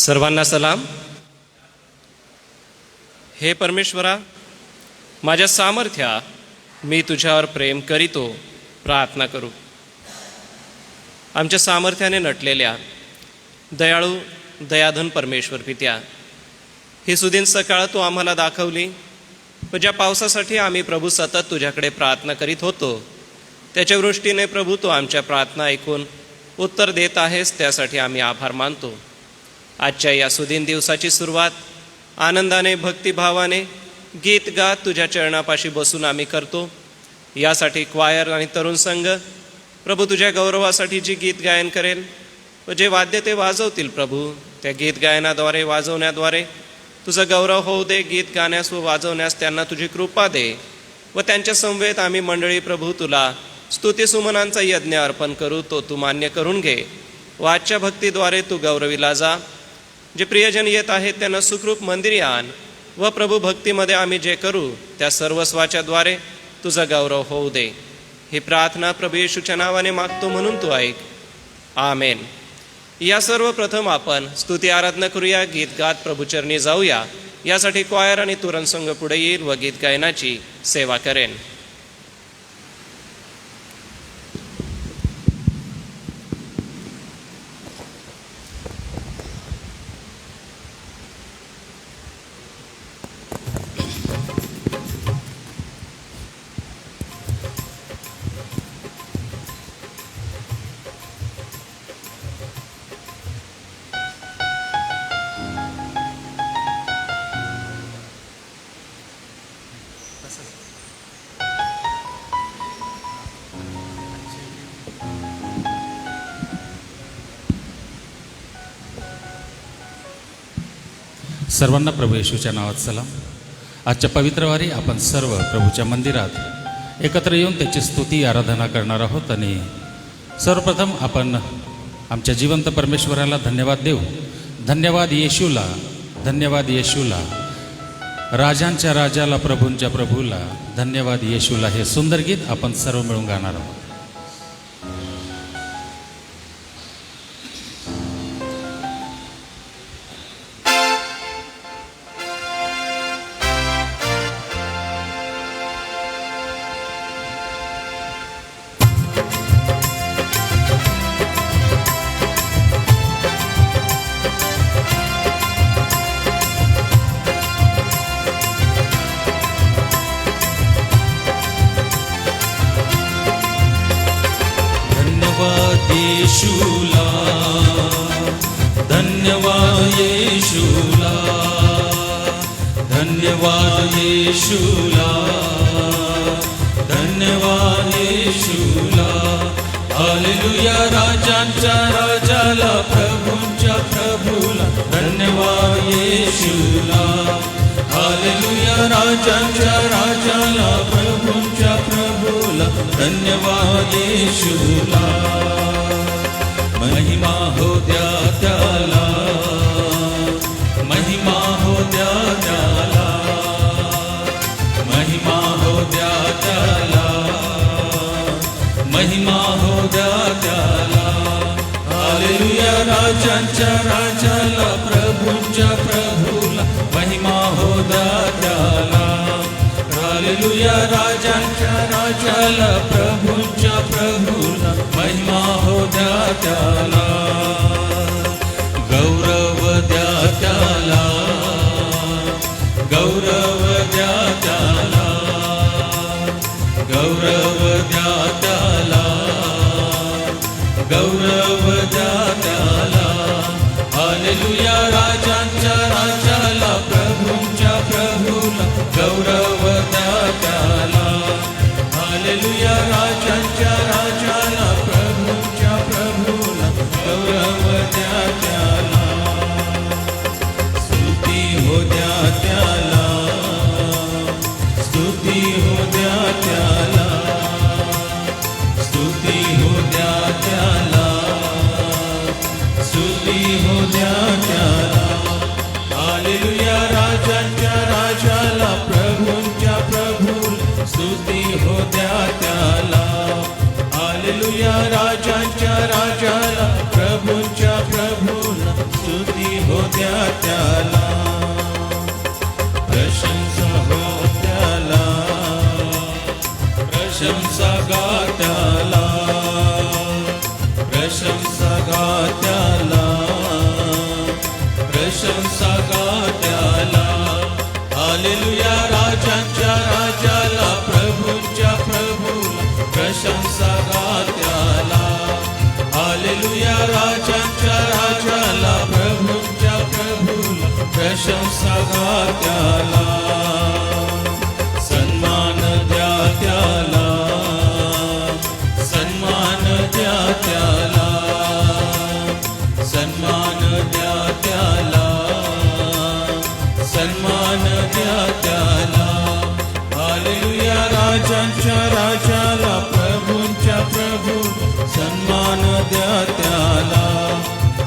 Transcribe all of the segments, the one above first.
सर्वांना सलाम. हे परमेश्वरा, माझ्या सामर्थ्या मी तुझ्यावर प्रेम करीतो. प्रार्थना करू. आमच्या सामर्थ्याने नटलेल्या दयाळू दयाधन परमेश्वर पित्या, ही सुदीन सकाळ तू आम्हाला दाखवली. ज्या पावसासाठी आम्ही प्रभू सतत तुझ्याकडे प्रार्थना करीत होतो, त्याच्या दृष्टीने प्रभू तू आमच्या प्रार्थना ऐकून उत्तर देत आहेस, त्यासाठी आम्ही आभार मानतो. आजच्या या सुदीन दिवसाची सुरुवात आनंदाने भक्तिभावाने गीत गात तुझ्या चरणापाशी बसून आम्ही करतो. यासाठी क्वायर आणि तरुण संघ प्रभू तुझ्या गौरवासाठी जी गीत गायन करेल व जे वाद्य ते वाजवतील प्रभू, त्या गीत गायनाद्वारे वाजवण्याद्वारे तुझा गौरव होऊ दे. गीत गाण्यास व वाजवण्यास त्यांना तुझी कृपा दे व त्यांच्या समवेत आम्ही मंडळी प्रभू तुला स्तुतिसुमनांचा यज्ञ अर्पण करू, तो तू मान्य करून घे. व आजच्या भक्तीद्वारे तू गौरविला जा. जे प्रियजन येत आहेत त्यांना सुखरूप मंदिरी आण व प्रभू भक्तीमध्ये आम्ही जे करू त्या सर्वस्वाच्या द्वारे तुझा गौरव होऊ दे. ही प्रार्थना प्रभू येशूच्या नावाने मागतो म्हणून तू ऐक. आमेन. या सर्वप्रथम आपण स्तुती आराधना करूया, गीत गात प्रभूचरणी जाऊया. यासाठी क्वायर आणि तरुण संघ पुढे येईल व गीत गायनाची सेवा करेन. सर्वांना प्रभू येशूच्या नावात सलाम. आजच्या पवित्रवारी आपण सर्व प्रभूच्या मंदिरात एकत्र येऊन त्याची स्तुती आराधना करणार आहोत. आणि सर्वप्रथम आपण आमच्या जिवंत परमेश्वराला धन्यवाद देऊ. धन्यवाद येशूला, धन्यवाद येशूला, राजांच्या राजाला, प्रभूंच्या प्रभूला, धन्यवाद येशूला. हे सुंदर गीत आपण सर्व मिळून गाणार आहोत. येशूला, धन्यवाद येशूला, धन्यवाद येशूला, धन्यवाद येशूला. हालेलुया. राजांच्या राजाला, प्रभूंच्या प्रभूला, धन्यवाद येशूला. हालेलुया. राजांच्या राजाला, प्रभूंच्या प्रभूला, धन्यवाद येशूला. महिमा हो द्या त्याला, महिमा हो द्या त्याला, महिमा हो द्या त्याला, महिमा हो द्या त्याला. हालेलुया. राजांच्या राजाला, प्रभूंच्या प्रभूला, महिमा हो द्या त्याला. हालेलुया. राजांच्या राजाला, प्रभूंच्या प्रभूला, महिमा हो द्या त्याला. गौरव द्या त्याला, गौरव द्या त्याला, गौरव द्या त्याला, गौरव द्या त्याला. हालेलुया. राजांच्या राजाला, प्रभूंच्या प्रभूला, गौरव द्या त्याला. हालेलुया. राजांच्या राजाला, प्रभूंच्या प्रभूला, गौरव त्याला, सन्मान द्या त्याला, सन्मान द्या त्याला, सन्मान द्या त्याला, सन्मान द्या त्याला. हालेलुया राजांच्या राजाला, प्रभूंच्या प्रभू, सन्मान द्या त्याला.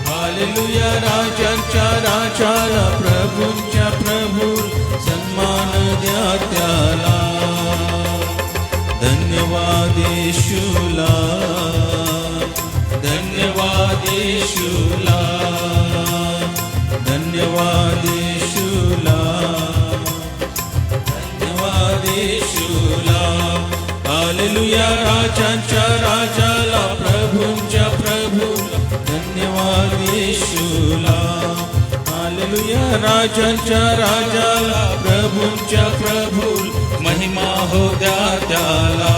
हालेलुया राजांच्या राजाला, प्रभूंच्या प्रभू, सन्मान द्या त्याला. धन्यवाद येशूला, धन्यवाद येशूला, धन्यवाद येशूला, धन्यवाद येशूला. हालेलुया राजांच्या राजाला, प्रभूंच्या प्रभू, धन्यवाद येशूला. हालेलुया राजांच्या राजाला, प्रभूंच्या प्रभू, महिमा हो द्या त्याला.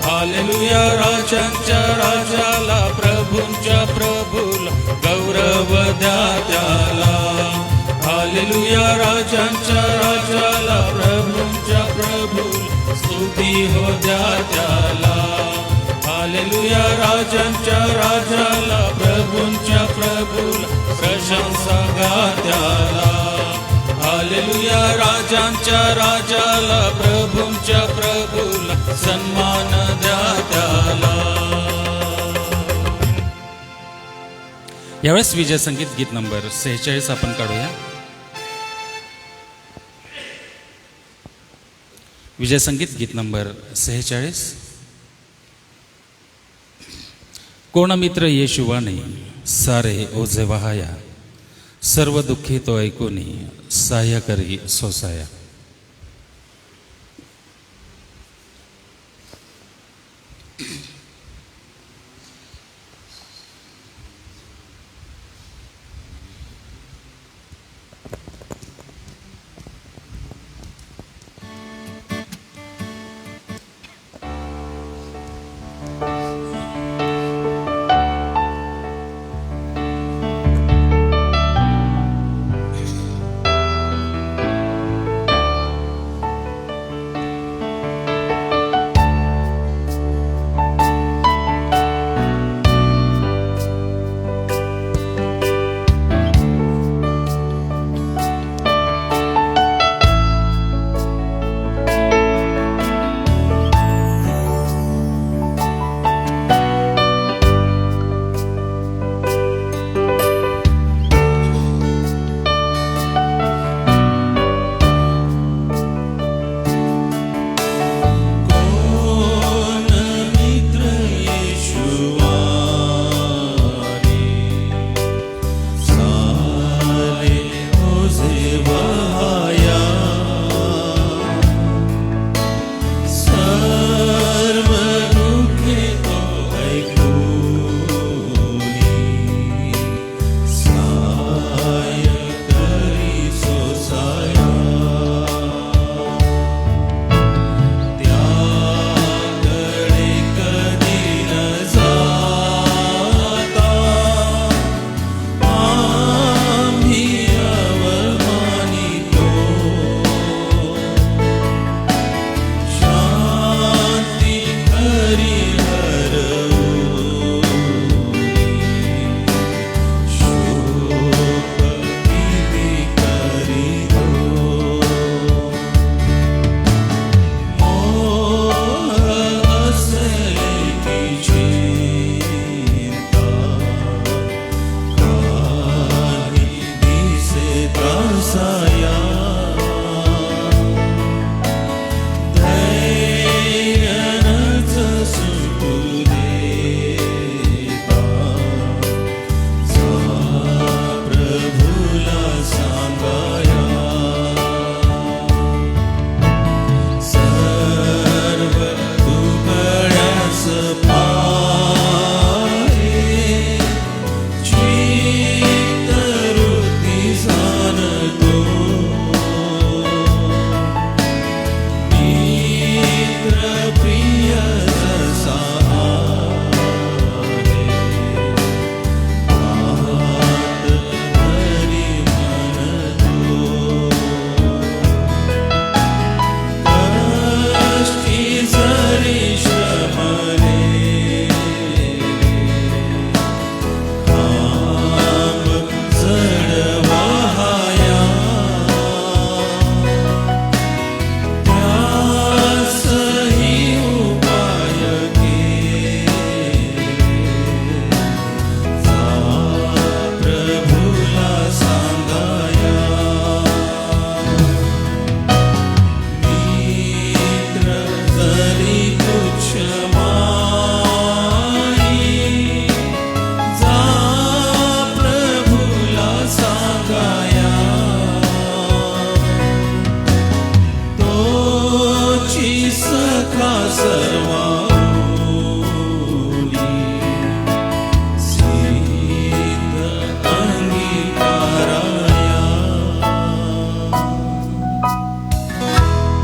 हालेलुया राजांच्या राजाला, प्रभूंच्या प्रभूला, गौरव द्या त्याला. हालेलुया राजांच्या राजाला, प्रभूंच्या प्रभूला, स्तुती हो द्या त्याला. हालेलुया राजांच्या राजाला, प्रभूंच्या प्रभूला, प्रशंसा गा त्याला. हालेलुया राजांच्या राजाला, प्रभूंच्या प्रभूला, सन्मान द्या त्याला. यावेळेस विजय संगीत गीत नंबर 46 आपण काढूया. विजय संगीत गीत नंबर 46. कोण मित्र येशुवाने सारे ओझे वहाया, सर्व दुःखी तो ऐकूनी सहाय्य करी सोसाया.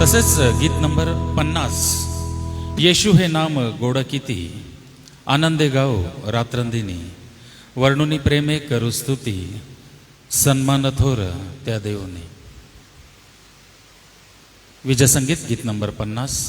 तसेच गीत नंबर 50, येशू हे नाम गोड किती, आनंदे गाओ रात्रंदिनी, वर्णुनी प्रेमे करू स्तुती, सन्मान थोर त्या देवनी. विजयसंगीत गीत नंबर 50.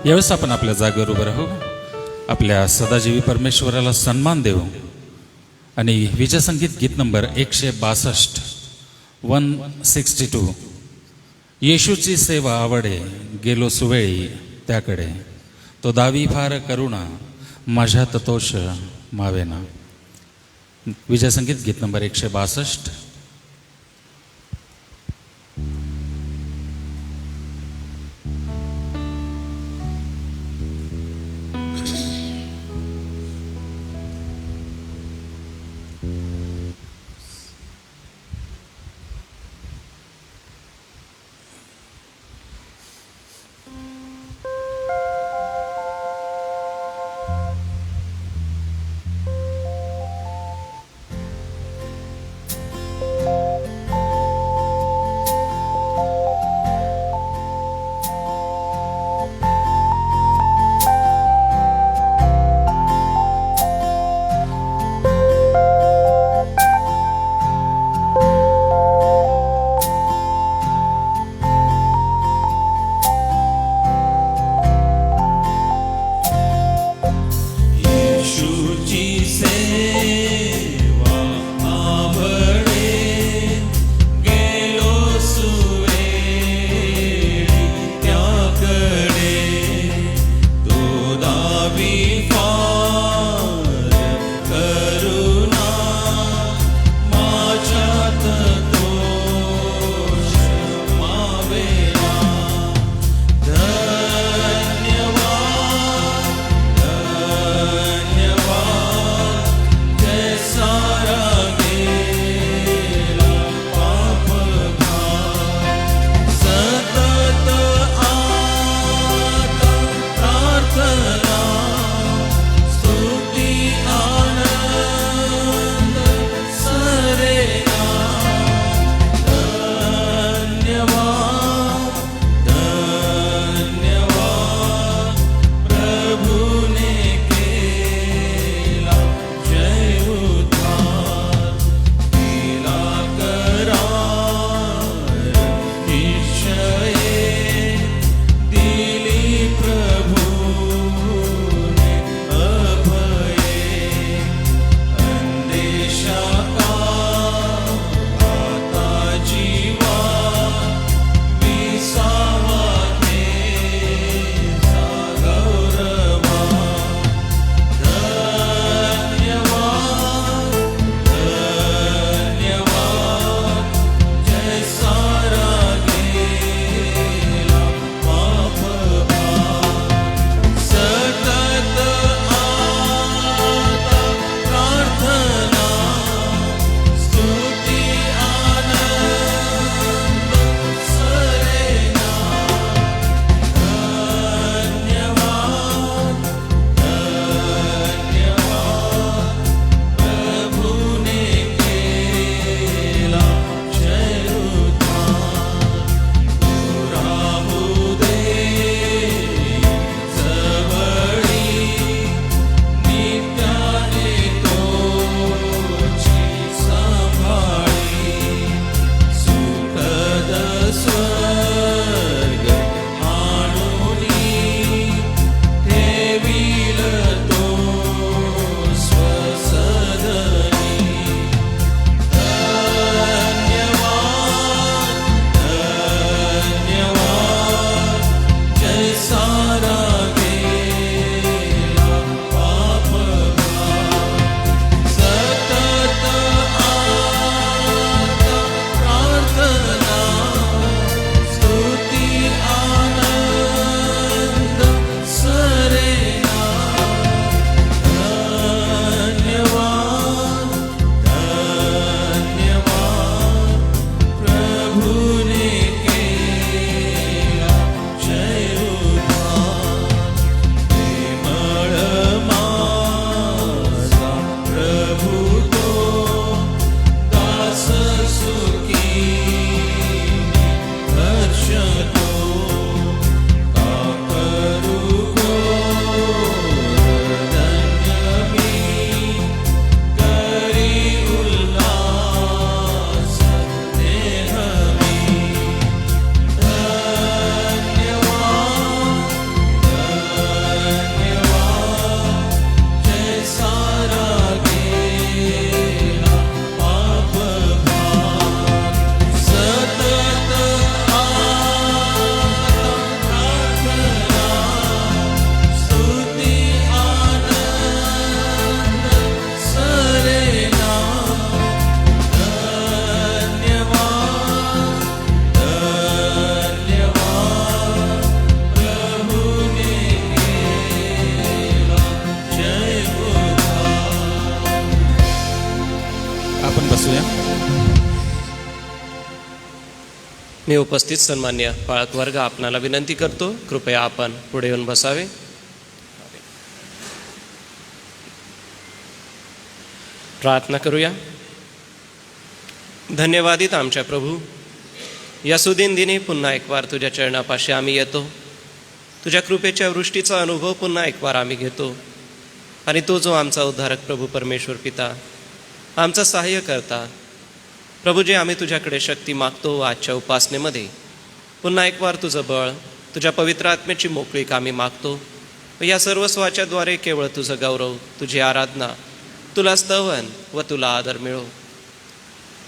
यावेळेस आपण आपल्या जागेवर उभं राहू, आपल्या सदाजीवी परमेश्वराला सन्मान देऊ आणि विजयसंगीत गीत नंबर 162 162 येशूची सेवा आवडे गेलो सुवेळी त्याकडे, तो दावी फार करुणा माझ्यात तोष मावेना. विजय संगीत गीत नंबर 162. मी उपस्थित सन्मान्य पाळक वर्ग आपणाला विनंती करतो, कृपया आपण पुढे येऊन बसावे. प्रार्थना करूया. धन्यवादित आमच्या प्रभू, या सुदिन दिनी पुन्हा एक वार तुझ्या चरणापाशी आम्ही येतो. तुझ्या कृपेच्या वृष्टीचा अनुभव पुन्हा एक वार आम्ही घेतो. आणि तो जो आमचा उद्धारक प्रभू परमेश्वर पिता, आमचा सहाय्य करता प्रभू, जे आम्ही तुझ्याकडे शक्ती मागतो आजच्या उपासनेमध्ये, पुन्हा एक वार तुझं बळ, तुझ्या पवित्र आत्म्याची मोकळीक आम्ही मागतो. व या सर्वस्वाच्याद्वारे केवळ तुझं गौरव, तुझी आराधना, तुला स्तवन व तुला आदर मिळो.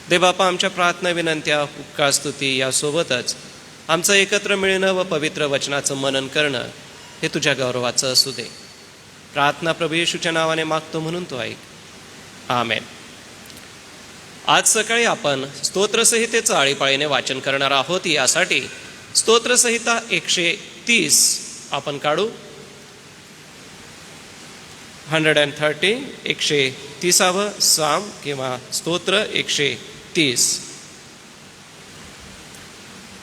देवबापा, आमच्या प्रार्थना, विनंत्या, उपकार, स्तुती यासोबतच आमचं एकत्र मिळणं व पवित्र वचनाचं मनन करणं हे तुझ्या गौरवाचं असू दे. प्रार्थना प्रभू येशूच्या नावाने मागतो म्हणून तो ऐक. आमेन. आज सकाळी आपण स्तोत्रसंहितेचं आळीपाळीने वाचन करणार आहोत. यासाठी स्तोत्रसंहिता 130 आपण काढू. 130 130 साम किंवा स्तोत्र 130.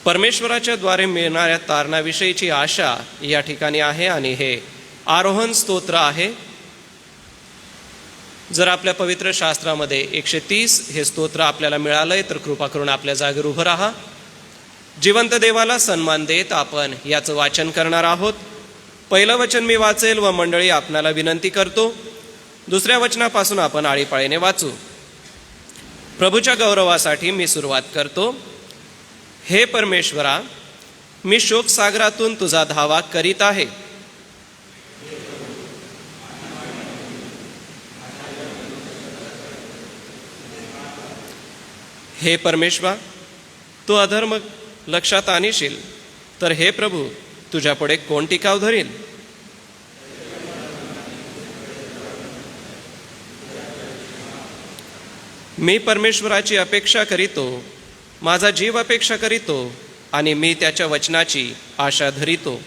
परमेश्वराच्या द्वारे मिळणाऱ्या तारणाविषयीची आशा या ठिकाणी आहे आणि हे आरोहण स्तोत्र आहे. जर आपल्या पवित्र शास्त्रामध्ये 130 हे स्तोत्र आपल्याला मिळालंय तर कृपा करून आपल्या जागेवर उभं राहा. जिवंत देवाला सन्मान देत आपण याचं वाचन करणार आहोत. पहिलं वचन मी वाचेल व मंडळी आपणाला विनंती करतो, दुसऱ्या वचनापासून आपण आळीपाळीने वाचू. प्रभूच्या गौरवासाठी मी सुरुवात करतो. हे परमेश्वरा, मी शोकसागरातून तुझा धावा करीत आहे. हे परमेश्वर, तू अधर्म लक्षात आणशील तर हे प्रभू, तुझ्यापुढे कोण टिकाव धरील? मी परमेश्वराची अपेक्षा करीतो, माझा जीव अपेक्षा करीतो आणि मी त्याच्या वचनाची आशा धरितो.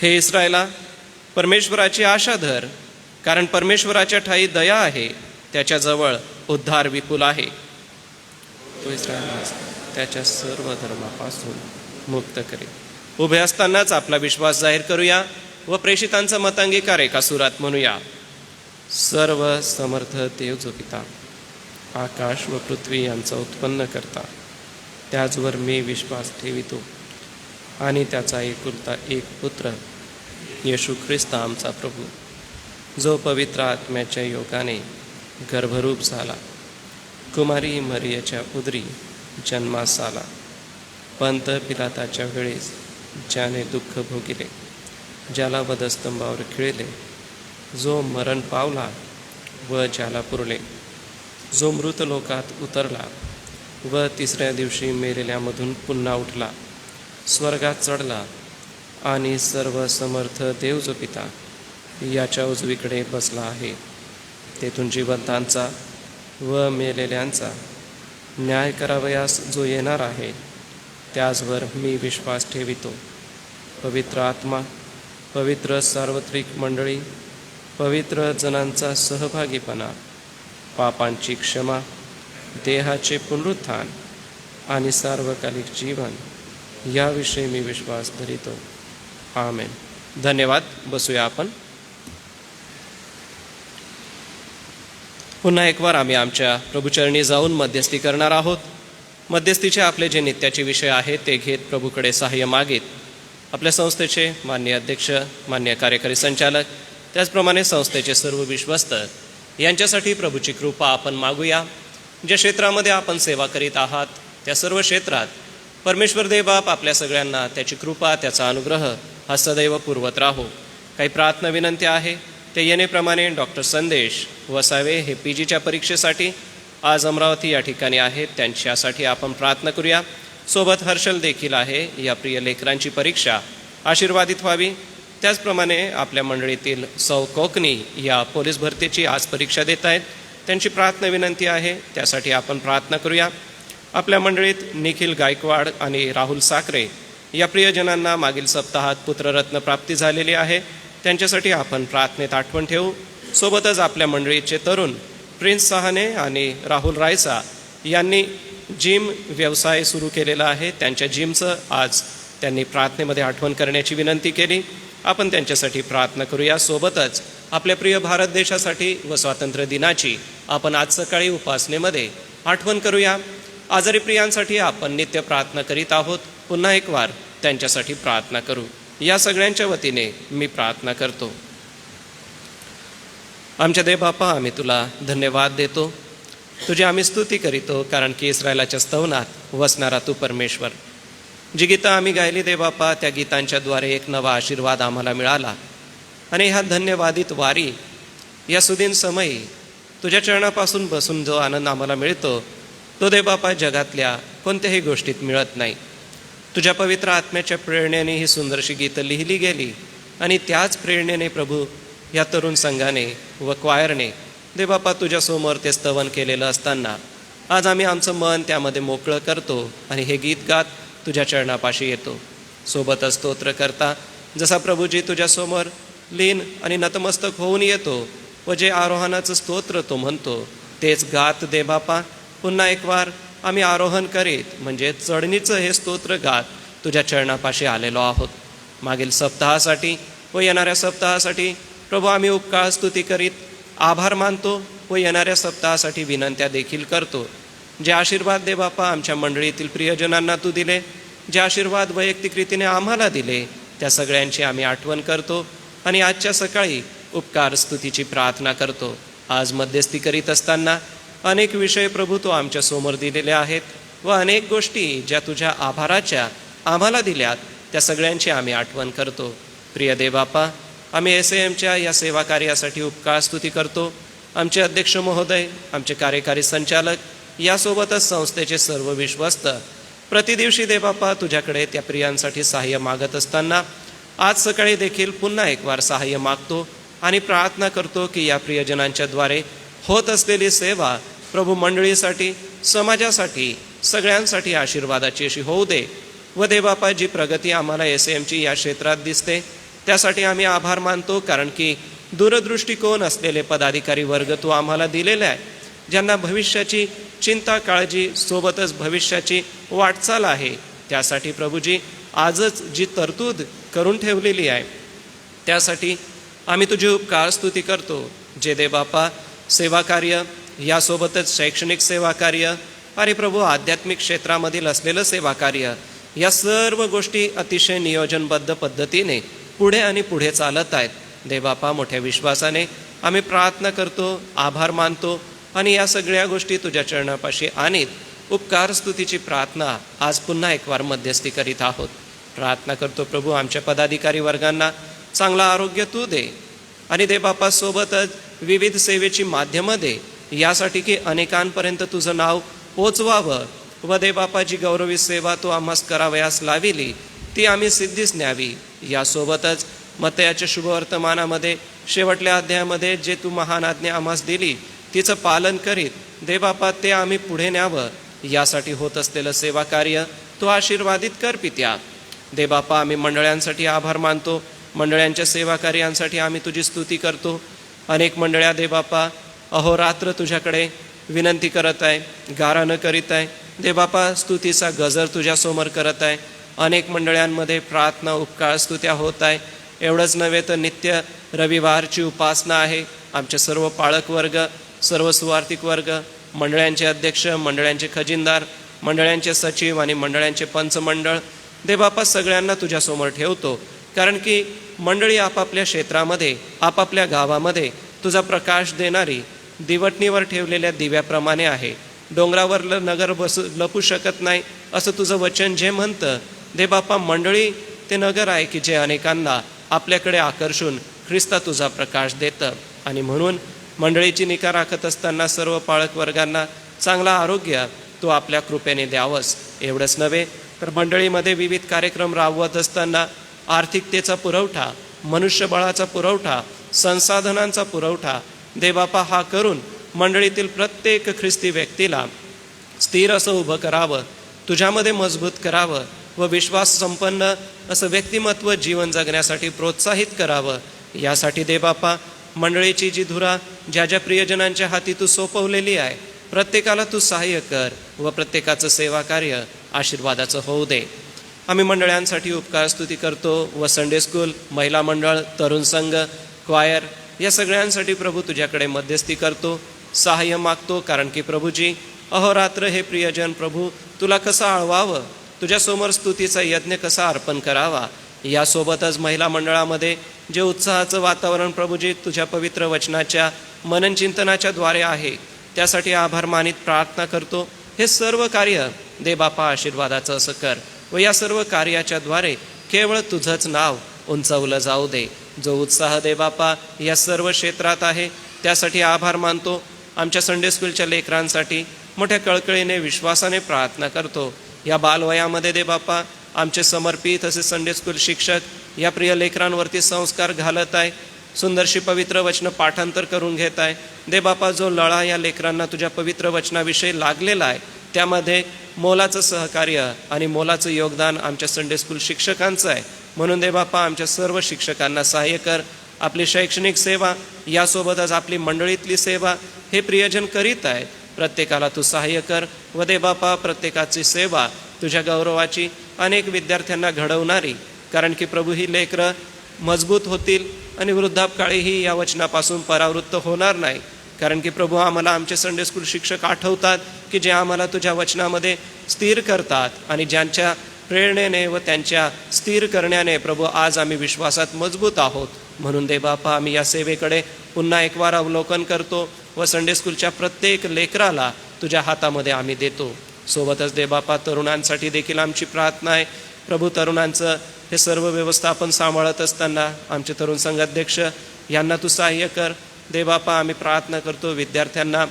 हे इस्रायला, परमेश्वराची आशा धर, कारण परमेश्वराच्या ठाई दया आहे, त्याच्याजवळ उद्धार विपुल आहे. तो इस्रायलास त्याच्या सर्व धर्मापासून मुक्त करेल. उभे असतानाच आपला विश्वास जाहीर करूया व प्रेषितांचा मतांगीकार एका सुरात म्हणूया. सर्व समर्थ देव जो पिता, आकाश व पृथ्वी यांचा उत्पन्न करता, त्याचवर मी विश्वास ठेवितो आणि त्याचा एकुलता एक पुत्र येशू ख्रिस्त आमचा प्रभू, जो पवित्र आत्म्याच्या योगाने गर्भरूप झाला, कुमारी मरियाच्या उदरी जन्मास आला, पंत पिलाताच्या वेळेस ज्याने दुःख भोगिले, ज्याला वधस्तंभावर खिळले, जो मरण पावला व ज्याला पुरले, जो मृत लोकात उतरला व तिसऱ्या दिवशी मेलेल्यामधून पुन्हा उठला, स्वर्गात चढला आणि सर्व समर्थ देव जो पिता याच्या उजवीकडे बसला आहे, तेथून जिवंतांचा व मेलेल्यांचा न्याय करावयास जो येणार आहे, त्याचवर मी विश्वास ठेवितो. पवित्र आत्मा, पवित्र सार्वत्रिक मंडळी, पवित्र जनांचा सहभागीपणा, पापांची क्षमा, देहाचे पुनरुत्थान आणि सार्वकालिक जीवन याविषयी मी विश्वास धरितो. आमेन. धन्यवाद. बसूया आपण. पुन्हा एक वार आम्ही आमच्या प्रभुचरणी जाऊन मध्यस्थी करणार आहोत. मध्यस्थीचे आपले जे नित्याचे विषय आहेत ते घेत प्रभूकडे सहाय्य मागित आपल्या संस्थेचे मान्य अध्यक्ष, मान्य कार्यकारी संचालक, त्याचप्रमाणे संस्थेचे सर्व विश्वस्त यांच्यासाठी प्रभूची कृपा आपण मागूया. ज्या क्षेत्रामध्ये आपण सेवा करीत आहात त्या सर्व क्षेत्रात परमेश्वर देवबाप आपल्या सगळ्यांना त्याची कृपा, त्याचा अनुग्रह हा सदैव पुरवत राहो. काही प्रार्थना विनंती आहे ते येणेप्रमाणे डॉक्टर संदेश वसावे हे PGच्या परीक्षेसाठी आज अमरावती या ठिकाणी आहेत, त्यांच्यासाठी आपण प्रार्थना करूया. सोबत हर्षल देखील आहे. या प्रिय लेकरांची परीक्षा आशीर्वादित व्हावी. त्याचप्रमाणे आपल्या मंडळीतील सौ कोकणी या पोलीस भरतीची आज परीक्षा देत आहेत, त्यांची प्रार्थना विनंती आहे, त्यासाठी आपण प्रार्थना करूया. आपल्या मंडळीत निखिल गायकवाड आणि राहुल साखरे या प्रियजनांना मागील सप्ताहात पुत्ररत्न प्राप्ती झालेली आहे, त्यांच्यासाठी आपण प्रार्थनेत आठवण ठेवू. सोबतच आपल्या मंडळीचे तरुण प्रिन्स सहाने आणि राहुल रायसा यांनी जिम व्यवसाय सुरू केलेला आहे. त्यांच्या जिमचं आज त्यांनी प्रार्थनेमध्ये आठवण करण्याची विनंती केली. आपण त्यांच्यासाठी प्रार्थना करूया. सोबतच आपल्या प्रिय भारत देशासाठी व स्वातंत्र्य दिनाची आपण आज सकाळी उपासनेमध्ये आठवण करूया. आजारी प्रियांसाठी आपण नित्य प्रार्थना करीत आहोत. पुन्हा एक वार त्यांच्यासाठी प्रार्थना करू. या सगळ्यांच्या वतीने मी प्रार्थना करतो. आमच्या देव बापा, आम्ही तुला धन्यवाद देतो, तुझी आम्ही स्तुती करीतो, कारण की इस्रायलाच्या स्तवनात वसणारा तू परमेश्वर. जी गीतं आम्ही गायली देव बापा, त्या गीतांच्याद्वारे एक नवा आशीर्वाद आम्हाला मिळाला. आणि ह्या धन्यवादित वारी, या सुदिन समयी तुझ्या चरणापासून बसून जो आनंद आम्हाला मिळतो, तो देव बापा जगातल्या कोणत्याही गोष्टीत मिळत नाही. तुझ्या पवित्र आत्म्याच्या प्रेरणेने ही सुंदरशी गीतं लिहिली गेली आणि त्याच प्रेरणेने प्रभू या तरुण संघाने व क्वायरने देव बापा तुझ्यासमोर ते स्तवन केलेलं असताना आज आम्ही आमचं मन त्यामध्ये मोकळं करतो आणि हे गीत गात तुझ्या चरणापाशी येतो. सोबतच स्तोत्र करता जसा प्रभूजी तुझ्यासमोर लीन आणि नतमस्तक होऊन येतो व जे आरोहणाचं स्तोत्र तो म्हणतो तेच गात दे बापा. पुन्हा एक वार आम्ही आरोहण करीत म्हणजे चढणीचं हे स्तोत्र गात तुझ्या चरणापाशी आलेलो आहोत. मागील सप्ताहासाठी व येणाऱ्या सप्ताहासाठी प्रभू आम्ही उपकार स्तुती करीत आभार मानतो व येणाऱ्या सप्ताहासाठी विनंत्या देखील करतो. जे आशीर्वाद दे बापा आमच्या मंडळीतील प्रियजनांना तू दिले, जे आशीर्वाद वैयक्तिक रीतीने आम्हाला दिले, त्या सगळ्यांची आम्ही आठवण करतो आणि आजच्या सकाळी उपकार स्तुतीची प्रार्थना करतो. आज मध्यस्थी करीत असताना अनेक विषय प्रभू तो आमच्या समोर दिलेले आहेत व अनेक गोष्टी ज्या तुझ्या आभाराच्या आम्हाला दिल्यात त्या सगळ्यांची आम्ही आठवण करतो. प्रिय देवबापा, आम्ही SAMच्या या सेवा कार्यासाठी उपकार स्तुती करतो. आमचे अध्यक्ष महोदय, आमचे कार्यकारी संचालक, यासोबतच संस्थेचे सर्व विश्वस्त प्रतिदिवशी देवबापा तुझ्याकडे त्या प्रियांसाठी सहाय्य मागत असताना आज सकाळी देखील पुन्हा एक वार सहाय्य मागतो आणि प्रार्थना करतो की या प्रियजनांच्याद्वारे होत असलेली सेवा प्रभू मंडळीसाठी, समाजासाठी, सगळ्यांसाठी आशीर्वादाची अशी होऊ दे. व देवबापा, जी प्रगती आम्हाला SAMची या क्षेत्रात दिसते त्यासाठी आम्ही आभार मानतो, कारण की दूरदृष्टिकोन असलेले पदाधिकारी वर्ग तू आम्हाला दिलेले आहे, ज्यांना भविष्याची चिंता काळजी सोबतच भविष्याची वाटचाल आहे. त्यासाठी प्रभूजी आजच जी तरतूद करून ठेवलेली आहे त्यासाठी आम्ही तुझी उपकार स्तुती करतो. जे देवबापा सेवा कार्य, यासोबतच शैक्षणिक सेवा कार्य आणि प्रभू आध्यात्मिक क्षेत्रामधील असलेलं सेवा कार्य, या सर्व गोष्टी अतिशय नियोजनबद्ध पद्धतीने पुढे आणि पुढे चालत आहेत. देवबापा, मोठ्या विश्वासाने आम्ही प्रार्थना करतो, आभार मानतो आणि या सगळ्या गोष्टी तुझ्या चरणापाशी आणीत उपकार स्तुतीची प्रार्थना आज पुन्हा एक वार मध्यस्थी करीत आहोत. प्रार्थना करतो प्रभू, आमच्या पदाधिकारी वर्गांना चांगला आरोग्य तू दे आणि देवबापा सोबतच विविध सेवेची माध्यमं दे, यासाठी की अनेकांपर्यंत तुझं नाव पोचवावं व देवबापा जी गौरवी सेवा तू आम्हास करावयास लाविली ती आम्ही सिद्धीस न्यावी. यासोबतच मत्तयाच्या शुभवर्तमानामध्ये शेवटल्या अध्यायामध्ये जे तू महान आज्ञा आम्हास दिली तिचं पालन करीत देवबापा ते आम्ही पुढे न्यावं, यासाठी होत असलेलं सेवा कार्य तू आशीर्वादित कर पित्या. देवबापा, आम्ही मंडळांसाठी आभार मानतो, मंडळांच्या सेवा कार्यांसाठी आम्ही तुझी स्तुती करतो. अनेक मंडळ्या देवबापा अहोरात्र तुझ्याकडे विनंती करत आहे, गारानं करीत आहे. देवबापा स्तुतीचा गजर तुझ्यासमोर करत आहे. अनेक मंडळांमध्ये प्रार्थना उपकार स्तुत्या होत आहे. एवढंच नव्हे तर नित्य रविवारची उपासना आहे. आमचे सर्व पाळक वर्ग, सर्व सुवार्थिक वर्ग, मंडळांचे अध्यक्ष, मंडळांचे खजिनदार, मंडळांचे सचिव आणि मंडळांचे पंचमंडळ देवबापा सगळ्यांना तुझ्यासमोर ठेवतो, कारण की मंडळी आपापल्या क्षेत्रामध्ये, आपापल्या गावामध्ये तुझा प्रकाश देणारी दिवटणीवर ठेवलेल्या दिव्याप्रमाणे आहे. डोंगरावर नगर लपू शकत नाही असं तुझं वचन जे म्हणतं, देवबापा मंडळी ते नगर आहे की जे अनेकांना आपल्याकडे आकर्षून ख्रिस्ता तुझा प्रकाश देतं. आणि म्हणून मंडळीची निगा राखत असताना सर्व पाळक वर्गांना चांगला आरोग्य तू आपल्या कृपेने द्यावंस. एवढंच नव्हे तर मंडळीमध्ये विविध कार्यक्रम राबवत असताना आर्थिकतेचा पुरवठा, मनुष्यबळाचा पुरवठा, संसाधनांचा पुरवठा देवबापा हा करून मंडळीतील प्रत्येक ख्रिस्ती व्यक्तीला स्थिर असं उभं करावं, तुझ्यामध्ये मजबूत करावं व विश्वास संपन्न असं व्यक्तिमत्व जीवन जगण्यासाठी प्रोत्साहित करावं, यासाठी दे बापा मंडळीची जी धुरा ज्या ज्या प्रियजनांच्या हाती तू सोपवलेली आहे, प्रत्येकाला तू सहाय्य कर व प्रत्येकाचं सेवा कार्य आशीर्वादाचं होऊ दे. आम्ही मंडळांसाठी उपकार स्तुती करतो व संडे स्कूल, महिला मंडळ, तरुण संघ, क्वायर या सगळ्यांसाठी प्रभू तुझ्याकडे मध्यस्थी करतो, सहाय्य मागतो. कारण की प्रभूजी अहोरात्र हे प्रियजन प्रभू तुला कसं आळवावं, तुझ्यासमोर स्तुतीचा यज्ञ कसा अर्पण करावा, यासोबतच महिला मंडळामध्ये जे उत्साहाचं वातावरण प्रभूजी तुझ्या पवित्र वचनाच्या मननचिंतनाच्या द्वारे आहे, त्यासाठी आभार मानित प्रार्थना करतो. हे सर्व कार्य दे बापा आशीर्वादाचं असं कर व या सर्व कार्याच्या द्वारे केवळ तुझंच नाव उंचावलं जाऊ दे. जो उत्साह दे बापा या सर्व क्षेत्रात आहे त्यासाठी आभार मानतो. आमच्या संडे स्कूलच्या लेकरांसाठी मोठ्या कळकळीने विश्वासाने प्रार्थना करतो. या बालवयामध्ये दे बापा आमचे समर्पित असे संडे स्कूल शिक्षक या प्रिय लेकरांवरती संस्कार घालत आहे, सुंदरशी पवित्र वचनं पाठांतर करून घेत आहे. दे बापा जो लळा या लेकरांना तुझ्या पवित्र वचनाविषयी लागलेला आहे, त्यामध्ये मोलाचं सहकार्य आणि मोलाचं योगदान आमच्या संडे स्कूल शिक्षकांचं आहे. म्हणून दे बापा आमच्या सर्व शिक्षकांना सहाय्य कर. आपली शैक्षणिक सेवा यासोबतच आपली मंडळीतली सेवा हे प्रियजन करीत आहेत, प्रत्येकाला तू सहाय्य कर व दे बापा प्रत्येकाची सेवा तुझ्या गौरवाची, अनेक विद्यार्थ्यांना घडवणारी. कारण की प्रभू ही लेकरं मजबूत होतील आणि वृद्धापकाळीही या वचनापासून परावृत्त होणार नाही. कारण की प्रभू आम्हाला आमचे संडे स्कूल शिक्षक आठवतात की जे आम्हाला तुझ्या वचनामध्ये स्थिर करतात आणि ज्यांच्या प्रेरणेने व त्यांच्या स्थिर करण्याने प्रभू आज आम्ही विश्वासात मजबूत आहोत. म्हणून दे बापा आम्ही या सेवेकडे पुन्हा एक वार अवलोकन करतो व संडे स्कूलच्या प्रत्येक लेकराला तुझ्या हातामध्ये आम्ही देतो. सोबतच दे बापा तरुणांसाठी देखील आमची प्रार्थना आहे. प्रभू तरुणांचं हे सर्व व्यवस्थापन सांभाळत असताना आमचे तरुण संघाध्यक्ष यांना तू सहाय्य कर. दे बापा आम्ही प्रार्थना करतो विद्यार्थ्यांना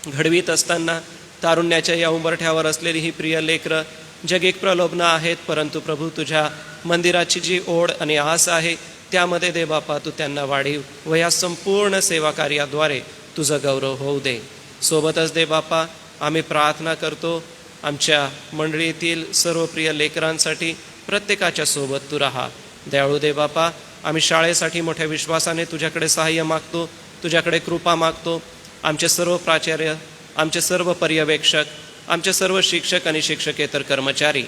घडवीत असताना तारुण्याच्या या उंबरठ्यावर असलेली ही प्रिय लेकरं जगिक प्रलोभनं आहेत, परंतु प्रभू तुझ्या मंदिराची जी ओढ आणि आस आहे त्यामध्ये दे बापा तू त्यांना वाढीव व या संपूर्ण सेवा कार्याद्वारे तुझं गौरव होऊ दे. सोबतच दे बापा आम्ही प्रार्थना करतो आमच्या मंडळीतील सर्व प्रिय लेकरांसाठी, प्रत्येकाच्या सोबत तू राहा. दयाळू दे बापा आम्ही शाळेसाठी मोठ्या विश्वासाने तुझ्याकडे सहाय्य मागतो, तुझ्याकडे कृपा मागतो. आमचे सर्व प्राचार्य, आमचे सर्व पर्यवेक्षक, आमचे सर्व शिक्षक आणि शिक्षकेतर कर्मचारी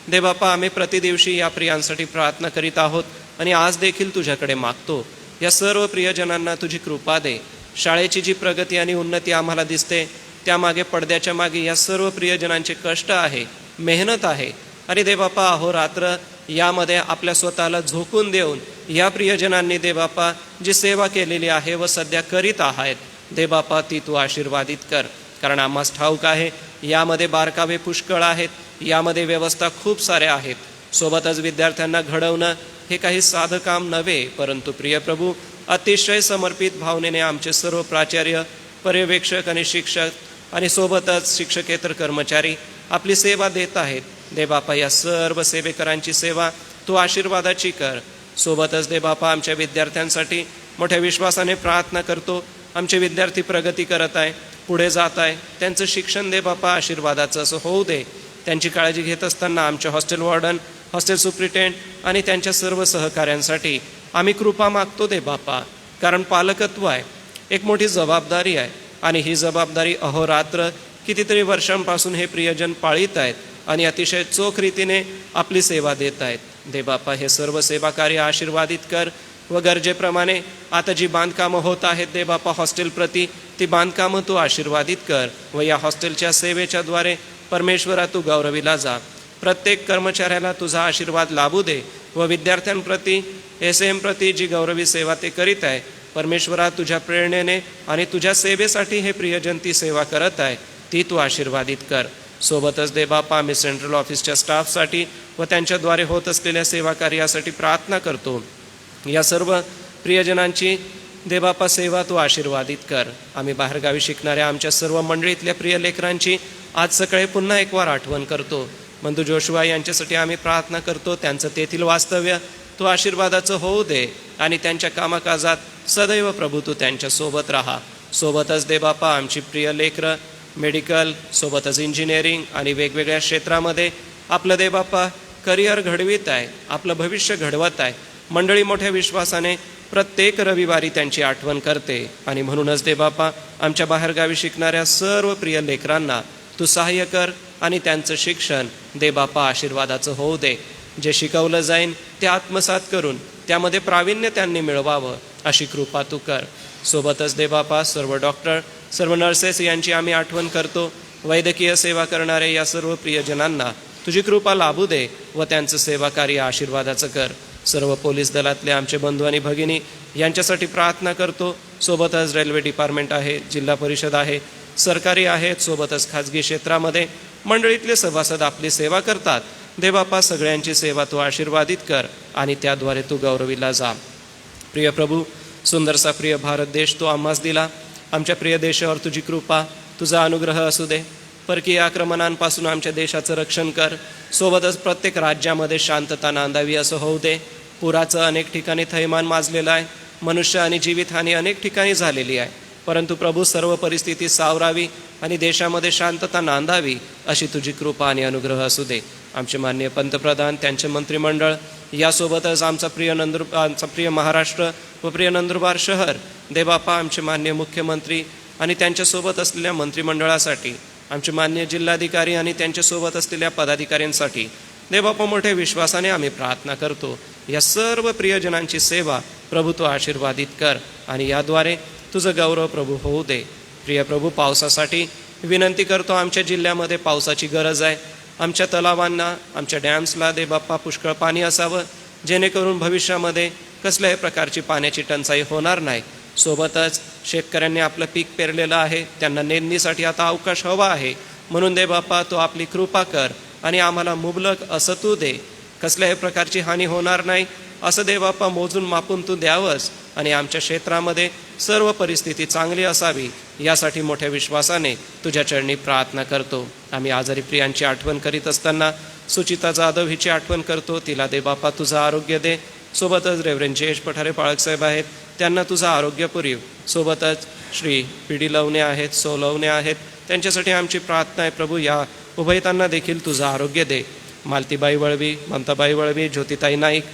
दे बापा आम्ही प्रतिदिवशी या प्रियांसाठी प्रार्थना करीत आहोत आणि आज देखील तुझ्याकडे मागतो. या सर्व प्रियजनांना तुझी कृपा दे. शाळेची जी प्रगती आणि उन्नती आम्हाला दिसते त्यामागे पडद्याच्या मागे या सर्व प्रियजनांचे कष्ट आहे, मेहनत आहे. आणि दे बापा अहोरात्र यामध्ये आपल्या स्वतःला झोकून देऊन या प्रियजनांनी दे बापा जी सेवा केलेली आहे व सध्या करीत आहेत दे बापा ती तू आशीर्वादित कर. कारण आम्हास ठाऊक आहे यामध्ये बारकावे पुष्कळ आहेत, यामध्ये व्यवस्था खूप साऱ्या आहेत. सोबतच विद्यार्थ्यांना घडवणं हे काही साधं काम नव्हे, परंतु प्रिय प्रभू अतिशय समर्पित भावनेने आमचे सर्व प्राचार्य, पर्यवेक्षक आणि शिक्षक आणि सोबतच शिक्षकेतर कर्मचारी आपली सेवा देत आहेत. दे बापा या सर्व सेवेकरांची सेवा तू आशीर्वादाची कर. सोबतच दे बापा आमच्या विद्यार्थ्यांसाठी मोठ्या विश्वासाने प्रार्थना करतो. आमचे विद्यार्थी प्रगती करत आहे, पुढे जात आहे, त्यांचं शिक्षण दे बापा आशीर्वादाचं असं होऊ दे. त्यांची काळजी घेत असताना आमचे हॉस्टेल वॉर्डन, हॉस्टेल सुप्रिटेंड आणि त्यांच्या सर्व सहकाऱ्यांसाठी आम्ही कृपा मागतो दे बापा. कारण पालकत्व आहे, एक मोठी जबाबदारी आहे आणि ही जबाबदारी अहोरात्र कितीतरी वर्षांपासून हे प्रियजन पाळीत आहेत आणि अतिशय चोख रीतीने आपली सेवा देत आहेत. दे बापा हे सर्व सेवा कार्य आशीर्वादित कर व गरजेप्रमाणे आता जी बांधकामं होत आहेत दे बापा हॉस्टेलप्रती, ती बांधकामं तू आशीर्वादित कर व या हॉस्टेलच्या सेवेच्या द्वारे परमेश्वरा तू गौरविला जा. प्रत्येक कर्मचाऱ्याला तुझा आशीर्वाद लाभू दे व विद्यार्थ्यांप्रती, SM प्रती जी गौरवी सेवा ते करीत आहे परमेश्वरा तुझ्या प्रेरणेने आणि तुझ्या सेवेसाठी हे प्रियजन ती सेवा करत आहे, ती तू आशीर्वादित कर. सोबतच दे बापा आम्ही सेंट्रल ऑफिसच्या स्टाफसाठी व त्यांच्याद्वारे होत असलेल्या सेवा कार्यासाठी प्रार्थना करतो. या सर्व प्रियजनांची दे बापा सेवा तू आशीर्वादित कर. आम्ही बाहेरगावी शिकणाऱ्या आमच्या सर्व मंडळीतल्या प्रिय लेकरांची आज सकाळी पुन्हा एक वार आठवण करतो. बंधू जोशुआ यांच्यासाठी आम्ही प्रार्थना करतो. त्यांचं तेथील वास्तव्य तू आशीर्वादाचं होऊ दे आणि त्यांच्या कामकाजात सदैव प्रभू तू त्यांच्यासोबत राहा. सोबतच दे बापा आमची प्रिय लेकरं मेडिकल, सोबतच इंजिनिअरिंग आणि वेगवेगळ्या क्षेत्रामध्ये आपलं दे बापा करिअर घडवीत आहे, आपलं भविष्य घडवत आहे. मंडळी मोठ्या विश्वासाने प्रत्येक रविवारी त्यांची आठवण करते. आणि म्हणूनच देवबापा, आमच्या बाहेरगावी शिकणाऱ्या सर्व प्रिय लेकरांना तू सहाय्य कर आणि त्यांचं शिक्षण देवबापा आशीर्वादाचं होऊ दे. जे शिकवलं जाईन ते आत्मसात करून त्यामध्ये प्रावीण्य त्यांनी मिळवावं अशी कृपा तू कर. सोबतच देवबापा, सर्व डॉक्टर, सर्व नर्सेस यांची आम्ही आठवण करतो. वैद्यकीय सेवा करणारे या सर्व प्रियजनांना तुझी कृपा लाभू दे व त्यांचं सेवाकार्य आशीर्वादाचं कर. सर्व पोलीस दलातले आमचे बंधू आणि भगिनी यांच्यासाठी प्रार्थना करतो. सोबतच रेल्वे डिपार्टमेंट आहे, जिल्हा परिषद आहे, सरकारी आहेत, सोबतच खाजगी क्षेत्रामध्ये मंडळीतले सभासद आपली सेवा करतात. देवबापा, सगळ्यांची सेवा तू आशीर्वादित कर आणि त्याद्वारे तू गौरविला जा. प्रिय प्रभू, सुंदरसा प्रिय भारत देश तू आम्हास दिला. आमच्या प्रिय देशावर तुझी कृपा, तुझा अनुग्रह असू दे. परकीय आक्रमणांपासून आमच्या देशाचं रक्षण कर. सोबतच प्रत्येक राज्यामध्ये शांतता नांदावी असं होऊ दे. पुराचं अनेक ठिकाणी थैमान माजलेलं आहे. मनुष्य आणि जीवितहानी अनेक ठिकाणी झालेली आहे. परंतु प्रभू, सर्व परिस्थिती सावरावी आणि देशामध्ये शांतता नांदावी अशी तुझी कृपा आणि अनुग्रह असू दे. आमचे माननीय पंतप्रधान, त्यांचे मंत्रिमंडळ, यासोबतच आमचा प्रिय महाराष्ट्र व प्रिय नंदुरबार शहर, देवबापा, आमचे माननीय मुख्यमंत्री आणि त्यांच्यासोबत असलेल्या मंत्रिमंडळासाठी, आमचे माननीय जिल्हाधिकारी आणि त्यांच्यासोबत असलेल्या पदाधिकाऱ्यांसाठी देवबापा, मोठ्या विश्वासाने आम्ही प्रार्थना करतो. या सर्व प्रियजनांची सेवा प्रभू तू आशीर्वादित कर आणि याद्वारे तुझं गौरव प्रभू होऊ दे. प्रिय प्रभू, पावसासाठी विनंती करतो. आमच्या जिल्ह्यामध्ये पावसाची गरज आहे. आमच्या तलावांना, आमच्या डॅम्सला देवबापा पुष्कळ पाणी असावं, जेणेकरून भविष्यामध्ये कसल्याही प्रकारची पाण्याची टंचाई होणार नाही. सोबतच शेतकऱ्यांनी आपलं पीक पेरलेलं आहे, त्यांना नेंदणीसाठी आता अवकाश हवा आहे. म्हणून देवबापा, तू आपली कृपा कर आणि आम्हाला मुबलक असं तू दे. कसल्याही प्रकारची हानी होणार नाही असं देवबापा मोजून मापून तू द्यावंस आणि आमच्या क्षेत्रामध्ये सर्व परिस्थिती चांगली असावी यासाठी मोठ्या विश्वासाने तुझ्या चरणी प्रार्थना करतो. आम्ही आजारी प्रियांची आठवण करीत असताना सुचिता जाधव हिची आठवण करतो. तिला देवबापा तुझं आरोग्य दे. सोबतच रेव्हरेंड जयेश पठारे पाळकसाहेब आहेत, त्यांना तुझं आरोग्य पुरीव. सोबतच श्री पी डी लवणे आहेत, सौ लवणे आहेत, त्यांच्यासाठी आमची प्रार्थना आहे. प्रभू, या उभयतांना देखील तुझं आरोग्य दे. मालतीबाई वळवी, ममताबाई वळवी, ज्योतिताई नाईक,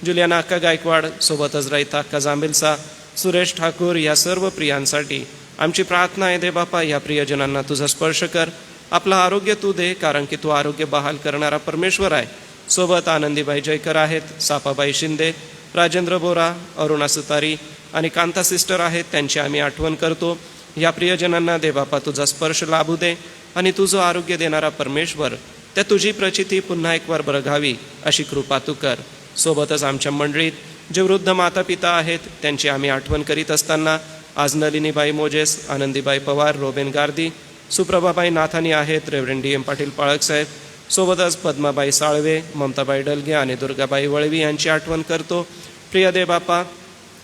जुलियाना अक्का गायकवाड, सोबतच रहिता अक्का जांभेलसा, सुरेश ठाकूर, या सर्व प्रियांसाठी आमची प्रार्थना आहे. देवबापा, या प्रियजनांना तुझा स्पर्श कर. आपलं आरोग्य तू दे, कारण की तू आरोग्य बहाल करणारा परमेश्वर आहे. सोबत आनंदीबाई जयकर आहेत, सापाबाई शिंदे, राजेंद्र बोरा, अरुणा सुतारी आणि कांता सिस्टर आहेत, त्यांची आम्ही आठवण करतो. या प्रियजनांना देवबापा तुझा स्पर्श लाभू दे आणि तुझं आरोग्य देणारा परमेश्वर त्या तुझी प्रचिती पुन्हा एकवार बरघावी अशी कृपा तू कर. सोबतच आमच्या मंडळीत जे वृद्ध माता पिता आहेत, त्यांची आम्ही आठवण करीत असताना आज नलिनीबाई मोजेस, आनंदीबाई पवार, रोबेन गार्दी, सुप्रभाबाई नाथानी आहेत, रेव्हरेंड डी एम पाटील पाळकसाहेब, सोबतच पद्माबाई साळवे, ममताबाई डलगे आणि दुर्गाबाई वळवी यांची आठवण करतो. प्रिय देवबापा,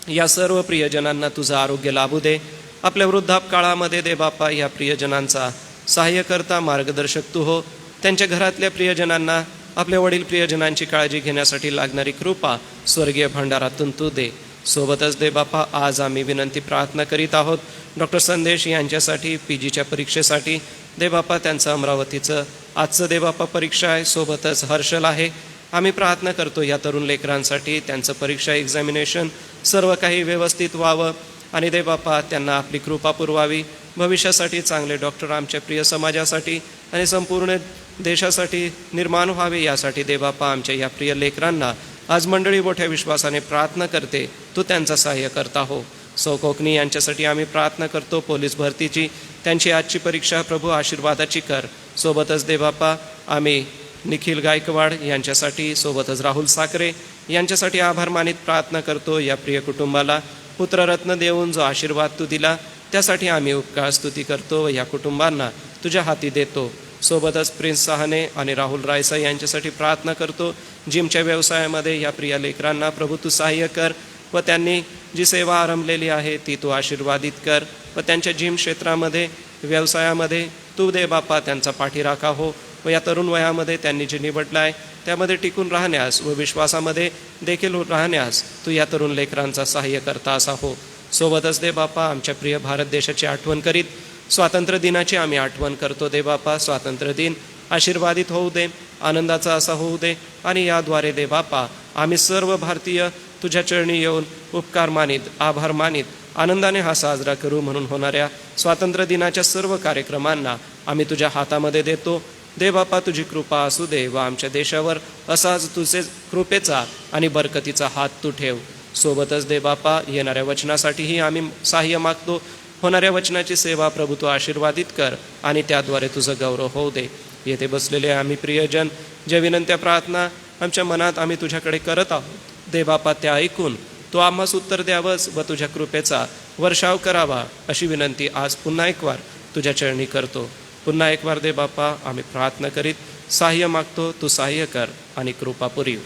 या सर्व प्रियजनांना तुझं आरोग्य लाभू दे. आपल्या वृद्धापकाळामध्ये देवबापा या प्रियजनांचा सहाय्यकर्ता, मार्गदर्शक तू हो. त्यांच्या घरातल्या प्रियजनांना, आपल्या वडील प्रियजनांची काळजी घेण्यासाठी लागणारी कृपा स्वर्गीय भंडारातून तू दे. सोबतच देवबापा, आज आम्ही विनंती प्रार्थना करीत आहोत डॉक्टर संदेश यांच्यासाठी PGच्या परीक्षेसाठी. देवबापा, त्यांचं अमरावतीचं आजचं देवबापा परीक्षा आहे. सोबतच हर्षल आहे. आम्ही प्रार्थना करतो या तरुण लेकरांसाठी, त्यांचं परीक्षा एक्झामिनेशन सर्व काही व्यवस्थित व्हावं आणि देवबापा त्यांना आपली कृपा पुरवावी. भविष्यासाठी चांगले डॉक्टर आमच्या प्रिय समाजासाठी आणि संपूर्ण देशासाठी निर्माण व्हावे यासाठी देवबापा आमच्या या प्रिय लेकरांना आज मंडळी मोठ्या विश्वासाने प्रार्थना करते. तू त्यांचा सहाय्य करता हो. सौ कोकणी यांच्यासाठी आम्ही प्रार्थना करतो. पोलीस भरतीची त्यांची आजची परीक्षा प्रभू आशीर्वादाची कर. सोबतच देवबापा आम्ही निखिल गायकवाड यांच्यासाठी, सोबतच राहुल साखरे यांच्यासाठी आभार मानित प्रार्थना करतो. या प्रिय कुटुंबाला पुत्ररत्न देऊन जो आशीर्वाद तू दिला त्यासाठी आम्ही उपकार स्तुती करतो व या कुटुंबांना तुझ्या हाती देतो. सोबतच प्रिन्स सहाने आणि राहुल रायसा यांच्यासाठी प्रार्थना करतो. जिमच्या व्यवसायामध्ये या प्रिय लेकरांना प्रभू तू सहाय्य कर व त्यांनी जी सेवा आरंभलेली आहे ती तू आशीर्वादित कर व त्यांच्या जिम क्षेत्रामध्ये, व्यवसायामध्ये तू दे बापा त्यांचा पाठीराखा हो. व या तरुण वयामध्ये त्यांनी जे निवडलं आहे त्यामध्ये टिकून राहण्यास व विश्वासामध्ये देखील राहण्यास तू या तरुण लेकरांचा सहाय्य करता असा हो. सोबतच दे बापा आमच्या प्रिय भारत देशाची आठवण करीत स्वातंत्र्य दिनाची आम्ही आठवण करतो. दे बापा, स्वातंत्र्य दिन आशीर्वादित होऊ दे, आनंदाचा असा होऊ दे. आणि याद्वारे दे बापा आम्ही सर्व भारतीय तुझ्या चरणी येऊन उपकार मानित, आभार मानित, आनंदाने हा साजरा करू. म्हणून होणाऱ्या स्वातंत्र्य दिनाच्या सर्व कार्यक्रमांना आम्ही तुझ्या हातामध्ये देतो. दे बापा तुझी कृपा असू दे व आमच्या देशावर असाच तुझे कृपेचा आणि बरकतीचा हात तू ठेव. सोबतच दे बापा येणाऱ्या वचनासाठीही आम्ही सहाय्य मागतो. होणाऱ्या वचनाची सेवा प्रभू तू आशीर्वादित कर आणि त्याद्वारे तुझं गौरव होऊ दे. येथे बसलेले आम्ही प्रियजन ज्या विनंत्या प्रार्थना आमच्या मनात आम्ही तुझ्याकडे करत आहोत, दे बापा त्या ऐकून तू आम्हास उत्तर द्यावंस व तुझ्या कृपेचा वर्षाव करावा अशी विनंती आज पुन्हा एक वार तुझ्या चरणी करतो. पुन्हा एक वार दे बापा आम्ही प्रार्थना करीत सहाय्य मागतो. तू सहाय्य कर आणि कृपा पुरीव.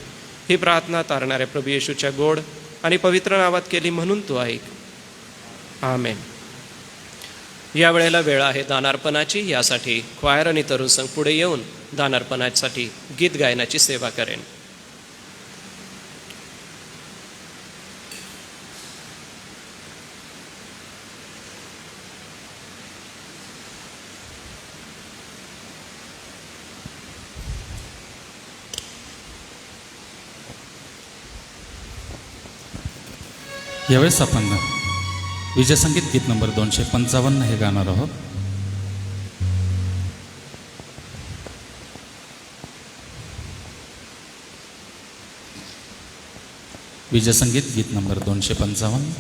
ही प्रार्थना तारणाऱ्या प्रभू येशूच्या गोड आणि पवित्र नावात केली म्हणून तू ऐक. आमेन. या वेळेला वेळ आहे दानार्पणाची. यासाठी ख्वायर आणि तरुण संघ पुढे येऊन दानार्पणासाठी गीत गायनाची सेवा करेन. यावेळेस आपण विजयसंगीत गीत नंबर 255 हे गाणार आहोत. विजयसंगीत गीत नंबर 255.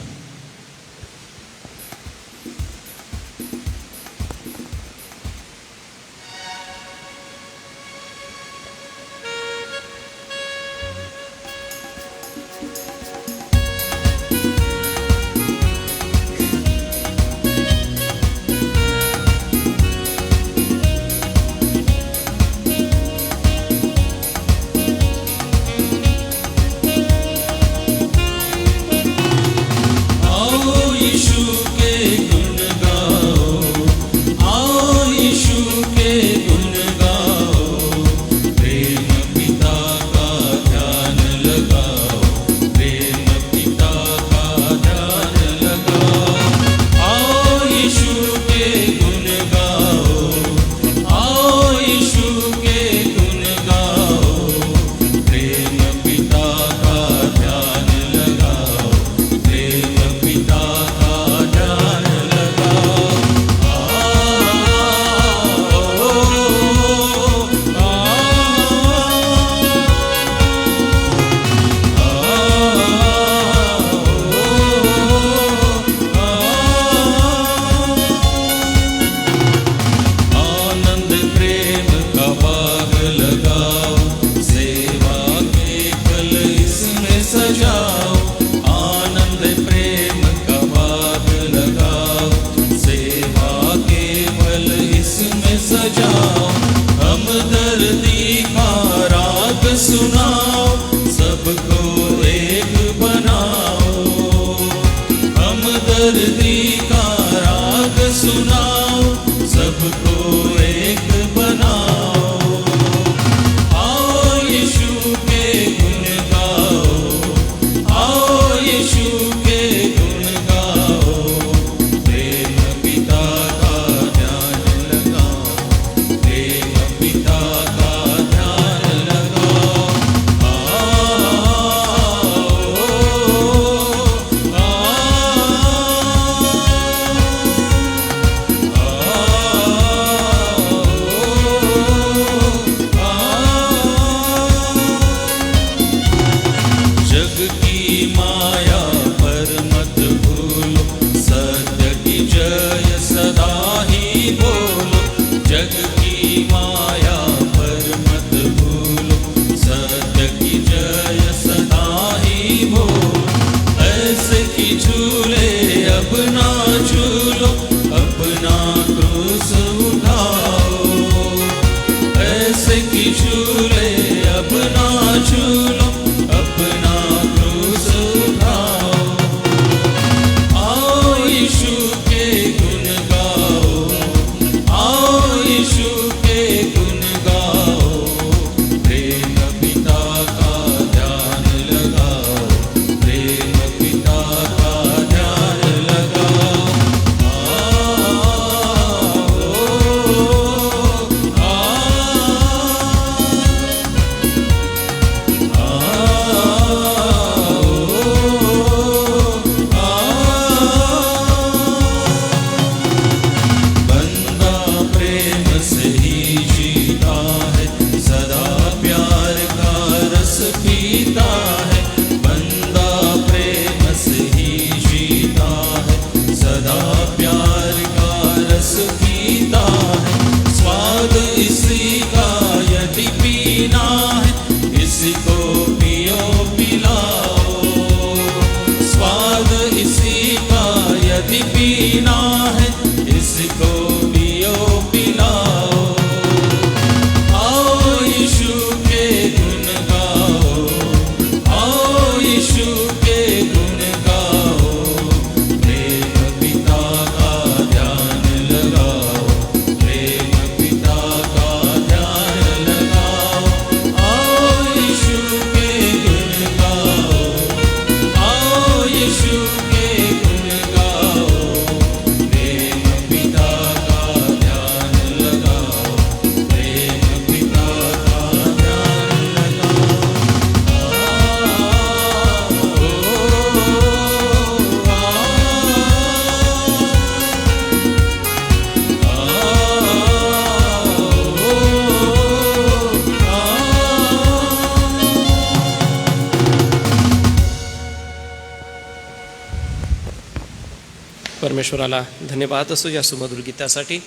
परमेश्वराला धन्यवाद असो या सुमधुर गीतासाठी.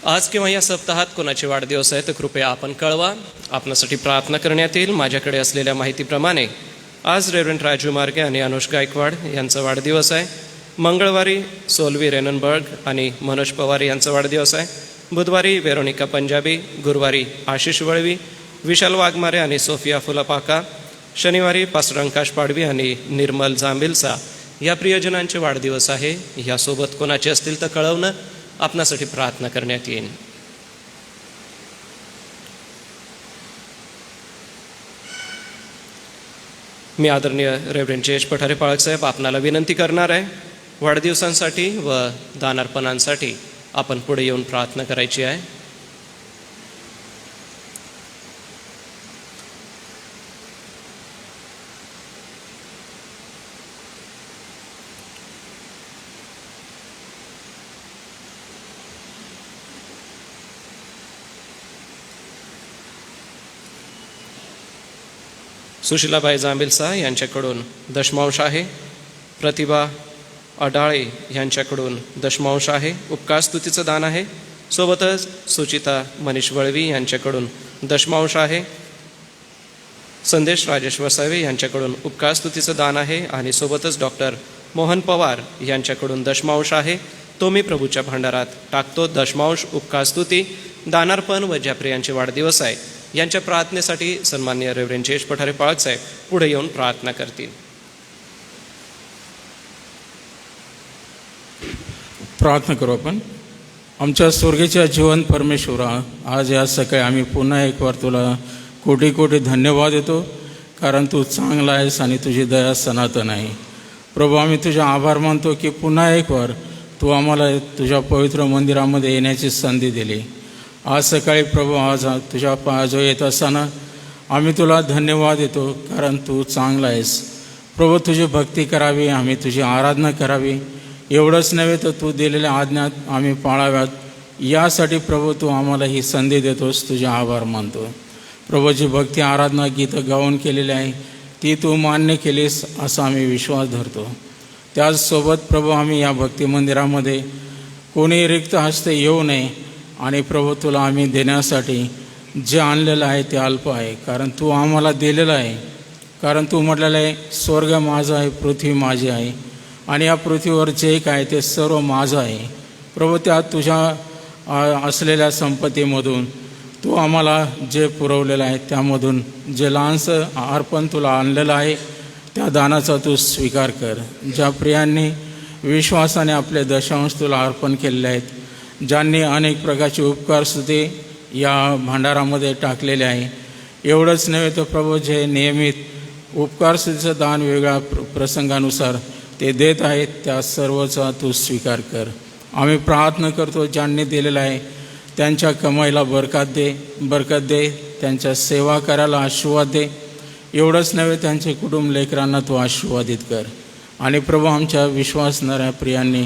आज किंवा या सप्ताहात कोणाचे वाढदिवस आहे तर कृपया आपण कळवा. आपणासाठी प्रार्थना करण्यात येईल. माझ्याकडे असलेल्या माहितीप्रमाणे आज रेव्हरंड राजू मार्गे आणि अनुष गायकवाड यांचा वाढदिवस आहे. मंगळवारी सोल्वी रेननबर्ग आणि मनोज पवार यांचा वाढदिवस आहे. बुधवारी वेरोनिका पंजाबी, गुरुवारी आशिष वळवी, विशाल वाघमारे आणि सोफिया फुलापाका, शनिवारी पास्टर अंकाश पाडवी आणि निर्मल जांबिलसा या प्रियजनांचे वाढदिवस आहे. यासोबत कोणाचे असतील तर कळवणं. आपणासाठी प्रार्थना करण्यात येईल. मी आदरणीय रेव्हरंड जयेश पठारे पाळक साहेब आपणाला विनंती करणार आहे, वाढदिवसांसाठी व दानार्पणांसाठी आपण पुढे येऊन प्रार्थना करायची आहे. सुशीलाबाई जांबिलसा यांच्याकडून दशमांश आहे. प्रतिभा अडाळे यांच्याकडून दशमांश आहे. उपकार स्तुतीचं दान आहे. सोबतच सुचिता मनीष वळवी यांच्याकडून दशमांश आहे. संदेश राजेश वसावे यांच्याकडून उपकार स्तुतीचं दान आहे आणि सोबतच डॉक्टर मोहन पवार यांच्याकडून दशमांश आहे. तो मी प्रभूच्या भांडारात टाकतो. दशमांश, उपकार स्तुती, दानार्पण व ज्या प्रियांचे वाढदिवस आहे यांच्या प्रार्थनेसाठी सन्माननीय रेव्हरंड जयेश पठारे पाळक साहेब पुढे येऊन प्रार्थना करतील. प्रार्थना करू आपण. आमच्या स्वर्गीच्या जीवन परमेश्वरा, आज या सकाळी आम्ही पुन्हा एक वार तुला कोटी कोटी धन्यवाद देतो, कारण तू चांगला आहेस आणि तुझी दया सनातन आहे. प्रभू, आम्ही तुझा आभार मानतो की पुन्हा एक वार तू आम्हाला तुझ्या पवित्र मंदिरामध्ये येण्याची संधी दिली. आज सकाळी प्रभू, आज तुझ्या पायाजवळ येत असताना आम्ही तुला धन्यवाद देतो, कारण तू चांगला आहेस. प्रभू, तुझी भक्ती करावी, आम्ही तुझी आराधना करावी. एवढंच नव्हे तर तू दिलेल्या आज्ञात आम्ही पाळाव्यात, यासाठी प्रभू तू आम्हाला ही संधी देतोस. तुझे आभार मानतो. प्रभूची भक्ती आराधना गीतं गाऊन केलेली आहे ती तू मान्य केलीस असा आम्ही विश्वास धरतो. त्याचसोबत प्रभू, आम्ही या भक्ती मंदिरामध्ये कोणी रिक्त हस्ते येऊ नये आणि प्रभू तुला आम्ही देण्यासाठी जे आणलेलं आहे ते अल्प आहे, कारण तू आम्हाला दिलेलं आहे. कारण तू म्हटलेलं आहे, स्वर्ग माझा आहे, पृथ्वी माझी आहे आणि या पृथ्वीवर जे काय ते सर्व माझं आहे. प्रभू, त्या तुझ्या असलेल्या संपत्तीमधून तू आम्हाला जे पुरवलेलं आहे त्यामधून जे लहानसं अर्पण तुला आणलेलं आहे त्या दानाचा तू स्वीकार कर. ज्या प्रियांनी विश्वासाने आपले दशांश तुला अर्पण केलेले आहेत, ज्यांनी अनेक प्रकारची उपकार स्तुती या भांडारामध्ये टाकलेले आहे, एवढंच नव्हे तर प्रभू जे नियमित उपकार स्तुतीचं दान वेगळ्या प्रसंगानुसार ते देत आहेत, त्या सर्वचा तू स्वीकार कर. आम्ही प्रार्थना करतो, ज्यांनी दिलेलं आहे त्यांच्या कमाईला बरकत दे, त्यांच्या सेवा करायला आशीर्वाद दे. एवढंच नव्हे, त्यांचे कुटुंब लेकरांना तू आशीर्वादित कर. आणि प्रभू, आमच्या विश्वासणाऱ्या प्रियांनी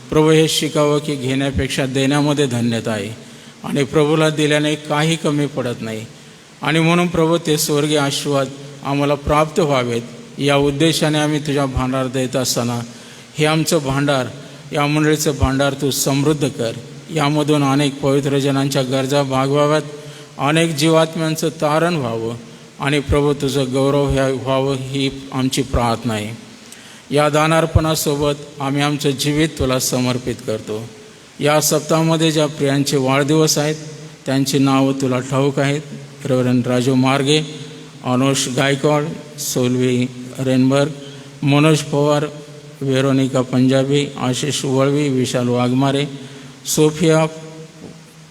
प्रभू हे शिकावं की घेण्यापेक्षा देण्यामध्ये धन्यता आहे आणि प्रभूला दिल्याने काही कमी पडत नाही. आणि म्हणून प्रभू ते स्वर्गीय आशीर्वाद आम्हाला प्राप्त व्हावेत, या उद्देशाने आम्ही तुझ्या भांडार देत असताना हे आमचं भांडार, या मंडळीचं भांडार तू समृद्ध कर. यामधून अनेक पवित्र जनांच्या गरजा भागवाव्यात, अनेक जीवात्म्यांचं तारण व्हावं आणि प्रभू तुझं गौरव व्हावं ही आमची प्रार्थना आहे. या दानार्पणासोबत आम्ही आमचं जीवित तुला समर्पित करतो. या सप्ताहामध्ये ज्या प्रियांचे वाढदिवस आहेत त्यांची नावं तुला ठाऊक आहेत. रेव्हरंड राजू मार्गे, अनुष गायकवाड, सोल्वी रेनबर्ग, मनोज पवार, वेरोनिका पंजाबी, आशिष वळवी, विशाल वाघमारे, सोफिया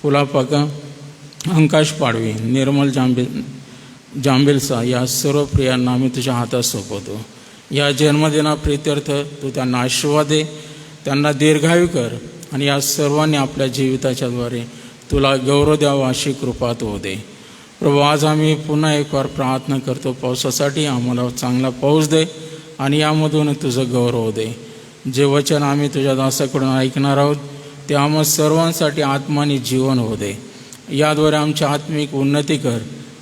फुलापाका, अंकाश पाडवी, निर्मल जांबिलसा या सर्व प्रियांना आम्ही तुझ्या हातात सोपवतो. या जन्मदिनाप्रित्यर्थ तू त्यांना आशीर्वाद दे, त्यांना दीर्घायू कर आणि या सर्वांनी आपल्या जीविताच्याद्वारे तुला गौरव द्यावा अशी कृपा तू हो दे. प्रभू, आज आम्ही पुन्हा एक वार प्रार्थना करतो पावसासाठी. आम्हाला चांगला पाऊस दे आणि यामधून तुझं गौरव हो दे. जे वचन आम्ही तुझ्या दासाकडून ऐकणार आहोत ते आम्हा सर्वांसाठी आत्मानी जीवन हो दे. याद्वारे आमची आत्मिक उन्नती कर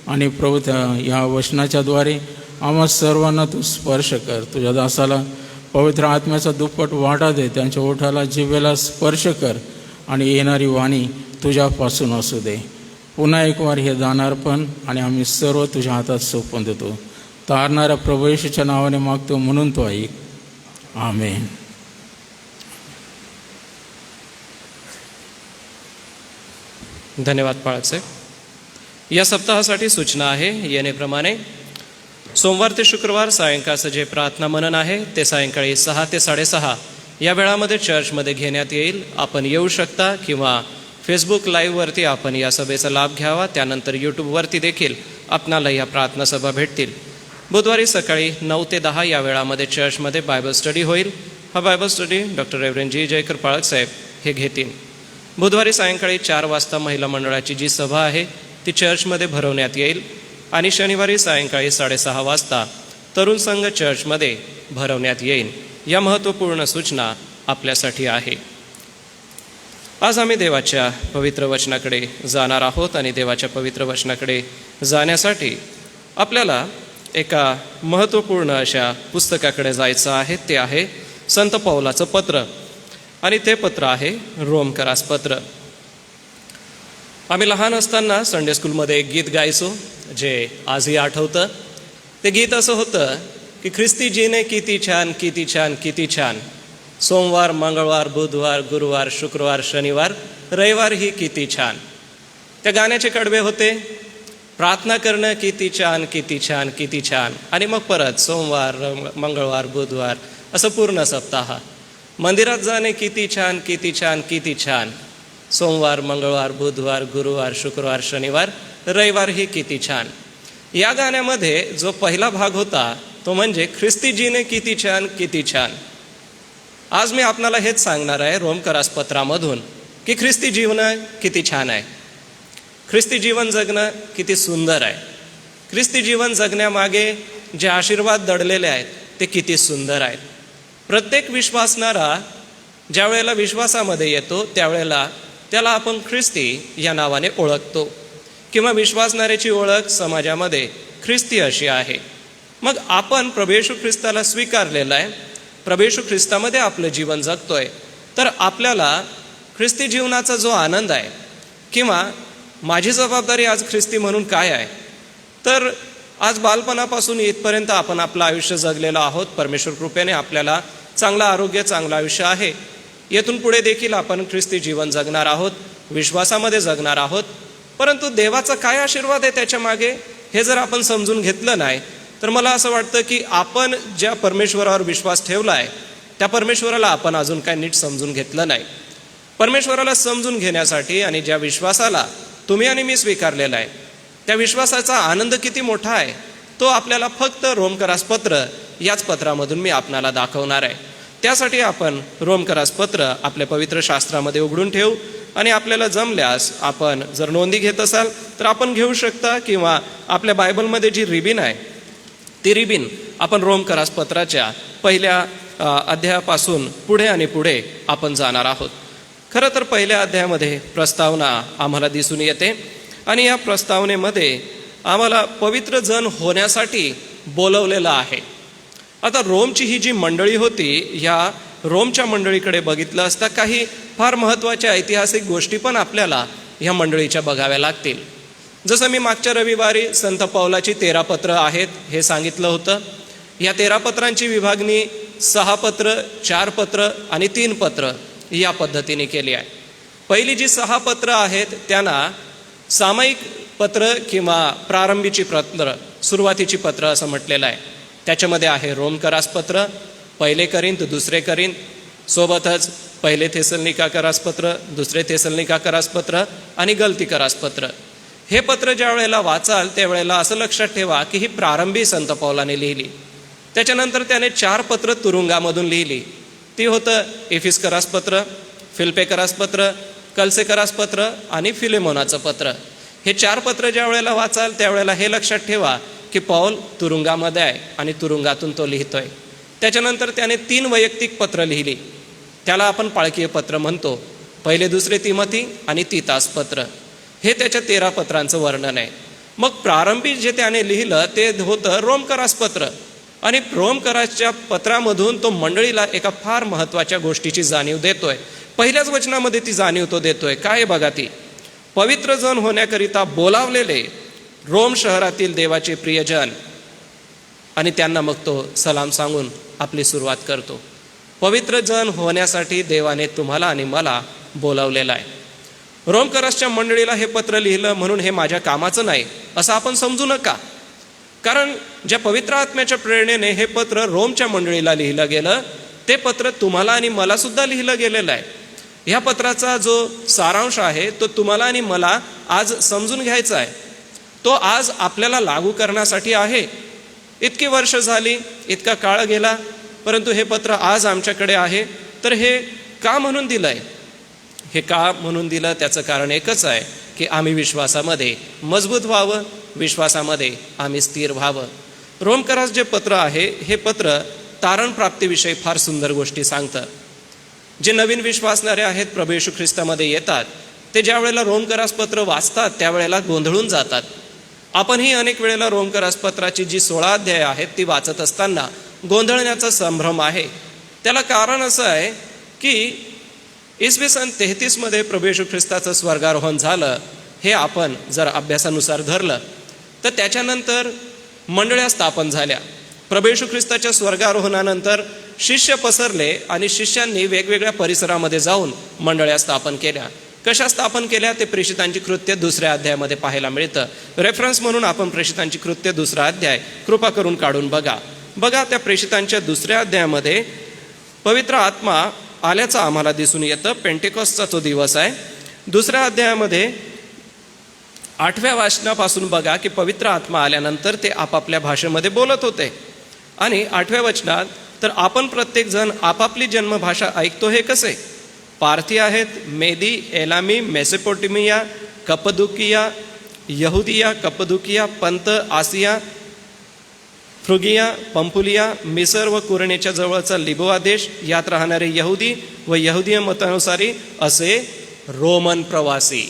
आणि प्रभू या वचनाच्याद्वारे आम्हा सर्वांना तू स्पर्श कर. तुझ्या दासाला पवित्र आत्म्याचा दुप्पट वाटा दे. त्यांच्या ओठाला जिभेला स्पर्श कर आणि येणारी वाणी तुझ्यापासून असू दे. पुन्हा एक वार हे दानार्पण आणि आम्ही सर्व तुझ्या हातात सोपवून देतो. तारणाऱ्या प्रभू येशूच्या नावाने मागतो म्हणून तो ऐक. आमेन. धन्यवाद पाळक साहेब. या सप्ताहासाठी सूचना आहे येणेप्रमाणे. सोमवार ते शुक्रवार सायंकाळचं जे प्रार्थना मनन आहे ते सायंकाळी 6 ते 6:30 या वेळामध्ये चर्चमध्ये घेण्यात येईल. आपण येऊ शकता किंवा फेसबुक लाईव्हवरती आपण या सभेचा लाभ घ्यावा. त्यानंतर यूट्यूबवरती देखील आपणाला या प्रार्थना सभा भेटतील. बुधवारी सकाळी 9 ते 10 या वेळामध्ये चर्चमध्ये बायबल स्टडी होईल. हा बायबल स्टडी डॉक्टर रेव्हरंड जी जयकर पाळक साहेब हे घेतील. बुधवारी सायंकाळी 4 वाजता महिला मंडळाची जी सभा आहे ती चर्चमध्ये भरवण्यात येईल. आणि शनिवारी सायंकाळी 6:30 वाजता तरुण संघ चर्चमध्ये भरवण्यात येईल. या महत्त्वपूर्ण सूचना आपल्यासाठी आहे. आज आम्ही देवाच्या पवित्र वचनाकडे जाणार आहोत आणि देवाच्या पवित्र वचनाकडे जाण्यासाठी आपल्याला एका महत्त्वपूर्ण अशा पुस्तकाकडे जायचं आहे. ते आहे संत पौलाचं पत्र आणि ते पत्र आहे रोमकरास पत्र. आम्ही लहान असताना संडे स्कूलमध्ये एक गीत गायचो जे आजही आठवतं. ते गीत असं होतं की ख्रिस्ती जीने किती छान किती छान किती छान, सोमवार मंगळवार बुधवार गुरुवार शुक्रवार शनिवार रविवार ही किती छान. त्या गाण्याचे कडवे होते प्रार्थना करणं किती छान किती छान किती छान, आणि मग परत सोमवार मंगळवार बुधवार असं पूर्ण सप्ताह. मंदिरात जाणे किती छान किती छान किती छान, सोमवार मंगळवार बुधवार गुरुवार शुक्रवार शनिवार रविवार ही किती छान. या गाण्यामध्ये जो पहिला भाग होता तो म्हणजे ख्रिस्ती जीने किती छान किती छान. आज मी आपणाला हेच सांगणार आहे रोमकरास पत्रामधून की ख्रिस्ती जीवन किती छान आहे, ख्रिस्ती जीवन जगणं किती सुंदर आहे, ख्रिस्ती जीवन जगण्यामागे जे आशीर्वाद दडलेले आहेत ते किती सुंदर आहेत. प्रत्येक विश्वासणारा ज्या वेळेला विश्वासामध्ये येतो त्यावेळेला त्याला आपण ख्रिस्ती या नावाने ओळखतो किंवा विश्वासणाऱ्याची ओळख समाजामध्ये ख्रिस्ती अशी आहे. मग आपण प्रभू येशू ख्रिस्ताला स्वीकारलेलं आहे, प्रभू येशू ख्रिस्तामध्ये आपलं जीवन जगतोय, तर आपल्याला ख्रिस्ती जीवनाचा जो आनंद आहे किंवा माझी जबाबदारी आज ख्रिस्ती म्हणून काय आहे, तर आज बालपणापासून इथपर्यंत आपण आपलं आयुष्य जगलेलं आहोत. परमेश्वर कृपेने आपल्याला चांगलं आरोग्य चांगलं आयुष्य आहे. येथून पुढे देखील आपण ख्रिस्ती जीवन जगणार आहोत, विश्वासामध्ये जगणार आहोत. परंतु देवाचा काय आशीर्वाद आहे त्याच्या मागे हे जर आपण समजून घेतलं नाही तर मला असं वाटतं की आपण ज्या परमेश्वरावर विश्वास ठेवला आहे त्या परमेश्वराला आपण अजून काय नीट समजून घेतलं नाही. परमेश्वराला समजून घेण्यासाठी आणि ज्या विश्वासाला तुम्ही आणि मी स्वीकारलेला आहे त्या विश्वासाचा आनंद किती मोठा आहे तो आपल्याला फक्त रोमकरास पत्र याच पत्रामधून मी आपणाला दाखवणार आहे. त्यासाठी आपण रोमकरास पत्र आपल्या पवित्र शास्त्रामध्ये उघडून ठेवू आणि आपल्याला जमल्यास आपण जर नोंदी घेत असाल तर आपण घेऊ शकता किंवा आपल्या बायबलमध्ये जी रिबीन आहे ती रिबीन आपण रोमकरास पत्राच्या पहिल्या अध्यायापासून पुढे आणि पुढे आपण जाणार आहोत. खरं तर पहिल्या अध्यायामध्ये प्रस्तावना आम्हाला दिसून येते आणि या प्रस्तावनेमध्ये आम्हाला पवित्र जन होण्यासाठी बोलवलेलं आहे. आता रोमची ही जी मंडळी होती या रोमच्या मंडळीकडे बघितलं असता काही फार महत्त्वाच्या ऐतिहासिक गोष्टी पण आपल्याला ह्या मंडळीच्या बघाव्या लागतील. जसं मी मागच्या रविवारी संत पौलाची 13 पत्र आहेत हे सांगितलं होतं. या 13 पत्रांची विभागणी 6 पत्र 4 पत्र आणि 3 पत्र या पद्धतीने केली आहे. पहिली जी 6 पत्र आहेत त्यांना सामायिक पत्र किंवा प्रारंभीची पत्र सुरुवातीची पत्र असं म्हटलेलं आहे. त्याच्यामध्ये आहे रोमकरास पत्र, पहिले करिंथ, दुसरे करिंथ, सोबतच पहिले थेसलनिका करासपत्र, दुसरे थेसलनिका करासपत्र आणि गलती करासपत्र. हे पत्र ज्या वेळेला वाचाल त्यावेळेला असं लक्षात ठेवा की ही प्रारंभी संत पौलाने लिहिली. त्याच्यानंतर त्याने 4 पत्र तुरुंगामधून लिहिली. ती होतं एफिस करासपत्र, फिल्पे करासपत्र, कलसे करासपत्र आणि फिलेमोनाचं पत्र. हे 4 पत्र ज्या वेळेला वाचाल त्यावेळेला हे लक्षात ठेवा की पौल तुरुंगामध्ये आहे आणि तुरुंगातून तो लिहितोय. त्याच्यानंतर त्याने 3 वैयक्तिक पत्र लिहिली. त्याला आपण पाळकीय पत्र म्हणतो. पहिले दुसरे तिमोथी आणि तीतास पत्र. हे त्याच्या 13 पत्रांचं वर्णन आहे. मग प्रारंभी जे त्याने लिहिलं ते होतं रोमकरास पत्र. आणि रोमकराच्या पत्रामधून तो मंडळीला एका फार महत्त्वाच्या गोष्टीची जाणीव देतोय. पहिल्याच वचनामध्ये ती जाणीव तो देतोय. काय आहे बघा ती, पवित्र जन होण्याकरिता बोलावलेले रोम शहरातील देवाचे प्रियजन, आणि त्यांना मग तो सलाम सांगून आपली सुरुवात करतो. पवित्र जन होण्यासाठी देवाने तुम्हाला आणि मला बोलावलेलं आहे. रोमकरासच्या मंडळीला हे पत्र लिहिलं म्हणून हे माझ्या कामाचं नाही असं आपण समजू नका. कारण ज्या पवित्र आत्म्याच्या प्रेरणेने हे पत्र रोमच्या मंडळीला लिहिलं गेलं, ते पत्र तुम्हाला आणि मला सुद्धा लिहिलं गेलेलं आहे. ह्या पत्राचा जो सारांश आहे तो तुम्हाला आणि मला आज समजून घ्यायचा आहे. तो आज आपल्याला लागू करण्यासाठी आहे. इतकी वर्ष झाली, इतका काळ गेला, परंतु हे पत्र आज आमच्याकडे आहे. तर हे का म्हणून दिलं आहे? हे का म्हणून दिलं, त्याचं कारण एकच आहे की आम्ही विश्वासामध्ये मजबूत व्हावं, विश्वासामध्ये आम्ही स्थिर व्हावं. रोमकरास जे पत्र आहे, हे पत्र तारण प्राप्तीविषयी फार सुंदर गोष्टी सांगतं. जे नवीन विश्वासणारे आहेत, प्रभू येशू ख्रिस्तामध्ये येतात, ते ज्या वेळेला रोमकरास पत्र वाचतात त्यावेळेला गोंधळून जातात. आपणही अनेक वेळेला रोमकरास पत्राची जी 16 अध्याय आहेत ती वाचत असताना गोंधळण्याचा संभ्रम आहे. त्याला कारण असं आहे की इसवी सन 33 प्रभू येशू ख्रिस्ताचं स्वर्गारोहण झालं. हे आपण जर अभ्यासानुसार धरलं तर त्याच्यानंतर मंडळ्या स्थापन झाल्या. प्रभू येशू ख्रिस्ताच्या स्वर्गारोहणानंतर शिष्य पसरले आणि शिष्यांनी वेगवेगळ्या परिसरामध्ये जाऊन मंडळ्या स्थापन केल्या. कशा स्थापन केल्या ते प्रेषितांची कृत्य 2 अध्यायामध्ये पाहायला मिळतं. रेफरन्स म्हणून आपण प्रेषितांची कृत्य 2 अध्याय कृपा करून काढून बघा. त्या प्रेषितांच्या 2 अध्यायामध्ये पवित्र आत्मा आल्याचं आम्हाला दिसून येतं. पेंटेकॉस्टचा तो दिवस आहे. 2 अध्यायामध्ये 8व्या वचनापासून बघा की पवित्र आत्मा आल्यानंतर ते आपापल्या भाषेमध्ये बोलत होते. आणि 8व्या वचनात, तर आपण प्रत्येक जण आपापली जन्मभाषा ऐकतो हे कसे? पार्थी आहेत, मेदी, Alamy, Mesopotamia, Cappadocia, यहुदिया, Cappadocia, Pant, आसिया, फ्रुगिया, पंपुलिया, मिसर व कुरेनेच्या जवळचा लिबोआ देश, यात राहणारे यहुदी व यहुदीय मतानुसारी असे रोमन प्रवासी.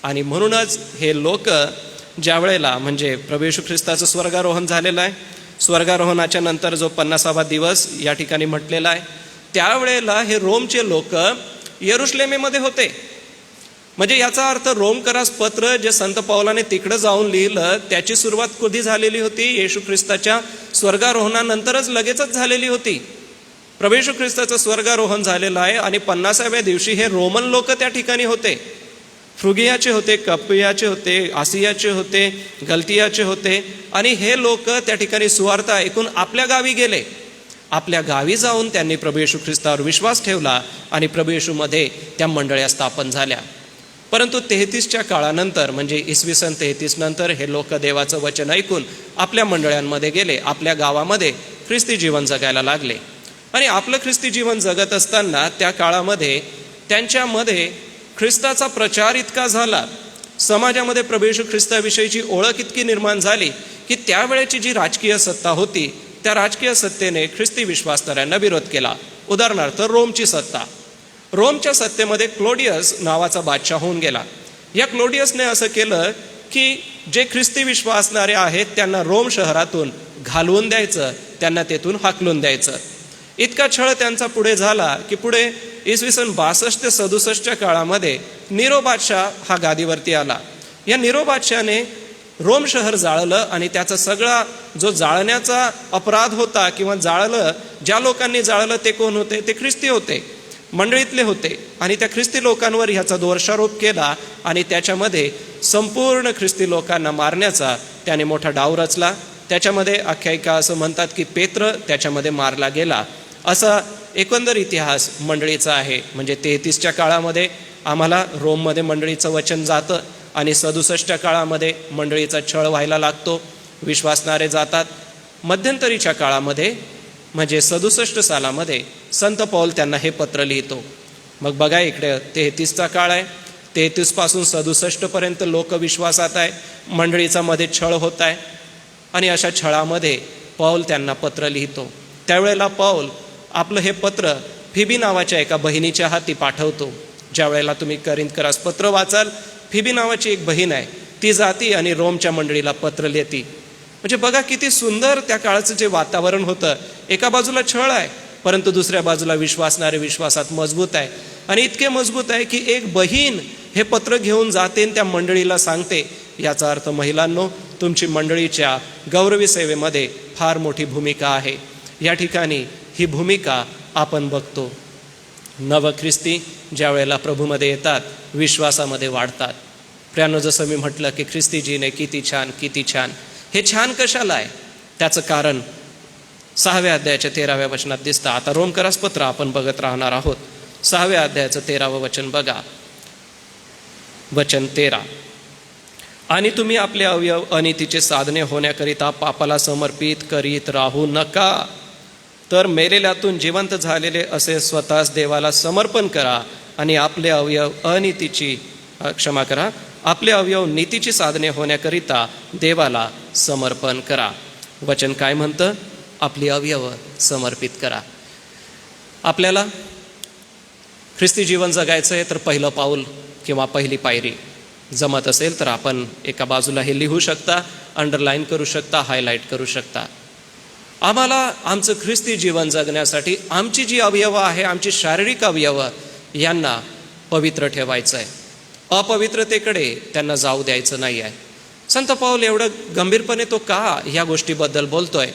आणि म्हणूनच हे लोक ज्या वेळेला, म्हणजे प्रभू येशू ख्रिस्ताचं स्वर्गारोहण झालेलं आहे, स्वर्गारोहणाच्या नंतर जो 50वा दिवस या ठिकाणी म्हटलेला आहे, त्यावेळेला हे रोमचे लोक यरुशलेमेमध्ये होते. म्हणजे याचा अर्थ रोमकरास पत्र जे संत पौलाने तिकडं जाऊन लिहिलं त्याची सुरुवात कधी झालेली होती? येशू ख्रिस्ताच्या स्वर्गारोहणानंतरच लगेचच झालेली होती. प्रभू येशू ख्रिस्ताचं स्वर्गारोहण झालेलं आहे आणि 50व्या दिवशी हे रोमन लोक त्या ठिकाणी होते. फ्रुगियाचे होते, कप्पियाचे होते, आसियाचे होते, गलतियाचे होते. आणि हे लोक त्या ठिकाणी सुवार्थ ऐकून आपल्या गावी गेले. आपल्या गावी जाऊन त्यांनी प्रभू येशू ख्रिस्तावर विश्वास ठेवला आणि प्रभू येशूमध्ये त्या मंडळ्या स्थापन झाल्या. परंतु 33च्या काळानंतर, म्हणजे इसवी सन 33 नंतर हे लोक देवाचं वचन ऐकून आपल्या मंडळ्यांमध्ये गेले, आपल्या गावामध्ये ख्रिस्ती जीवन जगायला लागले. आणि आपलं ख्रिस्ती जीवन जगत असताना त्या काळामध्ये त्यांच्यामध्ये ख्रिस्ताचा प्रचार इतका झाला, समाजामध्ये प्रभू येशू ख्रिस्ताविषयीची ओळख इतकी निर्माण झाली की त्यावेळेची जी राजकीय सत्ता होती त्या राजकीय सत्तेने ख्रिस्ती विश्वासणाऱ्यांना विरोध केला. उदाहरणार्थ रोमची सत्ता. रोमच्या सत्तेमध्ये क्लोडियस नावाचा बादशाह होऊन गेला. या क्लोडियसने असं केलं की जे ख्रिस्ती विश्वासणारे आहेत त्यांना रोम शहरातून घालवून द्यायचं, त्यांना तेथून हाकलून द्यायचं. इतका छळ त्यांचा पुढे झाला की पुढे इसवी सन 62 ते 67च्या काळामध्ये निरो बादशाह हा गादीवरती आला. या निरो बादशाहने रोम शहर जाळलं आणि त्याचा सगळा जो जाळण्याचा अपराध होता किंवा जाळलं, ज्या लोकांनी जाळलं ते कोण होते? ते ख्रिस्ती होते, मंडळीतले होते. आणि त्या ख्रिस्ती लोकांवर ह्याचा दोषारोप केला आणि त्याच्यामध्ये संपूर्ण ख्रिस्ती लोकांना मारण्याचा त्याने मोठा डाव रचला. त्याच्यामध्ये आख्यायिका असं म्हणतात की पेत्र त्याच्यामध्ये मारला गेला. असा एकंदर इतिहास मंडळीचा आहे. म्हणजे 33च्या काळामध्ये आम्हाला रोममध्ये मंडळीचं वचन जातं आणि 67च्या काळामध्ये मंडळीचा छळ व्हायला लागतो, विश्वासणारे जातात. मध्यंतरीच्या काळामध्ये म्हणजे 67 सालामध्ये संत पौल त्यांना हे पत्र लिहितो. मग बघा इकडे 33चा काळ आहे, 33 पासून 67 पर्यंत लोक विश्वासात आहे, मंडळीचा मध्ये छळ होत आहे. आणि अशा छळामध्ये पौल त्यांना पत्र लिहितो. त्यावेळेला पौल आपलं हे पत्र फिबी नावाच्या एका बहिणीच्या हाती पाठवतो. ज्या वेळेला तुम्ही करिंथकरास पत्र वाचाल, फिबी नावाची एक बहीण आहे, ती जाती आणि रोमच्या मंडळीला पत्र लिहिती. म्हणजे बघा किती सुंदर त्या काळाचं जे वातावरण होतं. एका बाजूला छळ आहे, परंतु दुसऱ्या बाजूला विश्वासणारे विश्वासात मजबूत आहे. आणि इतके मजबूत आहे की एक बहीण हे पत्र घेऊन जाते आणि त्या मंडळीला सांगते. याचा अर्थ महिलांनो, तुमची मंडळीच्या गौरवी सेवेमध्ये फार मोठी भूमिका आहे. या ठिकाणी ही भूमिका आपण बघतो. नव ख्रिस्ती ज्या वेळेला प्रभूमध्ये येतात, विश्वासामध्ये वाढतात. प्रियानो, जसं मी म्हटलं की ख्रिस्ती जीने किती छान, किती छान. हे छान कशाला आहे? त्याचं कारण 6व्या अध्यायाच्या 13व्या वचनात दिसतं. आता रोमकरास पत्र आपण बघत राहणार आहोत. 6व्या अध्यायाचं 13वं वचन बघा. वचन 13, आणि तुम्ही आपले अवयव अनितीचे साधने होण्याकरिता पापाला समर्पित करीत राहू नका, तर मेलेल्यातून जिवंत झालेले असे स्वतःच देवाला समर्पण करा आणि आपले अवयव आपले अवयव नीतीची साधने होण्याकरिता देवाला समर्पण करा. वचन काय म्हणतं? आपली अवयव समर्पित करा. आपल्याला ख्रिस्ती जीवन जगायचं आहे तर पहिलं पाऊल किंवा पहिली पायरी जमत असेल तर आपण एका बाजूला हे लिहू शकता, अंडरलाईन करू शकता, हायलाईट करू शकता. आम्हाला आमचं ख्रिस्ती जीवन जगण्यासाठी आमची जी अवयव आहे, आमची शारीरिक अवयव, यांना पवित्र ठेवायचं आहे. अपवित्रतेकडे त्यांना जाऊ द्यायचं नाही आहे. संत पाऊल एवढं गंभीरपणे तो का ह्या गोष्टीबद्दल बोलतोय?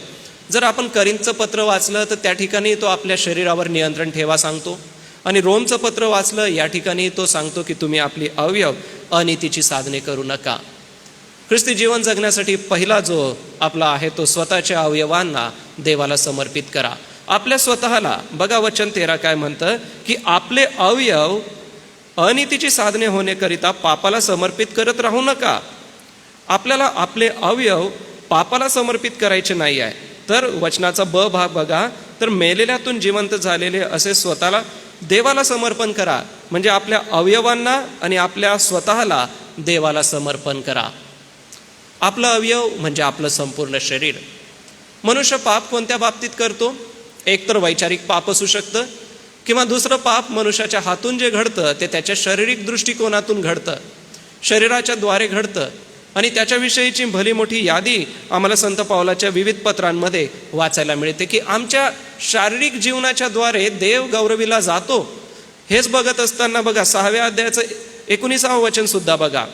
जर आपण करिंथचं पत्र वाचलं तर त्या ठिकाणी तो आपल्या शरीरावर नियंत्रण ठेवा सांगतो. आणि रोमचं पत्र वाचलं, या ठिकाणी तो सांगतो की तुम्ही आपली अवयव अनितीची साधने करू नका. ख्रिस्ती जीवन जगण्यासाठी पहिला जो आपला आहे तो स्वतःच्या अवयवांना देवाला समर्पित करा. आपल्या स्वतःला बघा, वचन 13 काय म्हणतं की आपले अवयव अनितीची साधने होण्याकरिता पापाला समर्पित करत राहू नका. आपल्याला आपले अवयव पापाला समर्पित करायचे नाही आहे. तर वचनाचा ब भाग बघा, तर मेलेल्यातून जिवंत झालेले असे स्वतःला देवाला समर्पण करा. म्हणजे आपल्या अवयवांना आणि आपल्या स्वतःला देवाला समर्पण करा. आपलं अवयव म्हणजे आपलं संपूर्ण शरीर. मनुष्य पाप कोणत्या बाबतीत करतो? एक तर वैचारिक पाप असू शकतं, किंवा दुसरं पाप मनुष्याच्या हातून जे घडतं ते त्याच्या शारीरिक दृष्टिकोनातून घडतं, शरीराच्या द्वारे घडतं. आणि त्याच्याविषयीची भली मोठी यादी आम्हाला संत पावलाच्या विविध पत्रांमध्ये वाचायला मिळते की आमच्या शारीरिक जीवनाच्या द्वारे देव गौरविला जातो. हेच बघत असताना बघा 6व्या अध्यायाचं 19वं वचन सुद्धा बघा.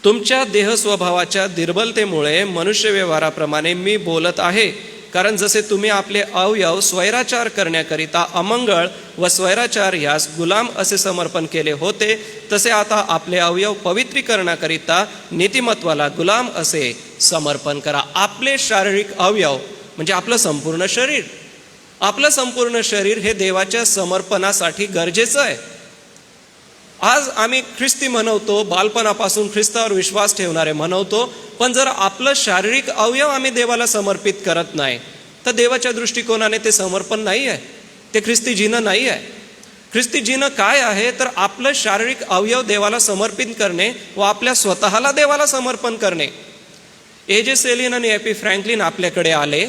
तुमच्या देह स्वभावाच्या दुर्बलतेमुळे मनुष्य व्यवहाराप्रमाणे मी बोलत आहे, कारण जसे तुम्ही आपले अवयव स्वैराचार करण्याकरिता अमंगळ व स्वैराचार यास गुलाम असे समर्पण केले होते, तसे आता आपले अवयव पवित्रीकरणाकरिता नीतिमत्वाला गुलाम असे समर्पण करा. आपले शारीरिक अवयव म्हणजे आपलं संपूर्ण शरीर. आपलं संपूर्ण शरीर हे देवाच्या समर्पणासाठी गरजेचं आहे. आज आम्ही ख्रिस्ती म्हणवतो, बालपणापासून ख्रिस्तावर विश्वास ठेवणारे म्हणवतो, पण जर आपलं शारीरिक अवयव आम्ही देवाला समर्पित करत नाही तर देवाच्या दृष्टिकोनाने ते समर्पण नाही आहे, ते ख्रिस्ती जीनं नाही आहे. ख्रिस्ती जीनं काय आहे तर आपलं शारीरिक अवयव देवाला समर्पित करणे व आपल्या स्वतःला देवाला समर्पण करणे. ए.जे. सेलिन आणि ए.पी. फ्रँकलिन आपल्याकडे आले.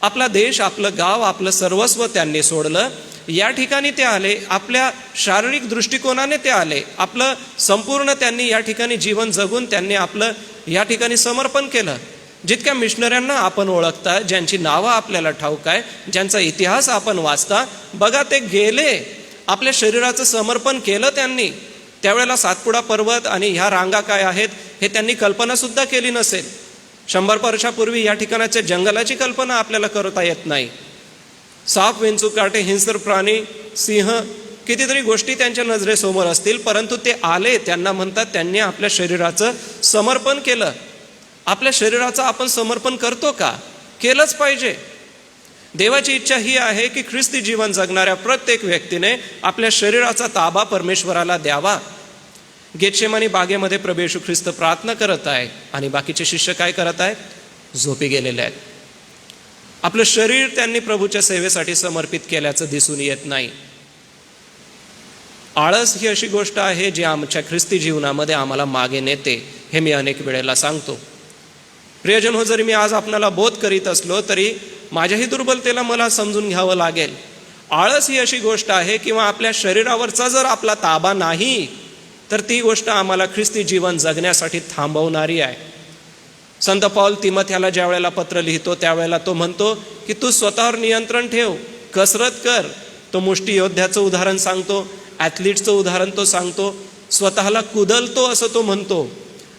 आपला देश, आपलं गाव, आपलं सर्वस्व त्यांनी सोडलं. या ठिकाणी ते आले, आपल्या शारीरिक दृष्टिकोनाने ते आले. आपलं संपूर्ण त्यांनी या ठिकाणी जीवन जगून त्यांनी आपलं या ठिकाणी समर्पण केलं. जितक्या मिशनऱ्यांना आपण ओळखता, ज्यांची नावं आपल्याला ठाऊक आहे, ज्यांचा इतिहास आपण वाचता, बघा ते गेले, आपल्या शरीराचं समर्पण केलं त्यांनी. त्यावेळेला सातपुडा पर्वत आणि ह्या रांगा काय आहेत हे त्यांनी कल्पनासुद्धा केली नसेल. 100 वर्षापूर्वी या ठिकाणाच्या जंगलाची कल्पना आपल्याला करता येत नाही. साप, विंचू, काटे, हिंस्र प्राणी, सिंह, कितीतरी गोष्टी त्यांच्या नजरेसमोर असतील, परंतु ते आले. त्यांना म्हणतात त्यांनी आपल्या शरीराचं समर्पण केलं. आपल्या शरीराचं आपण समर्पण करतो का? केलंच पाहिजे. देवाची इच्छा ही आहे की ख्रिस्ती जीवन जगणाऱ्या प्रत्येक व्यक्तीने आपल्या शरीराचा ताबा परमेश्वराला द्यावा. गेतशेमानी बागेमध्ये प्रभू येशू ख्रिस्त प्रार्थना करत आहे आणि बाकीचे शिष्य काय करत आहेत? झोपी गेलेले आहेत. आपलं शरीर त्यांनी प्रभूच्या सेवेसाठी समर्पित केल्याचं दिसून येत नाही. आळस ही अशी गोष्ट आहे जी आमच्या ख्रिस्ती जीवनामध्ये आम्हाला मागे नेते. हे मी अनेक वेळेला सांगतो. प्रियजन हो, जरी मी आज आपणाला बोध करीत असलो तरी माझ्याही दुर्बलतेला मला समजून घ्यावं लागेल. आळस ही अशी गोष्ट आहे किंवा आपल्या शरीरावरचा जर आपला ताबा नाही तर ती गोष्ट आम्हाला ख्रिस्ती जीवन जगण्यासाठी थांबवणारी आहे. संत पौल तिमोथेला ज्या वेळेला पत्र लिहितो त्यावेळेला तो म्हणतो की तू स्वतःवर नियंत्रण ठेव, कसरत कर. तो मुष्टियोद्ध्याचं उदाहरण सांगतो, ॲथलीटचं उदाहरण तो सांगतो, स्वतःला कुदलतो असं तो म्हणतो.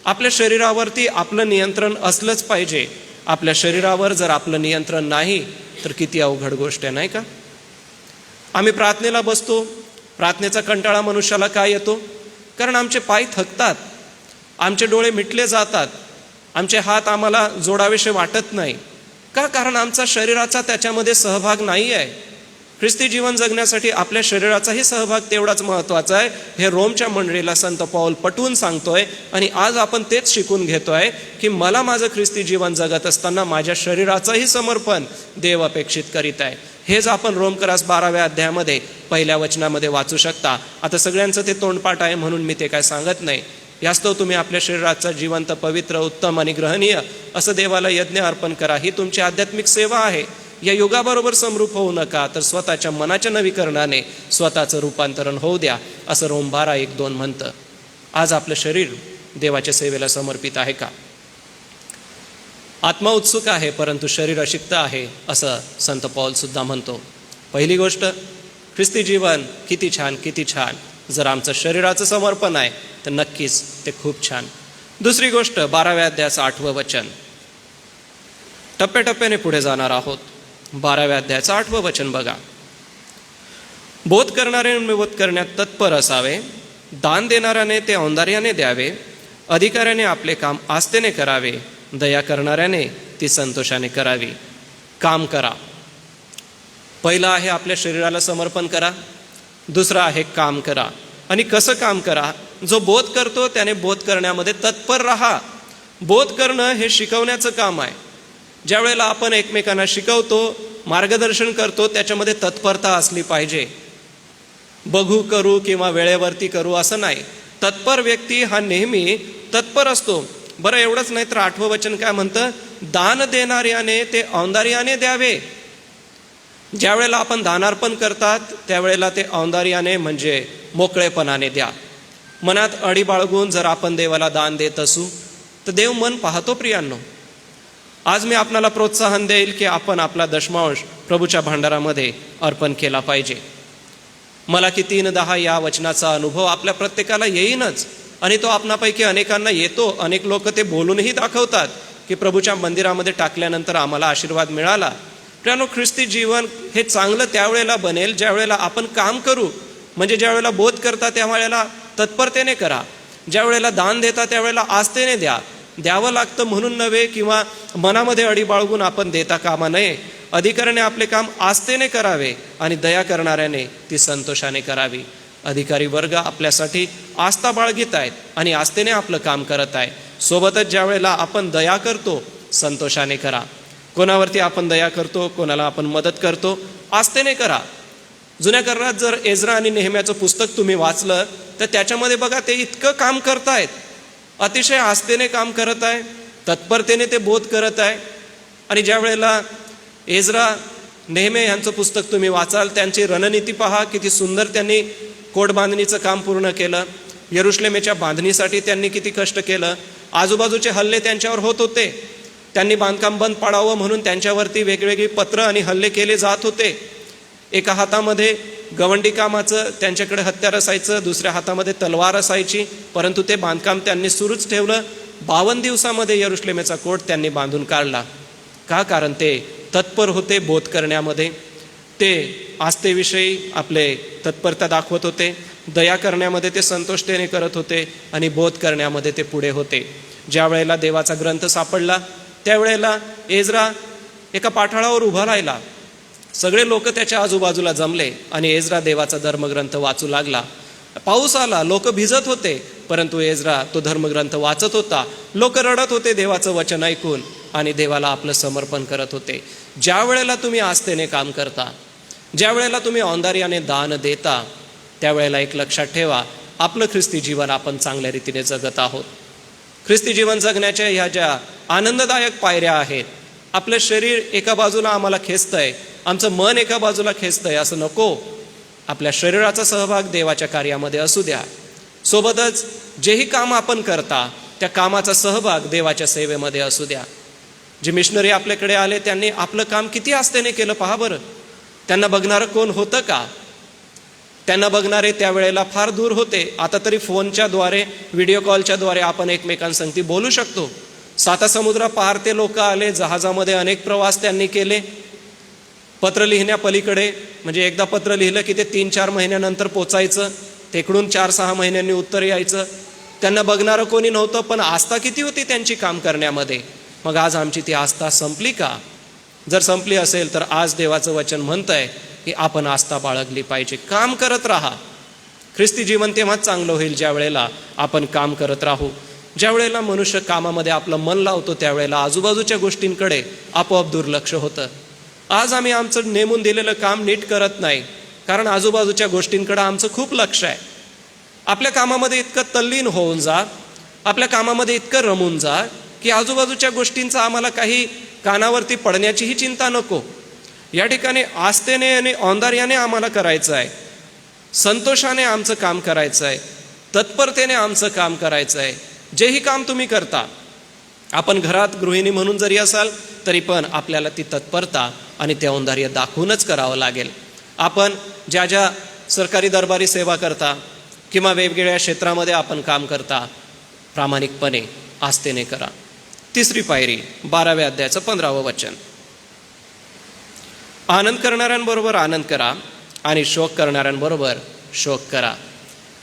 आपल्या शरीरावरती आपलं नियंत्रण असलंच पाहिजे. आपल्या शरीरावर जर आपलं नियंत्रण नाही तर किती अवघड गोष्ट आहे, नाही का? आम्ही प्रार्थनेला बसतो, प्रार्थनेचा कंटाळा मनुष्याला काय येतो? कारण आमचे पाय थकतात, आमचे डोळे मिटले जातात, आमचे हात आम्हाला जोडावेसे वाटत नाही. का? कारण आमचा शरीराचा त्याच्यामध्ये सहभाग नाही आहे. ख्रिस्ती जीवन जगण्यासाठी आपल्या शरीराचाही सहभाग तेवढाच महत्त्वाचा आहे. हे रोमच्या मंडळीला संत पौल पटवून सांगतोय आणि आज आपण तेच शिकून घेतोय की मला माझं ख्रिस्ती जीवन जगत असताना माझ्या शरीराचंही समर्पण देव अपेक्षित करीत आहे. हेच आपण रोमकरास 12व्या अध्यायामध्ये 1ल्या वचनामध्ये वाचू शकता. आता सगळ्यांचं ते तोंडपाठ आहे म्हणून मी ते काय सांगत नाही. यास्तव तुम्ही आपल्या शरीराचा जिवंत, पवित्र, उत्तम आणि ग्रहणीय असं देवाला यज्ञ अर्पण करा. ही तुमची आध्यात्मिक सेवा आहे. या युगाबरोबर समरूप होऊ नका, तर स्वतःच्या मनाच्या नवीकरणाने स्वतःचं रूपांतरण होऊ द्या, असं रोम 12:1-2 म्हणतं. आज आपलं शरीर देवाच्या सेवेला समर्पित आहे का? आत्मा उत्सुक आहे परंतु शरीर अशिक्त आहे असं संत पौल सुद्धा म्हणतो. पहिली गोष्ट, ख्रिस्ती जीवन किती छान, किती छान. जर आमचं शरीराचं समर्पण आहे तर नक्कीच ते खूप छान. दुसरी गोष्ट, 12व्या अध्यायाचं 8वं वचन. टप्प्याटप्प्याने पुढे जाणार आहोत. 12व्या अध्यायाचं 8वं वचन बघा. बोध करणाऱ्याने बोध करण्यात तत्पर असावे, दान देणाऱ्याने ते औंदार्याने द्यावे, अधिकाऱ्याने आपले काम आस्थेने करावे, दया करणाऱ्याने ती संतोषाने करावी. काम करा. पहिलं आहे आपल्या शरीराला समर्पण करा. दुसरं आहे काम करा. आणि कसं काम करा? जो बोध करतो त्याने बोध करण्यामध्ये तत्पर राहा. बोध करणं हे शिकवण्याचं काम आहे. ज्या वेळेला आपण एकमेकांना शिकवतो, मार्गदर्शन करतो, त्याच्यामध्ये तत्परता असली पाहिजे. बघू करू किंवा वेळेवरती करू असं नाही. तत्पर व्यक्ती हा नेहमी तत्पर असतो. बरं, एवढंच नाही तर 8वं वचन काय म्हणतं? दान देणाऱ्याने ते औंदार्याने द्यावे. ज्या वेळेला आपण दानार्पण करतात त्यावेळेला ते औंदार्याने म्हणजे मोकळेपणाने द्या. मनात अडी बाळगून जर आपण देवाला दान देत असू तर देव मन पाहतो. प्रियांनो, आज मी आपणाला प्रोत्साहन देईल की आपण आपला दशमांश प्रभूच्या भांडारामध्ये अर्पण केला पाहिजे. मला की 3:10 या वचनाचा अनुभव आपल्या प्रत्येकाला येईनच आणि तो आपणापैकी अनेकांना येतो. अनेक लोक ते बोलूनही दाखवतात की प्रभूच्या मंदिरामध्ये टाकल्यानंतर आम्हाला आशीर्वाद मिळाला. प्रियांनो, ख्रिस्ती जीवन हे चांगलं त्यावेळेला बनेल ज्या वेळेला आपण काम करू. म्हणजे ज्या वेळेला बोध करता त्यावेळेला तत्परतेने करा. ज्या वेळेला दान देता त्यावेळेला आस्थेने द्या. द्यावं लागतं म्हणून नव्हे किंवा मनामध्ये अडी बाळगून आपण देता कामा नये. अधिकाऱ्याने आपले काम आस्थेने करावे आणि दया करणाऱ्याने ती संतोषाने करावी. अधिकारी वर्ग आपल्यासाठी आस्था बाळगीत आहेत आणि आस्थेने आपलं काम करत आहे. सोबतच ज्या वेळेला आपण दया करतो, संतोषाने करा. कोणावरती आपण दया करतो, कोणाला आपण मदत करतो, आस्थेने करा. जुन्या करारात जर एज्रा आणि नेहम्याचं पुस्तक तुम्ही वाचलं तर त्याच्यामध्ये बघा ते इतकं काम करतायत, अतिशय आस्थेने काम करत आहे, तत्परतेने ते बोध करत आहे. आणि ज्या वेळेला एज्रा नेहम्या यांचं पुस्तक तुम्ही वाचाल, त्यांची रणनीती पहा, किती सुंदर त्यांनी कोट बांधणीचं काम पूर्ण केलं. यरुशलेमेच्या बांधणीसाठी त्यांनी किती कष्ट केलं. आजूबाजूचे हल्ले त्यांच्यावर होत होते. त्यांनी बांधकाम बंद पाडावं म्हणून त्यांच्यावरती वेगवेगळी पत्र आणि हल्ले केले जात होते. एका हातामध्ये गवंडी कामाचं त्यांच्याकडे हत्यार असायचं, दुसऱ्या हातामध्ये तलवार असायची, परंतु ते बांधकाम त्यांनी सुरूच ठेवलं. 52 दिवसामध्ये यरुशलेमेचा कोट त्यांनी बांधून काढला. का? कारण ते तत्पर होते बोध करण्यामध्ये. ते आस्थेविषयी आपले तत्परता दाखवत होते, दया करण्यामध्ये ते संतोषतेने करत होते आणि बोध करण्यामध्ये ते पुढे होते. ज्या वेळेला देवाचा ग्रंथ सापडला त्यावेळेला एज्रा एका पाठाळावर उभा राहिला. सगळे लोक त्याच्या आजूबाजूला जमले आणि एज्रा देवाचा धर्मग्रंथ वाचू लागला. पाऊस आला, लोक भिजत होते, परंतु एज्रा तो धर्मग्रंथ वाचत होता. लोक रडत होते देवाचं वचन ऐकून आणि देवाला आपलं समर्पण करत होते. ज्या वेळेला तुम्ही आस्थेने काम करता, ज्या वेळेला तुम्ही औंदार्याने दान देता, त्यावेळेला एक लक्षात ठेवा, आपलं ख्रिस्ती जीवन आपण चांगल्या रीतीने जगत आहोत. ख्रिस्ती जीवन जगण्याच्या ह्या ज्या आनंददायक पायऱ्या आहेत, आपलं शरीर एका बाजूला आम्हाला खेचतंय, आमचं मन एका बाजूला खेचतंय असं नको. आपल्या शरीराचा सहभाग देवाच्या कार्यामध्ये असू द्या. सोबतच जेही काम आपण करता त्या कामाचा सहभाग देवाच्या सेवेमध्ये असू द्या. जे मिशनरी आपल्याकडे आले त्यांनी आपलं काम किती आस्थेने केलं पहा बरं. त्यांना बघणारं कोण होतं का? त्यांना बघणारे त्यावेळेला फार दूर होते. आता तरी फोनच्या द्वारे, व्हिडिओ कॉलच्या द्वारे आपण एकमेकांसंगती बोलू शकतो. सातासमुद्रा पार ते लोक आले, जहाजामध्ये अनेक प्रवास त्यांनी केले. पत्र लिहिण्यापलीकडे, म्हणजे एकदा पत्र लिहिलं की ते 3-4 महिन्यानंतर पोचायचं, तिकडून 4-6 महिन्यांनी उत्तर यायचं. त्यांना बघणारं कोणी नव्हतं, पण आस्था किती होती त्यांची काम करण्यामध्ये. मग आज आमची ती आस्था संपली का? जर संपली असेल तर आज देवाचं वचन म्हणतंय की आपण आस्था बाळगली पाहिजे. काम करत राहा. ख्रिस्ती जीवन तेव्हाच चांगलं होईल ज्या वेळेला आपण काम करत राहू. ज्या वेळेला मनुष्य कामामध्ये आपलं मन लावतो त्यावेळेला आजूबाजूच्या गोष्टींकडे आपोआप दुर्लक्ष होतं. आज आम्ही आमचं नेमून दिलेलं काम नीट करत नाही, कारण आजूबाजूच्या गोष्टींकडे आमचं खूप लक्ष आहे. आपल्या कामामध्ये इतकं तल्लीन होऊन जा, आपल्या कामामध्ये इतकं रमून जा की आजूबाजूच्या गोष्टींचा आम्हाला काही कानावरती पडण्याचीही चिंता नको. या ठिकाणी आस्थेने आणि औंदार्याने आम्हाला करायचं आहे. संतोषाने आमचं काम करायचं आहे. तत्परतेने आमचं काम करायचं आहे. जेही काम तुम्ही करता, आपण घरात गृहिणी म्हणून जरी असाल तरी पण आपल्याला ती तत्परता आणि ते औंदार्य दाखवूनच करावं लागेल. आपण ज्या ज्या सरकारी दरबारी सेवा करता किंवा वेगवेगळ्या क्षेत्रामध्ये आपण काम करता, प्रामाणिकपणे आस्थेने करा. तिसरी पायरी 12व्या अध्यायाचं 15वं वचन. आनंद करणाऱ्यांबरोबर आनंद करा आणि शोक करणाऱ्यांबरोबर शोक करा.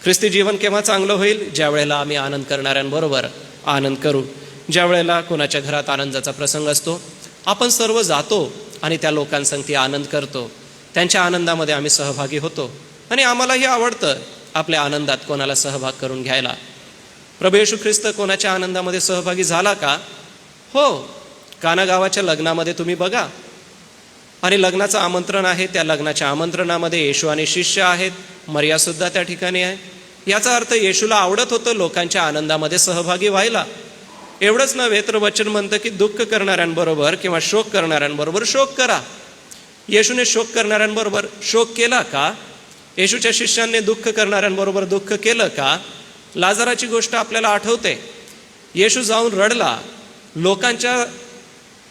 ख्रिस्ती जीवन केव्हा चांगलं होईल? ज्या वेळेला आम्ही आनंद करणाऱ्यांबरोबर आनंद करू. ज्या वेळेला कोणाच्या घरात आनंदाचा प्रसंग असतो, आपण सर्व जातो आणि त्या लोकांसंगती आनंद करतो. त्यांच्या आनंदामध्ये आम्ही सहभागी होतो आणि आम्हालाही आवडतं आपल्या आनंदात कोणाला सहभाग करून घ्यायला. प्रभू येशू ख्रिस्त कोणाच्या आनंदामध्ये सहभागी झाला का? हो, काना गावाच्या लग्नामध्ये तुम्ही बघा, आणि लग्नाचं आमंत्रण आहे. त्या लग्नाच्या आमंत्रणामध्ये येशू आणि शिष्य आहेत, मरियासुद्धा त्या ठिकाणी आहे. याचा अर्थ येशूला आवडत होतं लोकांच्या आनंदामध्ये सहभागी व्हायला. एवढंच नव्हे तर वचन म्हणतं की दुःख करणाऱ्यांबरोबर किंवा शोक करणाऱ्यांबरोबर शोक करा. येशूने शोक करणाऱ्यांबरोबर शोक केला का? येशूच्या शिष्यांनी दुःख करणाऱ्यांबरोबर दुःख केलं का? लाजाराची गोष्ट आपल्याला आठवते. येशू जाऊन रडला. लोकांच्या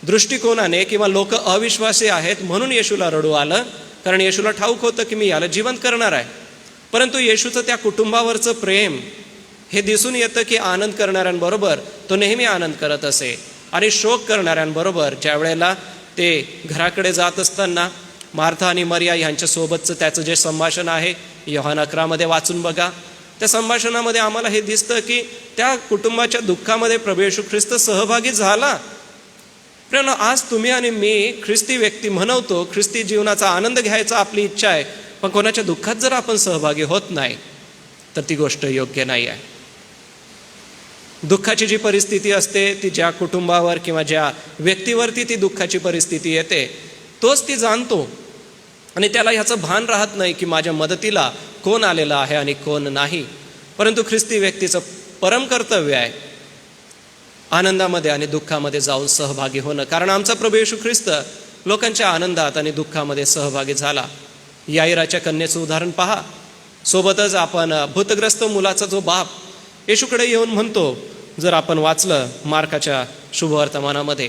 दृष्टिकोनाने किंवा लोक अविश्वासी आहेत म्हणून येशूला रडू आलं, कारण येशूला ठाऊक होतं की मी याला जिवंत करणार आहे. परंतु येशूचं त्या कुटुंबावरचं प्रेम हे दिसून येतं की आनंद करणाऱ्यांबरोबर तो नेहमी आनंद करत असे, आणि शोक करणाऱ्यांबरोबर ज्या वेळेला ते घराकडे जात असताना मार्था आणि मरिया ह्यांच्यासोबतचं त्याचं जे संभाषण आहे, योहान 11 वाचून बघा. त्या संभाषणामध्ये आम्हाला हे दिसतं की त्या कुटुंबाच्या दुःखामध्ये प्रभू येशू ख्रिस्त सहभागी झाला. प्रियानो, आज तुम्ही आणि मी ख्रिस्ती व्यक्ती म्हणवतो, ख्रिस्ती जीवनाचा आनंद घ्यायचा आपली इच्छा आहे, पण कोणाच्या दुःखात जर आपण सहभागी होत नाही तर ती गोष्ट योग्य नाही आहे. दुःखाची जी परिस्थिती असते ती ज्या कुटुंबावर किंवा ज्या व्यक्तीवरती ती दुःखाची परिस्थिती येते तोच ती जाणतो, आणि त्याला ह्याचं भान राहत नाही की माझ्या मदतीला कोण आलेलं आहे आणि कोण नाही. परंतु ख्रिस्ती व्यक्तीचं परम कर्तव्य आहे आनंदामध्ये आणि दुःखामध्ये जाऊन सहभागी होणं, कारण आमचा प्रभू येशू ख्रिस्त लोकांच्या आनंदात आणि दुःखामध्ये सहभागी झाला. याईराच्या कन्येचं उदाहरण पहा. सोबतच आपण भूतग्रस्त मुलाचा जो बाप येशूकडे येऊन म्हणतो, जर आपण वाचलं मार्काच्या शुभवर्तमानामध्ये,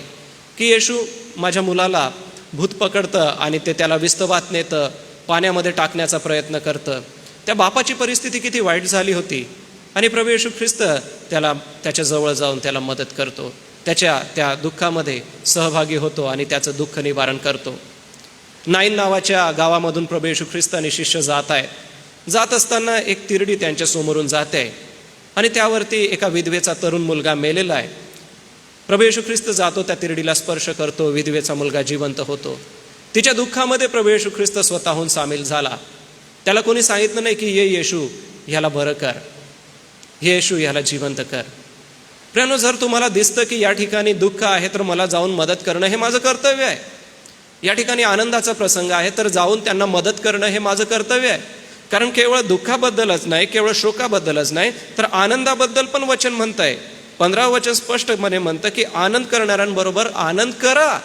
की येशू माझ्या मुलाला भूत पकडतं आणि ते त्याला विस्तवात नेतं, पाण्यामध्ये टाकण्याचा प्रयत्न करतं. त्या बापाची परिस्थिती किती वाईट झाली होती, आणि प्रभू येशू ख्रिस्त त्याच्या जवळ जाऊन त्याला मदत करतो, त्याच्या त्या दुःखामध्ये सहभागी होतो आणि त्याचं दुःख निवारण करतो. नाईन नावाच्या गावामधून प्रभू येशू ख्रिस्त आणि शिष्य जात आहेत. जात असताना एक तिरडी त्यांच्या समोरून जाते आणि त्यावरती एका विधवेचा तरुण मुलगा मेलेला आहे. प्रभू येशू ख्रिस्त जातो, त्या तिरडीला स्पर्श करतो, विधवेचा मुलगा जिवंत होतो. तिच्या दुःखामध्ये प्रभू येशू ख्रिस्त स्वतःहून सामील झाला. त्याला कोणी सांगितलं नाही की ये येशू ह्याला बरं कर, हे येशू ह्याला जिवंत कर. प्रियानो, जर तुम्हाला दिसतं की या ठिकाणी दुःख आहे तर मला जाऊन मदत करणं हे माझं कर्तव्य आहे. या ठिकाणी आनंदाचा प्रसंग आहे तर जाऊन त्यांना मदत करणं हे माझं कर्तव्य आहे. कारण केवळ दुःखाबद्दलच नाही, केवळ शोकाबद्दलच नाही, तर आनंदाबद्दल पण वचन म्हणतंय. 15 वचन स्पष्टपणे म्हणतं की आनंद करणाऱ्यांबरोबर आनंद करा.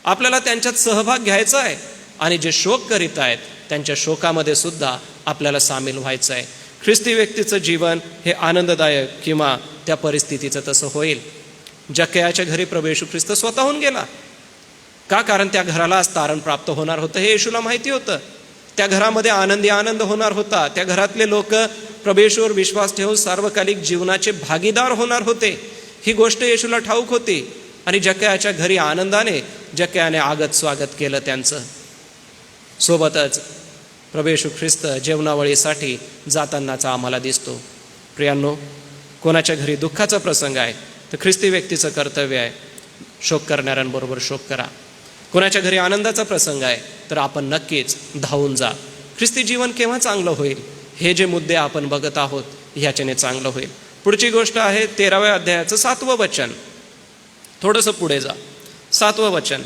आपल्याला त्यांच्यात सहभाग घ्यायचा आहे, आणि जे शोक करीत आहेत त्यांच्या शोकामध्ये सुद्धा आपल्याला सामील व्हायचं आहे. ख्रिस्ती व्यक्तीचं जीवन हे आनंददायक किंवा त्या परिस्थितीचं तसं होईल. जक्कयाच्या घरी प्रभू येशू ख्रिस्त स्वतःहून गेला. का? कारण त्या घराला आज तारण प्राप्त होणार होतं, हे येशूला माहिती होतं. त्या घरामध्ये आनंदी आनंद होणार होता. त्या घरातले लोक प्रभू येशूवर विश्वास ठेवून सार्वकालिक जीवनाचे भागीदार होणार होते, ही गोष्ट येशूला ठाऊक होती. आणि जक्कयाच्या घरी आनंदाने जक्कयाने आगत स्वागत केलं त्यांचं. सोबतच प्रभू येशू ख्रिस्त जेवणावळीसाठी जातानाचा आम्हाला दिसतो. प्रियांनो, कोणाच्या घरी दुःखाचा प्रसंग आहे तर ख्रिस्ती व्यक्तीचं कर्तव्य आहे शोक करणाऱ्यांबरोबर शोक करा. कोणाच्या घरी आनंदाचा प्रसंग आहे तर आपण नक्कीच धावून जा. ख्रिस्ती जीवन केव्हा चांगलं होईल? हे जे मुद्दे आपण बघत आहोत ह्याच्याने चांगलं होईल. पुढची गोष्ट आहे 13व्या अध्यायाचं 7वं वचन. थोडंसं पुढे जा. 7वं वचन,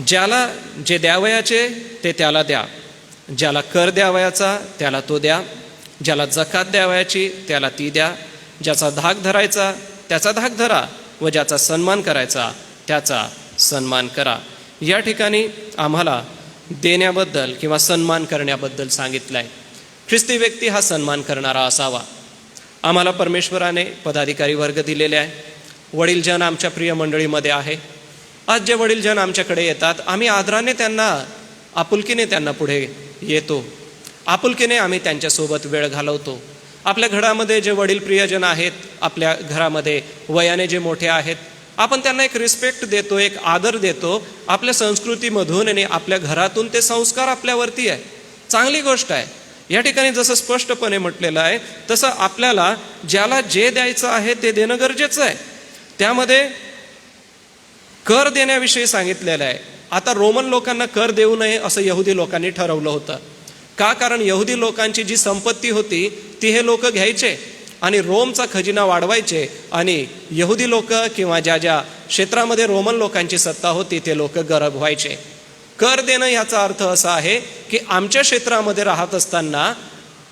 ज्याला जे द्यावयाचे ते त्याला द्या, ज्याला कर द्यावयाचा त्याला तो द्या, ज्याला जकात द्यावयाची त्याला ती द्या, ज्याचा धाक धरायचा त्याचा धाक धरा व ज्याचा सन्मान करायचा त्याचा सन्मान करा. या ठिकाणी आम्हाला देण्याबद्दल किंवा सन्मान करण्याबद्दल सांगितलं आहे. ख्रिस्ती व्यक्ती हा सन्मान करणारा असावा. आम्हाला परमेश्वराने पदाधिकारी वर्ग दिलेले आहे. वडीलजन आमच्या प्रिय मंडळीमध्ये आहे. आज जे वडीलजन आमच्याकडे येतात आम्ही आदराने त्यांना आपुलकीने त्यांना पुढे येतो. आपुलकीने आम्ही त्यांच्यासोबत वेळ घालवतो. आपल्या घरामध्ये जे वडील प्रियजन आहेत, आपल्या घरामध्ये वयाने जे मोठे आहेत, आपण त्यांना एक रिस्पेक्ट देतो, एक आदर देतो. आपल्या संस्कृतीमधून आणि आपल्या घरातून ते संस्कार आपल्यावरती आहे. चांगली गोष्ट आहे. या ठिकाणी जसं स्पष्टपणे म्हटलेलं आहे तसं आपल्याला ज्याला जे द्यायचं आहे ते देणं गरजेचं आहे. त्यामध्ये कर देण्याविषयी सांगितलेलं आहे. आता रोमन लोकांना कर देऊ नये असं यहुदी लोकांनी ठरवलं होतं. का? कारण यहुदी लोकांची जी संपत्ती होती ती हे लोक घ्यायचे आणि रोमचा खजिना वाढवायचे. आणि यहुदी लोक किंवा ज्या ज्या क्षेत्रामध्ये रोमन लोकांची सत्ता होती ते लोक गरब व्हायचे. कर देणं याचा अर्थ असा आहे की आमच्या क्षेत्रामध्ये राहत असताना,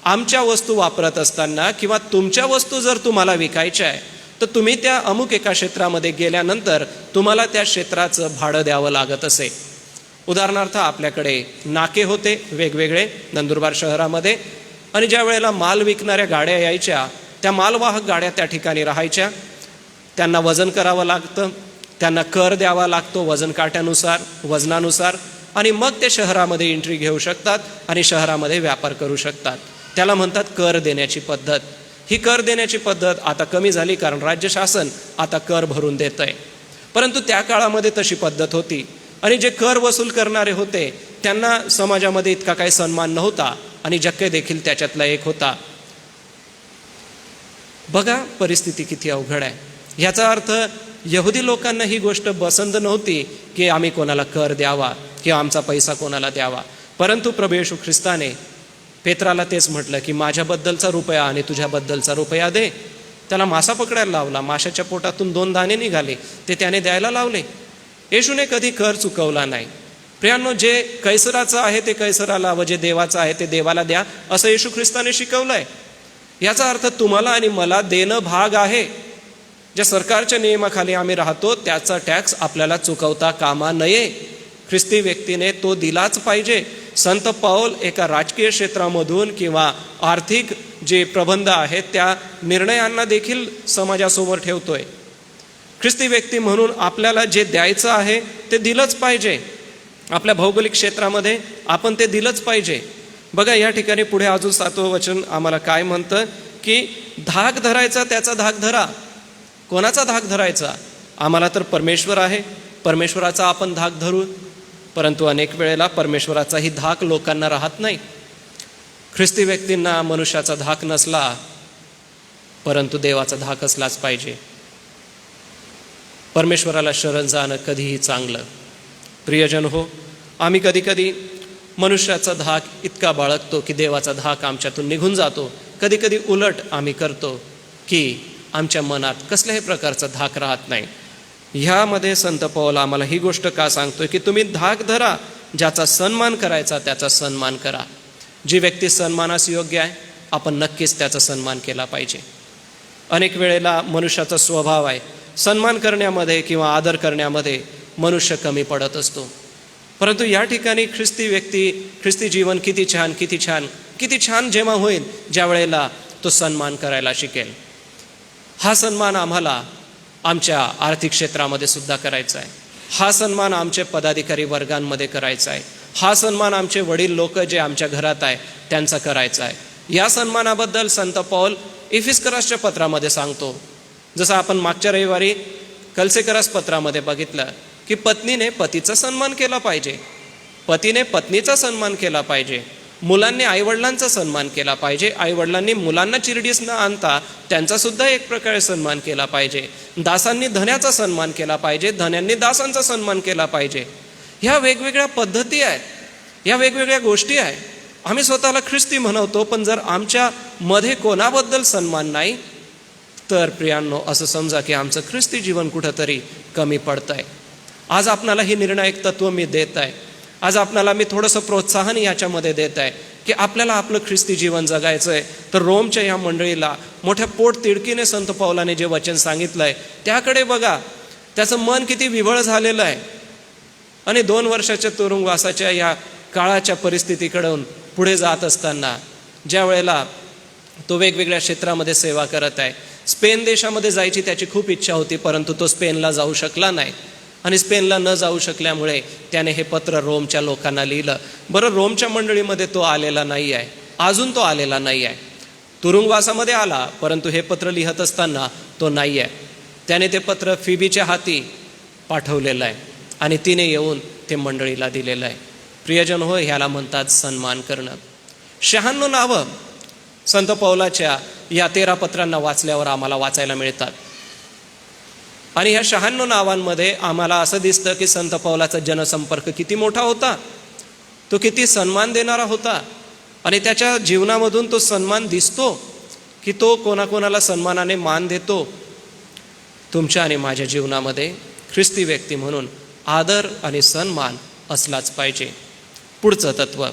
आमच्या वस्तू वापरत असताना किंवा तुमच्या वस्तू जर तुम्हाला विकायच्या आहे तर तुम्ही त्या अमुक एका क्षेत्रामध्ये गेल्यानंतर तुम्हाला त्या क्षेत्राचं भाडं द्यावं लागत असे. उदाहरणार्थ आपल्याकडे नाके होते वेगवेगळे नंदुरबार शहरामध्ये, आणि ज्या वेळेला माल विकणाऱ्या गाड्या यायच्या त्या मालवाहक गाड्या त्या ठिकाणी राहायच्या. त्यांना वजन करावं लागतं, त्यांना कर द्यावा लागतो वजन काट्यानुसार, वजनानुसार, आणि मग ते शहरामध्ये एंट्री घेऊ शकतात आणि शहरामध्ये व्यापार करू शकतात. त्याला म्हणतात कर देण्याची पद्धत. ही कर देण्याची पद्धत आता कमी झाली कारण राज्य शासन आता कर भरून देत आहे. परंतु त्या काळामध्ये तशी पद्धत होती. आणि जे कर वसूल करणारे होते त्यांना समाजामध्ये इतका काही सन्मान नव्हता आणि जक्कय देखील त्याच्यातला एक होता. बघा परिस्थिती किती अवघड आहे. ह्याचा अर्थ यहुदी लोकांना ही गोष्ट पसंत नव्हती की आम्ही कोणाला कर द्यावा किंवा आमचा पैसा कोणाला द्यावा. परंतु प्रभू येशू ख्रिस्ताने पेत्राला तेच म्हटलं की माझ्याबद्दलचा रुपया आणि तुझ्याबद्दलचा रुपया दे. त्याला मासा पकडायला लावला. माशाच्या पोटातून 2 दाणे निघाले, ते त्याने द्यायला लावले. येशूने कधी कर चुकवला नाही. प्रियांनो, जे कैसराचं आहे ते कैसराला व जे देवाचं आहे ते देवाला द्या असं येशू ख्रिस्ताने शिकवलंय. याचा अर्थ तुम्हाला आणि मला देणं भाग आहे. ज्या सरकारच्या नियमाखाली आम्ही राहतो त्याचा टॅक्स आपल्याला चुकवता कामा नये. ख्रिस्ती व्यक्तीने तो दिलाच पाहिजे. संत पाऊल एका राजकीय क्षेत्रामधून किंवा आर्थिक जे प्रबंध आहेत त्या निर्णयांना देखील समाजासमोर ठेवतोय. ख्रिस्ती व्यक्ती म्हणून आपल्याला जे द्यायचं आहे ते दिलंच पाहिजे. आपल्या भौगोलिक क्षेत्रामध्ये आपण ते दिलंच पाहिजे. बघा या ठिकाणी पुढे अजून 7वं वचन आम्हाला काय म्हणतं की धाक धरायचा त्याचा धाक धरा. कोणाचा धाक धरायचा? आम्हाला तर परमेश्वर आहे, परमेश्वराचा आपण धाक धरू. परंतु अनेक वेळेला परमेश्वराचाही धाक लोकांना राहत नाही. ख्रिस्ती व्यक्तींना मनुष्याचा धाक नसला परंतु देवाचा धाक असलाच पाहिजे. परमेश्वराला शरण जाणं कधीही चांगलं. प्रियजन हो, आम्ही कधी कधी मनुष्याचा धाक इतका बाळगतो की देवाचा धाक आमच्यातून निघून जातो. कधी कधी उलट आम्ही करतो की आमच्या मनात कसल्याही प्रकारचा धाक राहत नाही. ह्यामध्ये संत पौल आम्हाला ही गोष्ट का सांगतोय की तुम्ही धाक धरा, ज्याचा सन्मान करायचा त्याचा सन्मान करा. जी व्यक्ती सन्मानास योग्य आहे आपण नक्कीच त्याचा सन्मान केला पाहिजे. अनेक वेळेला मनुष्याचा स्वभाव आहे सन्मान करण्यामध्ये किंवा आदर करण्यामध्ये मनुष्य कमी पडत असतो. परंतु या ठिकाणी ख्रिस्ती व्यक्ती, ख्रिस्ती जीवन किती छान किती छान किती छान जेव्हा होईल ज्या वेळेला तो सन्मान करायला शिकेल. हा सन्मान आम्हाला आमच्या आर्थिक क्षेत्रामध्ये सुद्धा करायचा आहे. हा सन्मान आमचे पदाधिकारी वर्गांमध्ये करायचा आहे. हा सन्मान आमचे वडील लोक जे आमच्या घरात आहे त्यांचा करायचा आहे. या सन्मानाबद्दल संत पौल इफिस्करासच्या पत्रामध्ये सांगतो. जसं आपण मागच्या रविवारी कलसेकरास पत्रामध्ये बघितलं की पत्नीने पतीचा सन्मान केला पाहिजे, पतीने पत्नीचा सन्मान केला पाहिजे, मुलांनी आईवडिलांचा सन्मान केला पाहिजे, आईवडिलांनी मुलांना चिरडीस न आणता त्यांचा सुद्धा एक प्रकारे सन्मान केला पाहिजे, दासांनी धन्याचा सन्मान केला पाहिजे, धन्यांनी दासांचा सन्मान केला पाहिजे. ह्या वेगवेगळ्या पद्धती आहेत, ह्या वेगवेगळ्या गोष्टी आहेत. आम्ही स्वतःला ख्रिस्ती म्हणवतो, पण जर आमच्या मध्ये कोणाबद्दल सन्मान नाही तर प्रियांनो असं समजा की आमचं ख्रिस्ती जीवन कुठंतरी कमी पडतं आहे. आज आपणाला ही निर्णायक तत्व मी देत आहे. आज आपल्याला मी थोडंसं प्रोत्साहन याच्यामध्ये देत आहे की आपल्याला आपलं ख्रिस्ती जीवन जगायचं आहे. तर रोमच्या या मंडळीला मोठ्या पोट तिडकीने संत पौलाने जे वचन सांगितलं आहे त्याकडे बघा. त्याचं मन किती विव्हळ झालेलं आहे आणि 2 वर्षाच्या तुरुंगवासाच्या या काळाच्या परिस्थितीकडून पुढे जात असताना ज्या वेळेला तो वेगवेगळ्या क्षेत्रामध्ये सेवा करत आहे. स्पेन देशामध्ये जायची त्याची खूप इच्छा होती, परंतु तो स्पेनला जाऊ शकला नाही आणि स्पेनला न जाऊ शकल्यामुळे त्याने हे पत्र रोमच्या लोकांना लिहिलं. बरं, रोमच्या मंडळीमध्ये तो आलेला नाही आहे, अजून तो आलेला नाही आहे. तुरुंगवासामध्ये आला, परंतु हे पत्र लिहत असताना तो नाही आहे. त्याने ते पत्र फिबीच्या हाती पाठवलेलं आहे आणि तिने येऊन ते मंडळीला दिलेलं आहे. प्रियजन हो, ह्याला म्हणतात सन्मान करणं. 96 नावं संत पौलाच्या या 13 पत्रांना वाचल्यावर आम्हाला वाचायला मिळतात आणि ह्या 96 नावांमध्ये आम्हाला असं दिसतं की संत पौलाचा जनसंपर्क किती मोठा होता, तो किती सन्मान देणारा होता आणि त्याच्या जीवनामधून तो सन्मान दिसतो की तो कोणाकोणाला सन्मानाने मान देतो. तुमच्या आणि माझ्या जीवनामध्ये ख्रिस्ती व्यक्ती म्हणून आदर आणि सन्मान असलाच पाहिजे. पुढचं तत्व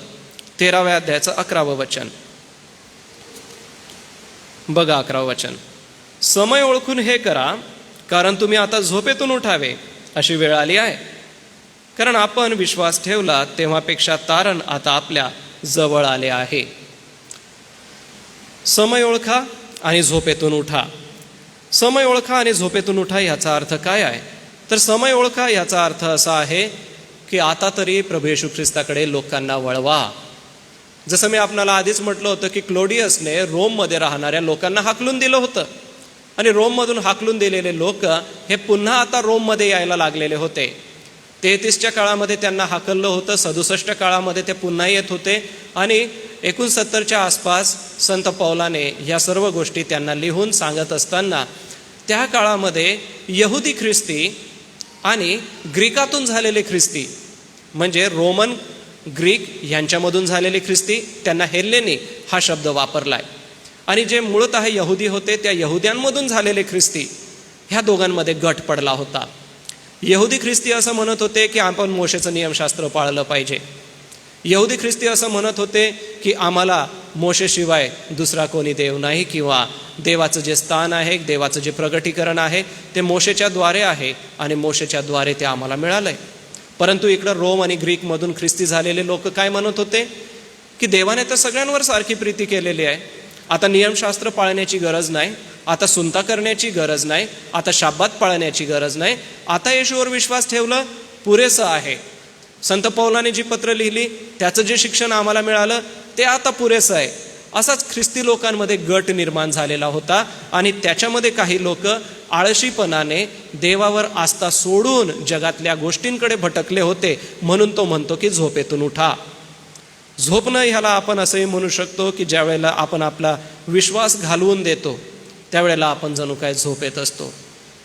13व्या अध्यायाचं 11वं वचन बघा. 11वं वचन, समय ओळखून हे करा, कारण तुम्ही आता झोपेतून उठावे अशी वेळ आली आहे. कारण आपण विश्वास ठेवला तेव्हापेक्षा तारण आता आपल्या जवळ आले आहे. समय ओळखा आणि झोपेतून उठा. समय ओळखा आणि झोपेतून उठा ह्याचा अर्थ काय आहे? तर समय ओळखा ह्याचा अर्थ असा आहे की आता तरी प्रभू येशू ख्रिस्ताकडे लोकांना वळवा. जसं मी आपणाला आधीच म्हटलं होतं की क्लोडियसने रोममध्ये राहणाऱ्या लोकांना हाकलून दिलं होतं आणि रोममधून हाकलून दिलेले लोक हे पुन्हा आता रोममध्ये यायला लागलेले होते. 33च्या काळामध्ये त्यांना हाकललं होतं, 67 काळामध्ये ते पुन्हा येत होते आणि 69च्या आसपास संत पौलाने या सर्व गोष्टी त्यांना लिहून सांगत असताना त्या काळामध्ये यहुदी ख्रिस्ती आणि ग्रीकातून झालेले ख्रिस्ती म्हणजे रोमन ग्रीक यांच्यामधून झालेले ख्रिस्ती, त्यांना हेल्लेनी हा शब्द वापरलाय आणि जे मूळतः यहुदी होते त्या यहुद्यांमधून झालेले ख्रिस्ती, ह्या दोघांमध्ये गट पडला होता. यहुदी ख्रिस्ती असं म्हणत होते की आपण मोशेचं नियमशास्त्र पाळलं पाहिजे. यहुदी ख्रिस्ती असं म्हणत होते की आम्हाला मोशेशिवाय दुसरा कोणी देव नाही किंवा देवाचं जे स्थान आहे, देवाचं जे प्रगटीकरण आहे ते मोशेच्या द्वारे आहे आणि मोशेच्या द्वारे ते आम्हाला मिळालंय. परंतु इकडं रोम आणि ग्रीकमधून ख्रिस्ती झालेले लोक काय म्हणत होते की देवाने तर सगळ्यांवर सारखी प्रीती केलेली आहे, आता नियमशास्त्र पाळण्याची गरज नाही, आता सुनता करण्याची गरज नाही, आता शाब्बात पाळण्याची गरज नाही, आता येशूवर विश्वास ठेवलं पुरेसं आहे. संत पौलाने जी पत्र लिहिली त्याचं जे शिक्षण आम्हाला मिळालं ते आता पुरेसं आहे. असाच ख्रिस्ती लोकांमध्ये गट निर्माण झालेला होता आणि त्याच्यामध्ये काही लोक आळशीपणाने देवावर आस्था सोडून जगातल्या गोष्टींकडे भटकले होते. म्हणून तो म्हणतो की झोपेतून उठा. झोपणं ह्याला आपण असंही म्हणू शकतो की ज्या वेळेला आपण आपला विश्वास घालवून देतो त्यावेळेला आपण जणू काय झोपेत असतो.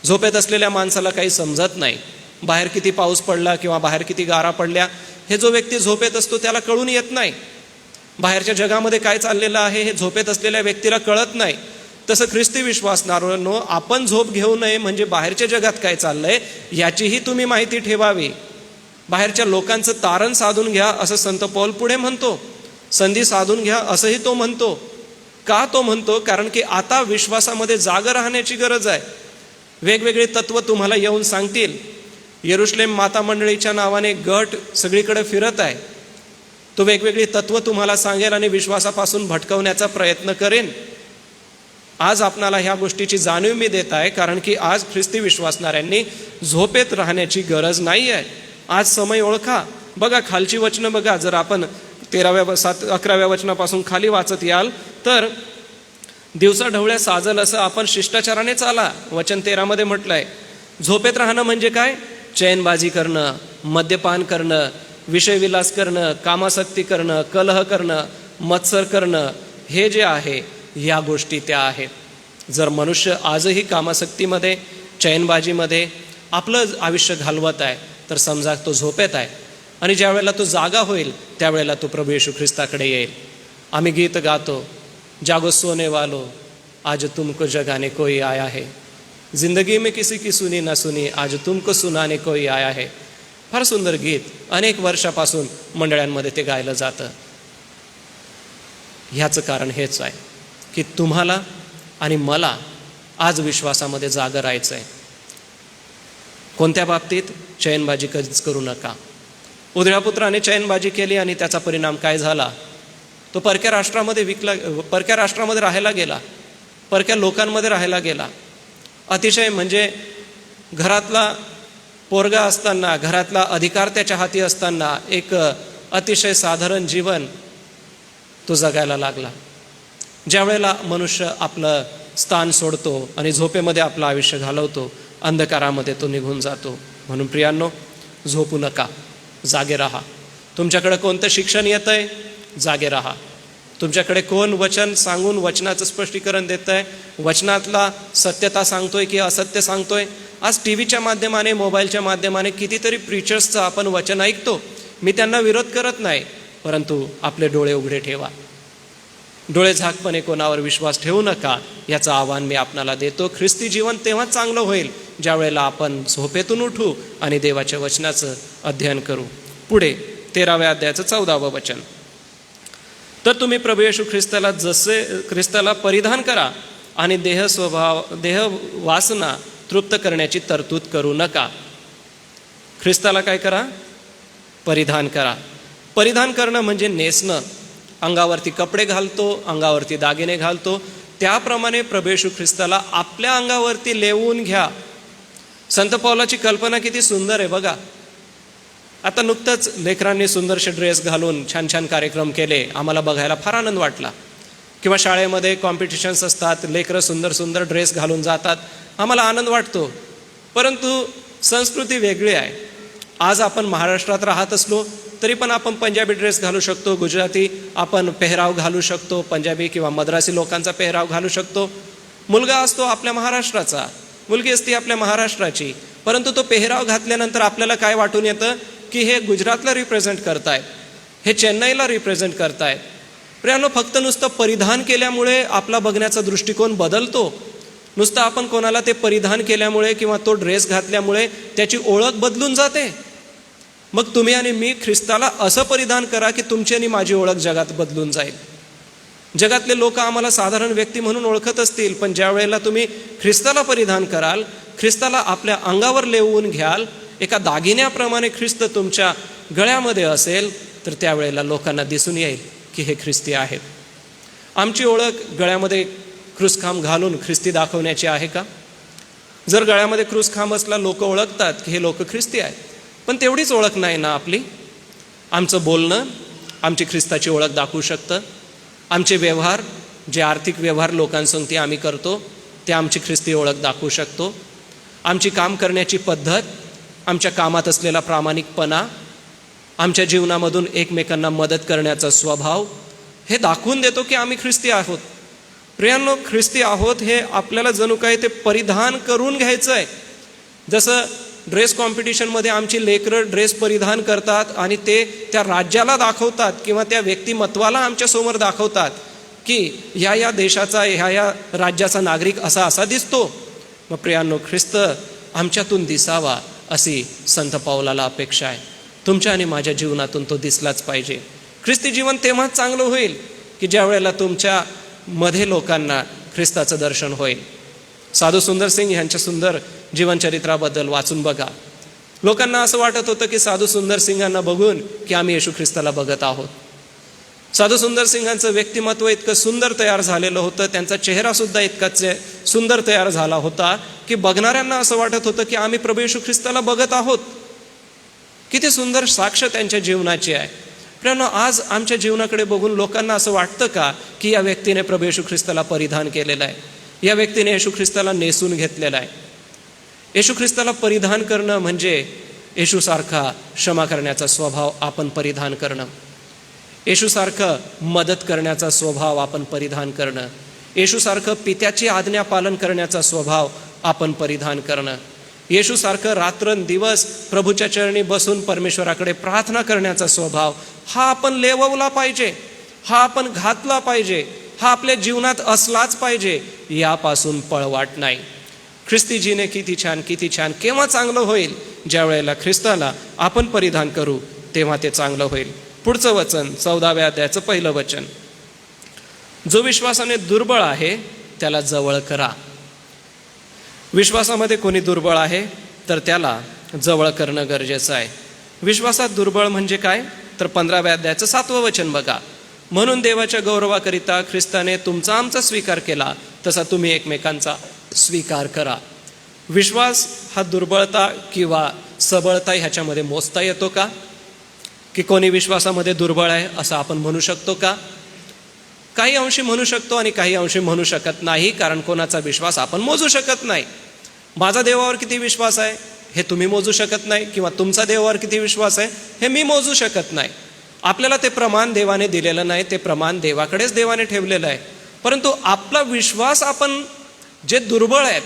झोपेत असलेल्या माणसाला काही समजत नाही. बाहेर किती पाऊस पडला किंवा बाहेर किती गारा पडल्या हे जो व्यक्ती झोपेत असतो त्याला कळून येत नाही. बाहेरच्या जगामध्ये काय चाललेलं आहे हे झोपेत असलेल्या व्यक्तीला कळत नाही. तसं ख्रिस्ती विश्वासणाऱ्यांनो, आपण झोप घेऊ नये म्हणजे बाहेरच्या जगात काय चाललंय याचीही तुम्ही माहिती ठेवावी. बाहेरच्या लोकांचं तारण साधून घ्या असं संत पौल पुढे म्हणतो. संधी साधून घ्या असंही तो म्हणतो. का तो म्हणतो? कारण की आता विश्वासामध्ये जागं राहण्याची गरज आहे. वेगवेगळे तत्व तुम्हाला येऊन सांगतील. यरुशलेम माता मंडळीच्या नावाने गट सगळीकडे फिरत आहे. तो वेगवेगळी तत्व तुम्हाला सांगेल आणि विश्वासापासून भटकवण्याचा प्रयत्न करेन. आज आपणाला ह्या गोष्टीची जाणीव मी देत आहे, कारण की आज ख्रिस्ती विश्वासणाऱ्यांनी झोपेत राहण्याची गरज नाही आहे. आज समय ओळखा. बघा खालची वचनं बघा. जर आपण 11व्या वचनापासून खाली वाचत याल तर दिवसा ढवळ्या साजल असं आपण शिष्टाचाराने चाला. वचन 13 मध्ये म्हटलंय. झोपेत राहणं म्हणजे काय? चैनबाजी करणं, मद्यपान करणं, विषयविलास करणं, कामासक्ती करणं, कलह करणं, मत्सर करणं, हे जे आहे या गोष्टी त्या आहेत. जर मनुष्य आजही कामासक्तीमध्ये, चैनबाजीमध्ये आपलं आयुष्य घालवत आहे तर समजा तो झोपेत आहे. आणि ज्या वेळेला तो जागा होईल त्यावेळेला तो प्रभू येशू ख्रिस्ताकडे येईल. आम्ही गीत गातो, जागो सोने वालो आज तुमको जगाने कोई आया है, जिंदगी में किसी की सुनी ना सुनी आज तुमको सुनाने कोई आया है. फार सुंदर गीत. अनेक वर्षापासून मंडळांमध्ये ते गायलं जातं. ह्याचं कारण हेच आहे की तुम्हाला आणि मला आज विश्वासामध्ये जागं राहायचं आहे. कोणत्या बाबतीत? चैनबाजी कधीच करू नका. उधळ्या पुत्राने चैनबाजी केली आणि त्याचा परिणाम काय झाला? तो परक्या राष्ट्रामध्ये राहायला गेला, परक्या लोकांमध्ये राहायला गेला. अतिशय म्हणजे घरातला पोरगा असताना, घरातला अधिकार त्याच्या हाती असताना एक अतिशय साधारण जीवन तो जगायला लागला. ज्या वेळेला मनुष्य आपलं स्थान सोडतो आणि झोपेमध्ये आपलं आयुष्य घालवतो, अंधकारामध्ये तो निघून जातो. म्हणून प्रियांनो, झोपू नका, जागे राहा. तुमच्याकडे कोणतं शिक्षण येत आहे? जागे राहा. तुमच्याकडे कोण वचन सांगून वचनाचं स्पष्टीकरण देत आहे, वचनातला सत्यता सांगतोय की असत्य सांगतोय? आज टी व्हीच्या माध्यमाने, मोबाईलच्या माध्यमाने कितीतरी प्रीचर्सचं आपण वचन ऐकतो. मी त्यांना विरोध करत नाही, परंतु आपले डोळे उघडे ठेवा. डोळे झाकपणे कोणावर विश्वास ठेवू नका, याचं आव्हान मी आपणाला देतो. ख्रिस्ती जीवन तेव्हाच चांगलं होईल ज्या वेळेला आपण झोपेतून उठू आणि देवाच्या वचनाचं अध्ययन करू. पुढे 13व्या अध्यायाचं 14वं वचन. तर तुम्ही प्रभू येशू ख्रिस्ताला परिधान करा आणि देह वासना तृप्त करण्याची तरतूद करू नका. ख्रिस्ताला काय करा? परिधान करा. परिधान करणं म्हणजे नेसणं. अंगावरती कपडे घालतो, अंगावरती दागिने घालतो, त्याप्रमाणे प्रभू येशू ख्रिस्ताला आपल्या अंगावरती लेवून घ्या. संत पौलाची कल्पना किती सुंदर आहे बघा. आता नुकतंच लेकरांनी सुंदरसे ड्रेस घालून छान छान कार्यक्रम केले, आम्हाला बघायला फार आनंद वाटला. किंवा शाळेमध्ये कॉम्पिटिशन्स असतात, लेकरं सुंदर सुंदर ड्रेस घालून जातात, आम्हाला आनंद वाटतो. परंतु संस्कृती वेगळी आहे. आज आपण महाराष्ट्रात राहत असलो तरी पण आपण पंजाबी ड्रेस घालू शकतो, गुजराती आपण पेहराव घालू शकतो, पंजाबी किंवा मद्रासी लोकांचा पेहराव घालू शकतो. मुलगा असतो आपल्या महाराष्ट्राचा, मुलगी असते आपल्या महाराष्ट्राची, परंतु तो पेहराव घातल्यानंतर आपल्याला काय वाटून येतं की हे गुजरातला रिप्रेझेंट करतायत, हे चेन्नईला रिप्रेझेंट करतायत. प्रियांनो, फक्त नुसतं परिधान केल्यामुळे आपला बघण्याचा दृष्टिकोन बदलतो. नुसतं आपण कोणाला ते परिधान केल्यामुळे किंवा तो ड्रेस घातल्यामुळे त्याची ओळख बदलून जाते. मग तुम्ही आणि मी ख्रिस्ताला असं परिधान करा की तुमची आणि माझी ओळख जगात बदलून जाईल. जगातले लोक आम्हाला साधारण व्यक्ती म्हणून ओळखत असतील, पण ज्या वेळेला तुम्ही ख्रिस्ताला परिधान कराल, ख्रिस्ताला आपल्या अंगावर लेवून घ्याल, एका दागिन्याप्रमाणे ख्रिस्त तुमच्या गळ्यामध्ये असेल, तर त्यावेळेला लोकांना दिसून येईल की हे ख्रिस्ती आहेत. आमची ओळख गळ्यामध्ये क्रूसखांब घालून ख्रिस्ती दाखवण्याची आहे का? जर गळ्यामध्ये क्रूसखांब असला लोक ओळखतात की हे लोक ख्रिस्ती आहेत, पण तेवढीच ओळख नाही ना आपली. आमचं बोलणं आमची ख्रिस्ताची ओळख दाखवू शकतं. आमचे व्यवहार, जे आर्थिक व्यवहार लोकांसंगती आम्ही करतो, ते आमची ख्रिस्ती ओळख दाखवू शकतो. आमची काम करण्याची पद्धत, आमच्या कामात असलेला प्रामाणिकपणा, आमच्या जीवनामधून एकमेकांना मदत करण्याचा स्वभाव, हे दाखवून देतो की आम्ही ख्रिस्ती आहोत. प्रियांनो, ख्रिस्ती आहोत हे आपल्याला जणू काय ते परिधान करून घ्यायचं आहे. जसं ड्रेस कॉम्पिटिशनमध्ये आमची लेकरं ड्रेस परिधान करतात आणि ते त्या राज्याला दाखवतात किंवा त्या व्यक्तिमत्वाला आमच्यासमोर दाखवतात की ह्या देशाचा, ह्या राज्याचा नागरिक असा दिसतो. मग प्रियांनो, ख्रिस्त आमच्यातून दिसावा अशी संत पौलाला अपेक्षा आहे. तुमच्या आणि माझ्या जीवनातून तो दिसलाच पाहिजे. ख्रिस्ती जीवन तेव्हाच चांगलं होईल की ज्या वेळेला तुमच्या मध्ये लोकांना ख्रिस्ताचं दर्शन होईल. साधू सुंदर सिंग यांच्या सुंदर जीवनचरित्राबद्दल वाचून बघा. लोकांना असं वाटत होतं की साधू सुंदर सिंगांना बघून की आम्ही येशू ख्रिस्ताला बघत आहोत. साधू सुंदर सिंगांचं व्यक्तिमत्व इतकं सुंदर तयार झालेलं होतं, त्यांचा चेहरासुद्धा इतकाच सुंदर तयार झाला होता की बघणाऱ्यांना असं वाटत होतं की आम्ही प्रभू येशू ख्रिस्ताला बघत आहोत. किती सुंदर साक्ष त्यांच्या जीवनाची आहे. मित्रांनो, आज आमच्या जीवनाकडे बघून लोकांना असं वाटतं का की या व्यक्तीने प्रभू येशू ख्रिस्ताला परिधान केलेलं आहे, या व्यक्तीने येशू ख्रिस्ताला नेसून घेतलेला आहे. येशू ख्रिस्ताला परिधान करणं म्हणजे येशूसारखा क्षमा करण्याचा स्वभाव आपण परिधान करणं, येशूसारखं मदत करण्याचा स्वभाव आपण परिधान करणं, येशूसारखं पित्याची आज्ञा पालन करण्याचा स्वभाव आपण परिधान करणं, येशूसारखं रात्रंदिवस प्रभूच्या चरणी बसून परमेश्वराकडे प्रार्थना करण्याचा स्वभाव हा आपण लेववला पाहिजे, हा आपण घातला पाहिजे, हा आपल्या जीवनात असलाच पाहिजे. यापासून पळवाट नाही. ख्रिस्ती जीने किती छान, किती छान. केव्हा चांगलं होईल? ज्या वेळेला ख्रिस्ताला आपण परिधान करू तेव्हा ते चांगलं होईल. पुढचं वचन 14व्या अध्यायाचं पहिलं वचन, जो विश्वासाने दुर्बळ आहे त्याला जवळ करा. विश्वासामध्ये कोणी दुर्बळ आहे तर त्याला जवळ करणं गरजेचं आहे. विश्वासात दुर्बळ म्हणजे काय? तर 15व्या अध्यायाचं 7वं वचन बघा. म्हणून देवाच्या गौरवाकरिता ख्रिस्ताने तुमचा आमचा स्वीकार केला तसा तुम्ही एकमेकांचा स्वीकार करा. विश्वास हा दुर्बळता किंवा सबळता ह्याच्यामध्ये मोजता येतो का? की कोणी विश्वासामध्ये दुर्बळ आहे असं आपण म्हणू शकतो का? काही अंशी म्हणू शकतो आणि काही अंशी म्हणू शकत नाही, कारण कोणाचा विश्वास आपण मोजू शकत नाही. माझा देवावर किती विश्वास आहे हे तुम्ही मोजू शकत नाही, किंवा तुमचा देवावर किती विश्वास आहे हे मी मोजू शकत नाही. आपल्याला ते प्रमाण देवाने दिलेलं नाही, ते प्रमाण देवाकडेच देवाने ठेवलेलं आहे. परंतु आपला विश्वास, आपण जे दुर्बळ आहेत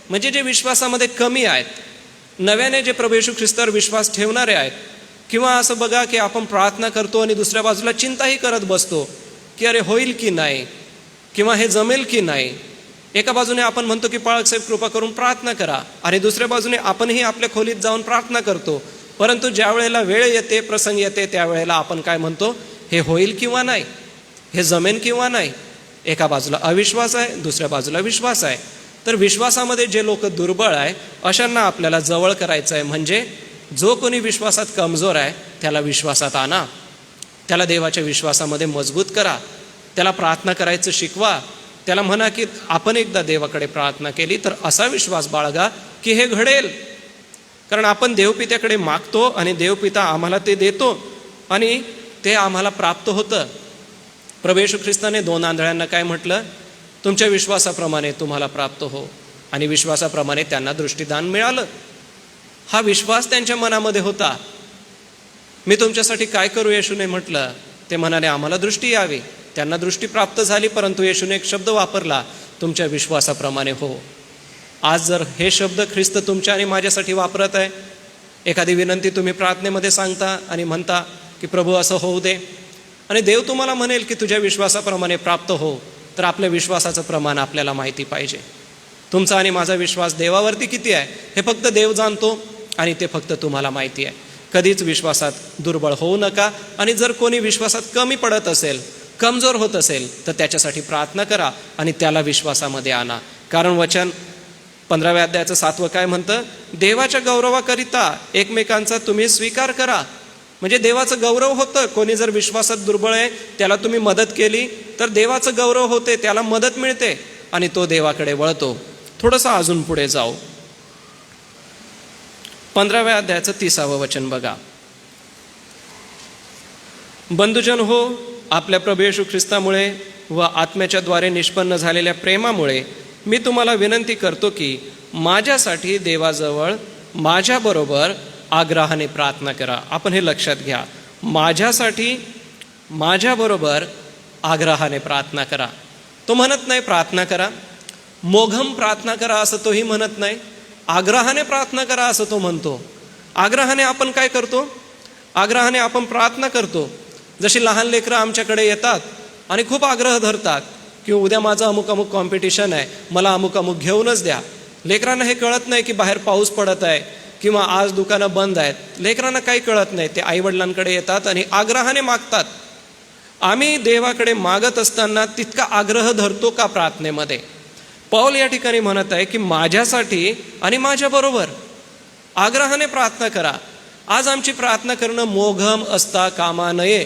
म्हणजे जे विश्वासामध्ये कमी आहेत, नव्याने जे प्रभू येशू ख्रिस्तावर विश्वास ठेवणारे आहेत, किंवा असं बघा की आपण प्रार्थना करतो आणि दुसऱ्या बाजूला चिंताही करत बसतो की अरे होईल की नाही, किंवा हे जमेल की नाही. एका बाजूने आपण म्हणतो की पाळक साहेब कृपा करून प्रार्थना करा, आणि दुसऱ्या बाजूने आपणही आपल्या खोलीत जाऊन प्रार्थना करतो. परंतु ज्या वेळेला वेळ येते, प्रसंग येते, त्यावेळेला आपण काय म्हणतो? हे होईल किंवा नाही, हे जमेन किंवा नाही. एका बाजूला अविश्वास आहे, दुसऱ्या बाजूला विश्वास आहे. तर विश्वासामध्ये जे लोक दुर्बळ आहे अशांना आपल्याला जवळ करायचं आहे. म्हणजे जो कोणी विश्वासात कमजोर आहे त्याला विश्वासात आणा, त्याला देवाच्या विश्वासामध्ये मजबूत करा, त्याला प्रार्थना करायचं शिकवा, त्याला म्हणा की आपण एकदा देवाकडे प्रार्थना केली तर असा विश्वास बाळगा की हे घडेल. कारण आपण देवपित्याकडे मागतो आणि देवपिता आम्हाला ते देतो आणि ते आम्हाला प्राप्त होतं. प्रभू येशू ख्रिस्ताने 2 आंधळ्यांना काय म्हटलं? तुमच्या विश्वासाप्रमाणे तुम्हाला प्राप्त हो. आणि विश्वासाप्रमाणे त्यांना दृष्टिदान मिळालं. हा विश्वास त्यांच्या मनामध्ये होता. मी तुमच्यासाठी काय करू येशूने म्हटलं? ते म्हणाले आम्हाला दृष्टी यावी. त्यांना दृष्टी प्राप्त झाली, परंतु येशूने एक शब्द वापरला, तुमच्या विश्वासाप्रमाणे हो. आज जर हे शब्द ख्रिस्त तुमच्या आणि माझ्यासाठी वापरत आहे, एखादी विनंती तुम्ही प्रार्थनेमध्ये सांगता आणि म्हणता की प्रभू असं होऊ दे, आणि देव तुम्हाला म्हणेल की तुझ्या विश्वासाप्रमाणे प्राप्त हो, तर आपल्या विश्वासाचं प्रमाण आपल्याला माहिती पाहिजे. तुमचा आणि माझा विश्वास देवावरती किती आहे हे फक्त देव जाणतो आणि ते फक्त तुम्हाला माहिती आहे. कधीच विश्वासात दुर्बळ होऊ नका. आणि जर कोणी विश्वासात कमी पडत असेल, कमजोर होत असेल, तर त्याच्यासाठी प्रार्थना करा आणि त्याला विश्वासामध्ये आणा. कारण वचन 15व्या अध्यायाचं 7वं काय म्हणतं? देवाच्या गौरवाकरिता एकमेकांचा तुम्ही स्वीकार करा. म्हणजे देवाचं गौरव होतं. कोणी जर विश्वासात दुर्बळ आहे त्याला तुम्ही मदत केली तर देवाचं गौरव होते, त्याला मदत मिळते आणि तो देवाकडे वळतो. थोडंसं अजून पुढे जाऊ. 15व्या अध्यायाचं 30वं वचन बघा. बंधुजन हो, आपल्या प्रभू येशू ख्रिस्तामुळे व आत्म्याच्या द्वारे निष्पन्न झालेल्या प्रेमामुळे मी तुम्हाला विनंती करतो की माझ्यासाठी देवाजवळ माझ्याबरोबर आग्रहाने प्रार्थना करा. आपण हे लक्षात घ्या, माझ्यासाठी माझ्याबरोबर आग्रहाने प्रार्थना करा. तो म्हणत नाही प्रार्थना करा, मोघम प्रार्थना करा असं तोही म्हणत नाही, आग्रहाने प्रार्थना करा असं तो म्हणतो. आग्रहाने आपण काय करतो? आग्रहाने आपण प्रार्थना करतो. जशी लहान लेकरं आमच्याकडे येतात आणि खूप आग्रह धरतात की उद्या माझं अमुक अमुक कॉम्पिटिशन आहे, मला अमुक अमुक घेऊनच द्या. लेकरांना हे कळत नाही की बाहेर पाऊस पडत आहे किंवा आज दुकानं बंद आहेत. लेकरांना काही कळत नाही. ते आईवडिलांकडे येतात आणि आग्रहाने मागतात. आम्ही देवाकडे मागत असताना तितका आग्रह धरतो का प्रार्थनेमध्ये? पौल या ठिकाणी म्हणत आहे की माझ्यासाठी आणि माझ्याबरोबर आग्रहाने प्रार्थना करा. आज आमची प्रार्थना करणं मोघम असता कामा नये.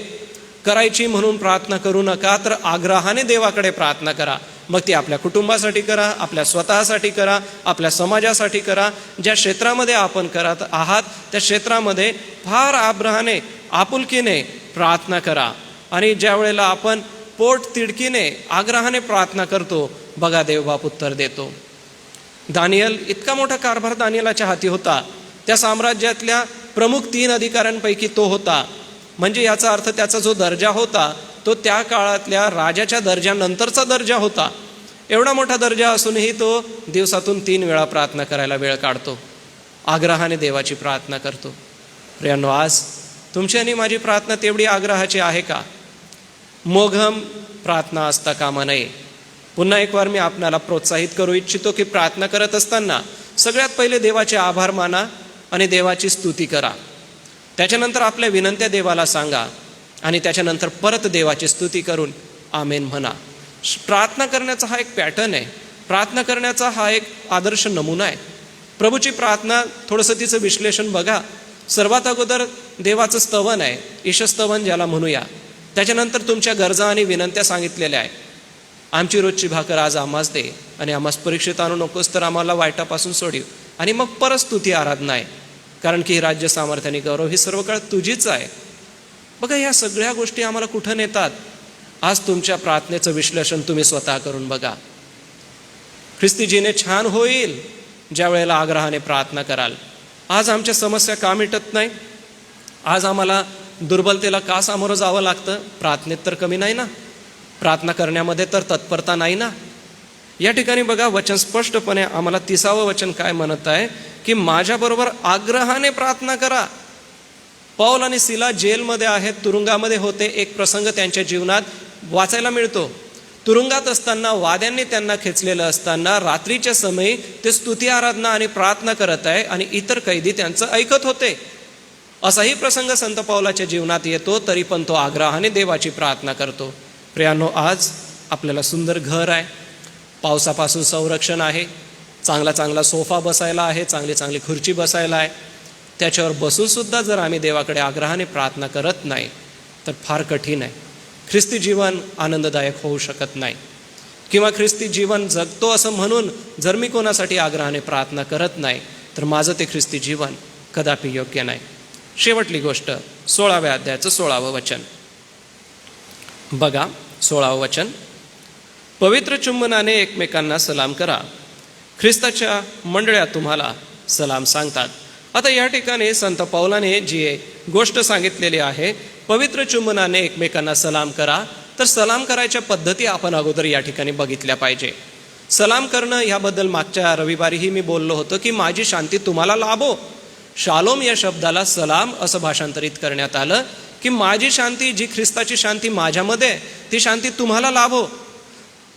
करायची म्हणून प्रार्थना करू नका, तर आग्रहाने देवाकडे प्रार्थना करा. मग ती आपल्या कुटुंबासाठी करा, आपल्या स्वतःसाठी करा, आपल्या समाजासाठी करा. ज्या क्षेत्रामध्ये आपण करत आहात त्या क्षेत्रामध्ये फार आग्रहाने आपुलकीने प्रार्थना करा. आणि ज्या वेळेला आपण पोट तिडकीने आग्रहाने प्रार्थना करतो, बघा देवबाप उत्तर देतो. दानियल, इतका मोठा कारभार दानियलाच्या हाती होता. त्या साम्राज्यातल्या प्रमुख 3 अधिकाऱ्यांपैकी तो होता. म्हणजे याचा अर्थ त्याचा जो दर्जा होता तो त्या काळातल्या राजाच्या दर्जानंतरचा दर्जा होता. एवढा मोठा दर्जा असूनही तो दिवसातून 3 वेळा प्रार्थना करायला वेळ काढतो, आग्रहाने देवाची प्रार्थना करतो. प्रियांनो, आज तुमची आणि माझी प्रार्थना तेवढी आग्रहाची आहे का? मोघम प्रार्थना असता कामा नये. पुन्हा एक वार मी आपणाला प्रोत्साहित करू इच्छितो की प्रार्थना करत असताना सगळ्यात पहिले देवाचे आभार माना आणि देवाची स्तुती करा. त्याच्यानंतर आपल्या विनंत्या देवाला सांगा आणि त्याच्यानंतर परत देवाची स्तुती करून आमेन म्हणा. प्रार्थना करण्याचा हा एक पॅटर्न आहे. प्रार्थना करण्याचा हा एक आदर्श नमुना आहे. प्रभूची प्रार्थना, थोडंसं तिचं विश्लेषण बघा. सर्वात अगोदर देवाचं स्तवन आहे, ईशस्तवन ज्याला म्हणूया. त्याच्यानंतर तुमच्या गरजा आणि विनंत्या सांगितलेल्या आहे. आमची रोजची भाकर आज आम्हास दे आणि आम्हास परीक्षेत आणू नकोस, तर आम्हाला वाईटापासून सोडीव. आणि मग परत स्तुती आराधना आहे, कारण की ही राज्य, सामर्थ्य आणि गौरव ही सर्व काळ तुझीच आहे. बघा, या सगळ्या गोष्टी आम्हाला कुठं नेतात? आज तुमच्या प्रार्थनेचं विश्लेषण तुम्ही स्वतः करून बघा. ख्रिस्ती जीने छान होईल ज्या वेळेला आग्रहाने प्रार्थना कराल. आज आमच्या समस्या का मिटत नाही? आज आम्हाला दुर्बलतेला का सामोरं जावं लागतं? प्रार्थनेत तर कमी नाही ना, प्रार्थना करण्यामध्ये तर तत्परता नाही ना. या ठिकाणी बघा, वचन स्पष्टपणे आम्हाला 30वं वचन काय म्हणत आहे की माझ्याबरोबर आग्रहाने प्रार्थना करा. पौल आणि सिला जेलमध्ये आहेत, तुरुंगामध्ये होते. एक प्रसंग त्यांच्या जीवनात वाचायला मिळतो. तुरुंगात असताना, वाद्यांनी त्यांना खेचलेलं असताना, रात्रीच्या समयी ते स्तुती आराधना आणि प्रार्थना करत आहे आणि इतर कैदी त्यांचं ऐकत होते. असाही प्रसंग संत पौलाच्या जीवनात येतो, तरी पण तो आग्रहाने देवाची प्रार्थना करतो. प्रियांनो, आज आपल्याला सुंदर घर आहे, पावसापासून संरक्षण आहे, चांगला चांगला सोफा बसायला आहे, चांगली चांगली खुर्ची बसायला आहे. त्याच्यावर बसूनसुद्धा जर आम्ही देवाकडे आग्रहाने प्रार्थना करत नाही तर फार कठीण आहे. ख्रिस्ती जीवन आनंददायक होऊ शकत नाही. किंवा ख्रिस्ती जीवन जगतो असं म्हणून जर मी कोणासाठी आग्रहाने प्रार्थना करत नाही तर माझं ते ख्रिस्ती जीवन कदापि योग्य नाही. शेवटली गोष्ट, 16व्या अध्यायाचं 16वं वचन बघा. 16वं वचन, पवित्र चुंबनाने एकमेकांना सलाम करा. ख्रिस्ताच्या मंडळ्या तुम्हाला सलाम सांगतात. आता या ठिकाणी संत पौलाने जी गोष्ट सांगितलेली आहे, पवित्र चुंबनाने एकमेकांना सलाम करा, तर सलाम करायच्या पद्धती आपण अगोदर या ठिकाणी बघितल्या पाहिजे. सलाम करणं याबद्दल मागच्या रविवारीही मी बोललो होतो की माझी शांती तुम्हाला लाभो. शालोम या शब्दाला सलाम असं भाषांतरित करण्यात आलं की माझी शांती, जी ख्रिस्ताची शांती माझ्यामध्ये, ती शांती तुम्हाला लाभो.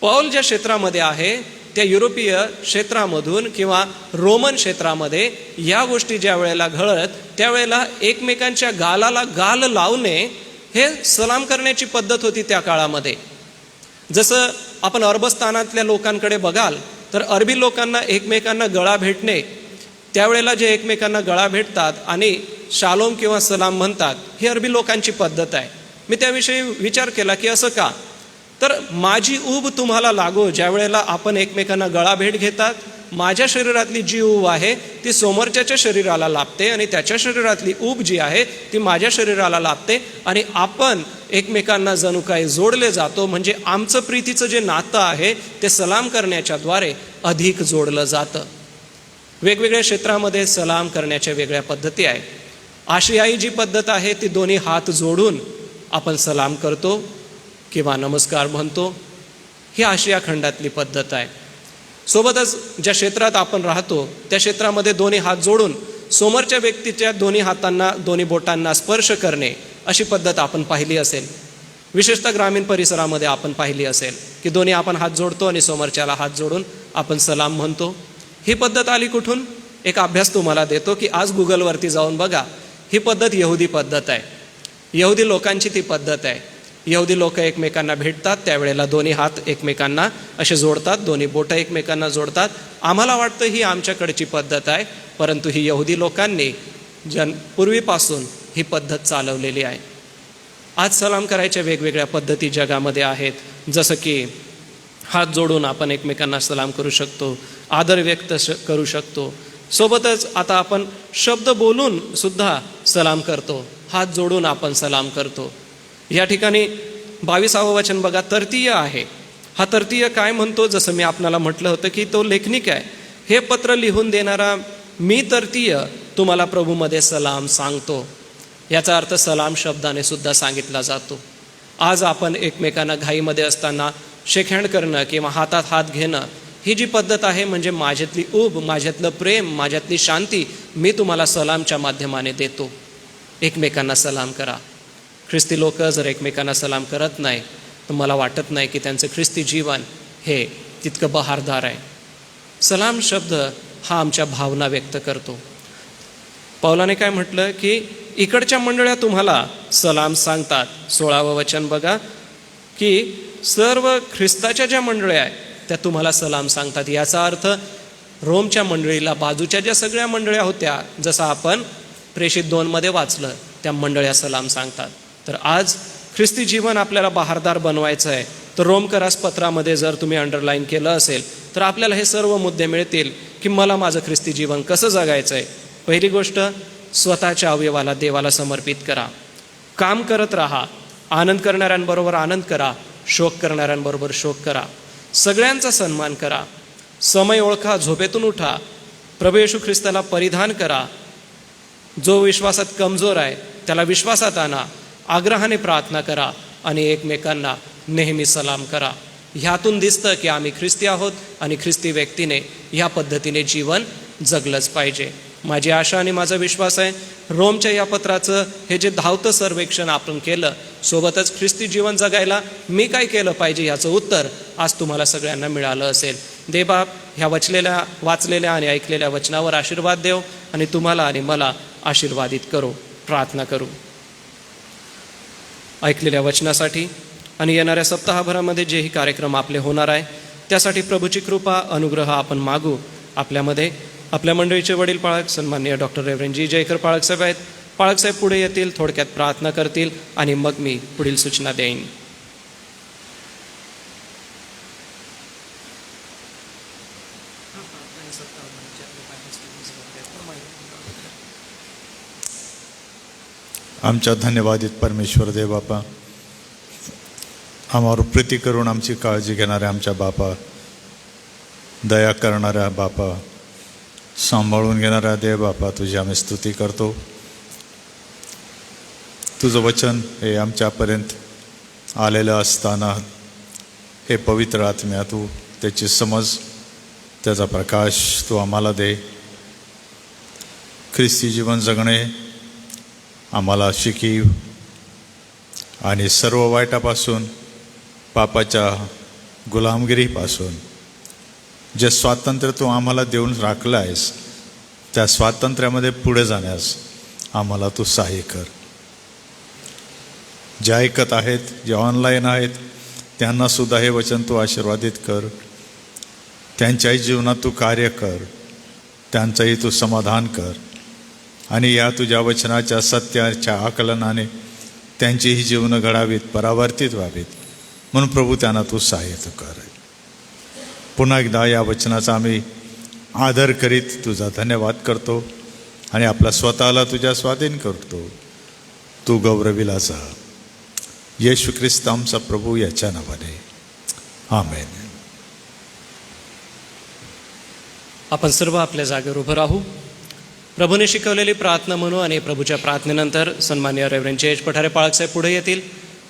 पौल ज्या क्षेत्रामध्ये आहे त्या युरोपीय क्षेत्रामधून किंवा रोमन क्षेत्रामध्ये या गोष्टी ज्या वेळेला घडत त्यावेळेला एकमेकांच्या गालाला गाल लावणे हे सलाम करण्याची पद्धत होती त्या काळामध्ये. जसं आपण अरबस्थानातल्या लोकांकडे बघाल तर अरबी लोकांना एकमेकांना गळा भेटणे, त्यावेळेला जे एकमेकांना गळा भेटतात आणि शालोम किंवा सलाम म्हणतात, ही अरबी लोकांची पद्धत आहे. मी त्याविषयी विचार केला की असं का? तर माझी ऊब तुम्हाला लागो. ज्या वेळेला आपण एकमेकांना गळा भेट घेतात, माझ्या शरीरातली जी ऊब आहे ती समोरच्याच्या शरीराला लाभते आणि त्याच्या शरीरातली ऊब जी आहे ती माझ्या शरीराला लाभते आणि आपण एकमेकांना जणू काही जोडले जातो. म्हणजे आमचं प्रीतीचं जे नातं आहे ते सलाम करण्याच्या द्वारे अधिक जोडलं जातं. वेगवेगळ्या क्षेत्रामध्ये सलाम करण्याच्या वेगळ्या पद्धती आहे. आशियाई जी पद्धत आहे ती दोन्ही हात जोडून आपण सलाम करतो किंवा नमस्कार म्हणतो. ही आशिया खंडातली पद्धत आहे. सोबतच ज्या क्षेत्रात आपण राहतो त्या क्षेत्रामध्ये दोन्ही हात जोडून समोरच्या व्यक्तीच्या दोन्ही हातांना, दोन्ही बोटांना स्पर्श करणे, अशी पद्धत आपण पाहिली असेल. विशेषतः ग्रामीण परिसरामध्ये आपण पाहिली असेल की दोन्ही आपण हात जोडतो आणि समोरच्याला हात जोडून आपण सलाम म्हणतो. ही पद्धत आली कुठून? एक अभ्यास तुम्हाला देतो की आज गुगलवरती जाऊन बघा. ही पद्धत यहुदी पद्धत आहे. यहुदी लोकांची ती पद्धत आहे. यहुदी लोक एकमेकांना भेटतात त्यावेळेला दोन्ही हात एकमेकांना असे जोडतात, दोन्ही बोटं एकमेकांना जोडतात. आम्हाला वाटतं ही आमच्याकडची पद्धत आहे, परंतु ही यहुदी लोकांनी पूर्वीपासून ही पद्धत चालवलेली आहे. आज सलाम करायच्या वेगवेगळ्या पद्धती जगामध्ये आहेत, जसं की हात जोडून आपण एकमेकांना सलाम करू शकतो, आदर व्यक्त करू शकतो. सोबतच आता आपण शब्द बोलून सुद्धा सलाम करतो, हात जोडून आपण सलाम करतो. या ठिकाणी 22वं वचन बघा, तृतीय आहे. हा तृतीय काय म्हणतो? जसं मी आपणाला म्हटलं होतं की तो लेखनिक आहे. हे पत्र लिहून देणारा मी तृतीय तुम्हाला प्रभूमध्ये सलाम सांगतो. याचा अर्थ सलाम शब्दाने सुद्धा सांगितला जातो. आज आपण एकमेकांना घाईमध्ये असताना शेकहँड करणं किंवा हातात हात घेणं, ही जी पद्धत आहे म्हणजे माझ्यातली ऊब, माझ्यातलं प्रेम, माझ्यातली शांती मी तुम्हाला सलामच्या माध्यमाने देतो. एकमेकांना सलाम करा. ख्रिस्ती लोक जर एकमेकांना सलाम करत नाही तर मला वाटत नाही की त्यांचं ख्रिस्ती जीवन हे तितकं बहारदार आहे. सलाम शब्द हा आमच्या भावना व्यक्त करतो. पौलाने काय म्हटलं की इकडच्या मंडळ्या तुम्हाला सलाम सांगतात. 16वं वचन बघा की सर्व ख्रिस्ताच्या ज्या मंडळ्या आहेत त्या तुम्हाला सलाम सांगतात. याचा अर्थ रोमच्या मंडळीला बाजूच्या ज्या सगळ्या मंडळ्या होत्या, जसं आपण प्रेषित 2 वाचलं, त्या मंडळ्या सलाम सांगतात. तर आज ख्रिस्ती जीवन आपल्याला बहारदार बनवायचं आहे तर रोमकरास पत्रामध्ये जर तुम्ही अंडरलाईन केलं असेल तर आपल्याला हे सर्व मुद्दे मिळतील की मला माझं ख्रिस्ती जीवन कसं जगायचं आहे. पहिली गोष्ट, स्वतःच्या अवयवाला देवाला समर्पित करा. काम करत राहा. आनंद करणाऱ्यांबरोबर आनंद करा, शोक करणाऱ्यांबरोबर शोक करा. सगळ्यांचा सन्मान करा. समय ओळखा, झोपेतून उठा. प्रभू येशू ख्रिस्ताला परिधान करा. जो विश्वासात कमजोर आहे त्याला विश्वासात आणा. आग्रहाने प्रार्थना करा आणि एकमेकांना नेहमी सलाम करा. ह्यातून दिसतं की आम्ही ख्रिस्ती आहोत आणि ख्रिस्ती व्यक्तीने ह्या पद्धतीने जीवन जगलंच पाहिजे. माझी आशा आणि माझा विश्वास आहे रोमच्या या पत्राचं हे जे धावतं सर्वेक्षण आपण केलं, सोबतच ख्रिस्ती जीवन जगायला मी काय केलं पाहिजे याचं उत्तर आज तुम्हाला सगळ्यांना मिळालं असेल. देवबाप ह्या वाचलेल्या आणि ऐकलेल्या वचनावर आशीर्वाद देव आणि तुम्हाला आणि मला आशीर्वादित करो. प्रार्थना करू. ऐकलेल्या वचनासाठी आणि येणाऱ्या सप्ताहभरामध्ये जेही कार्यक्रम आपले होणार आहे त्यासाठी प्रभूची कृपा अनुग्रह आपण मागू. आपल्यामध्ये आपल्या मंडळीचे वडील पाळक सन्माननीय डॉक्टर रेव्हरंड जी जयकर पाळकसाहेब आहेत. पाळकसाहेब पुढे येतील, थोडक्यात प्रार्थना करतील आणि मग मी पुढील सूचना देईन. आमच्या धन्यवादित परमेश्वर देव बापा, आम्हावर प्रीती करून आमची काळजी घेणाऱ्या आमच्या बापा, दया करणाऱ्या बापा, सांभाळून घेणाऱ्या देव बापा, तुझी आम्ही स्तुती करतो. तुझं वचन हे आमच्यापर्यंत आलेलं असताना हे पवित्र आत्म्या तू त्याची समज, त्याचा प्रकाश तू आम्हाला दे. ख्रिस्ती जीवन जगणे आम्हाला शिकीव आणि सर्व वाईटापासून, पापाच्या गुलामगिरीपासून जे स्वातंत्र्य तू आम्हाला देऊन राखलं आहेस त्या स्वातंत्र्यामध्ये पुढे जाण्यास आम्हाला तू सहाय्य कर. जे ऐकत आहेत, जे ऑनलाईन आहेत, त्यांनासुद्धा हे वचन तू आशीर्वादित कर. त्यांच्याही जीवनात तू कार्य कर, त्यांचंही तू समाधान कर आणि या तुझ्या वचनाच्या सत्याच्या आकलनाने त्यांचीही जीवनं घडावीत, परावर्तित व्हावीत म्हणून प्रभू त्यांना तू सहाय्य कर. पुन्हा एकदा या वचनाचा आम्ही आदर करीत तुझा धन्यवाद करतो आणि आपला स्वतःला तुझ्या स्वाधीन करतो. तू गौरविला जा. येशू ख्रिस्त आमचा प्रभू याच्या नावाने, आमेन. आपण सर्व आपल्या जागेवर उभं राहू. प्रभूने शिकवलेली प्रार्थना म्हणू आणि प्रभूच्या प्रार्थनेनंतर सन्माननीय रेव्हरंड जे एच पठारे पाळकसाहेब पुढे येतील,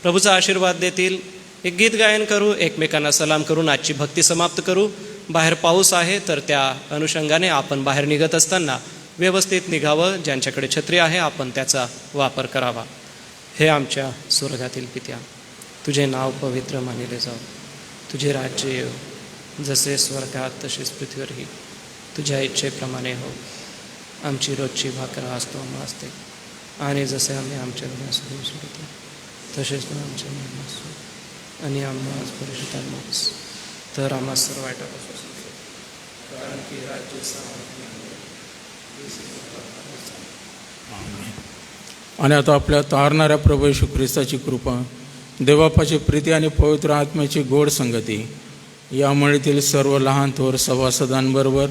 प्रभूचा आशीर्वाद देतील. एक गीत गायन करू, एकमेकांना सलाम करून आजची भक्ती समाप्त करू. बाहेर पाऊस आहे तर त्या अनुषंगाने आपण बाहेर निघत असताना व्यवस्थित निघावं. ज्यांच्याकडे छत्री आहे आपण त्याचा वापर करावा. हे आमच्या स्वर्गातील पित्या, तुझे नाव पवित्र मानिले जाऊ. तुझे राज्य येऊ. जसे स्वर्गात तसेच पृथ्वीवरही तुझ्या इच्छेप्रमाणे हो. आमची रोजची भाकर आज तू आम्हाला असते आणि जसे आम्ही आमच्या गुन्ह्यास सोडतो तसेच तू आमच्या गुन्ह्यांना सोड आणि आम्हाला आज परिशुद्ध मास तर आम्हा सर्व वाईटापासून कारण की राज्य आणि आता आपल्या तारणाऱ्या प्रभू येशू ख्रिस्ताची कृपा, देवबापाची प्रीती आणि पवित्र आत्म्याची गोड संगती या मंडळीतील सर्व लहान थोर सभासदांबरोबर,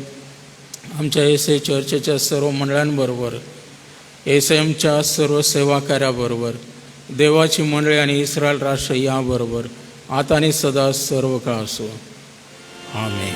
आमच्या एसआय चर्चेच्या सर्व मंडळांबरोबर, एसआयएमच्या सर्व सेवा कार्याबरोबर, देवाची मंडळी आणि इस्रायल राष्ट्र याबरोबर आता आणि सदा सर्व काळ असो. आमेन.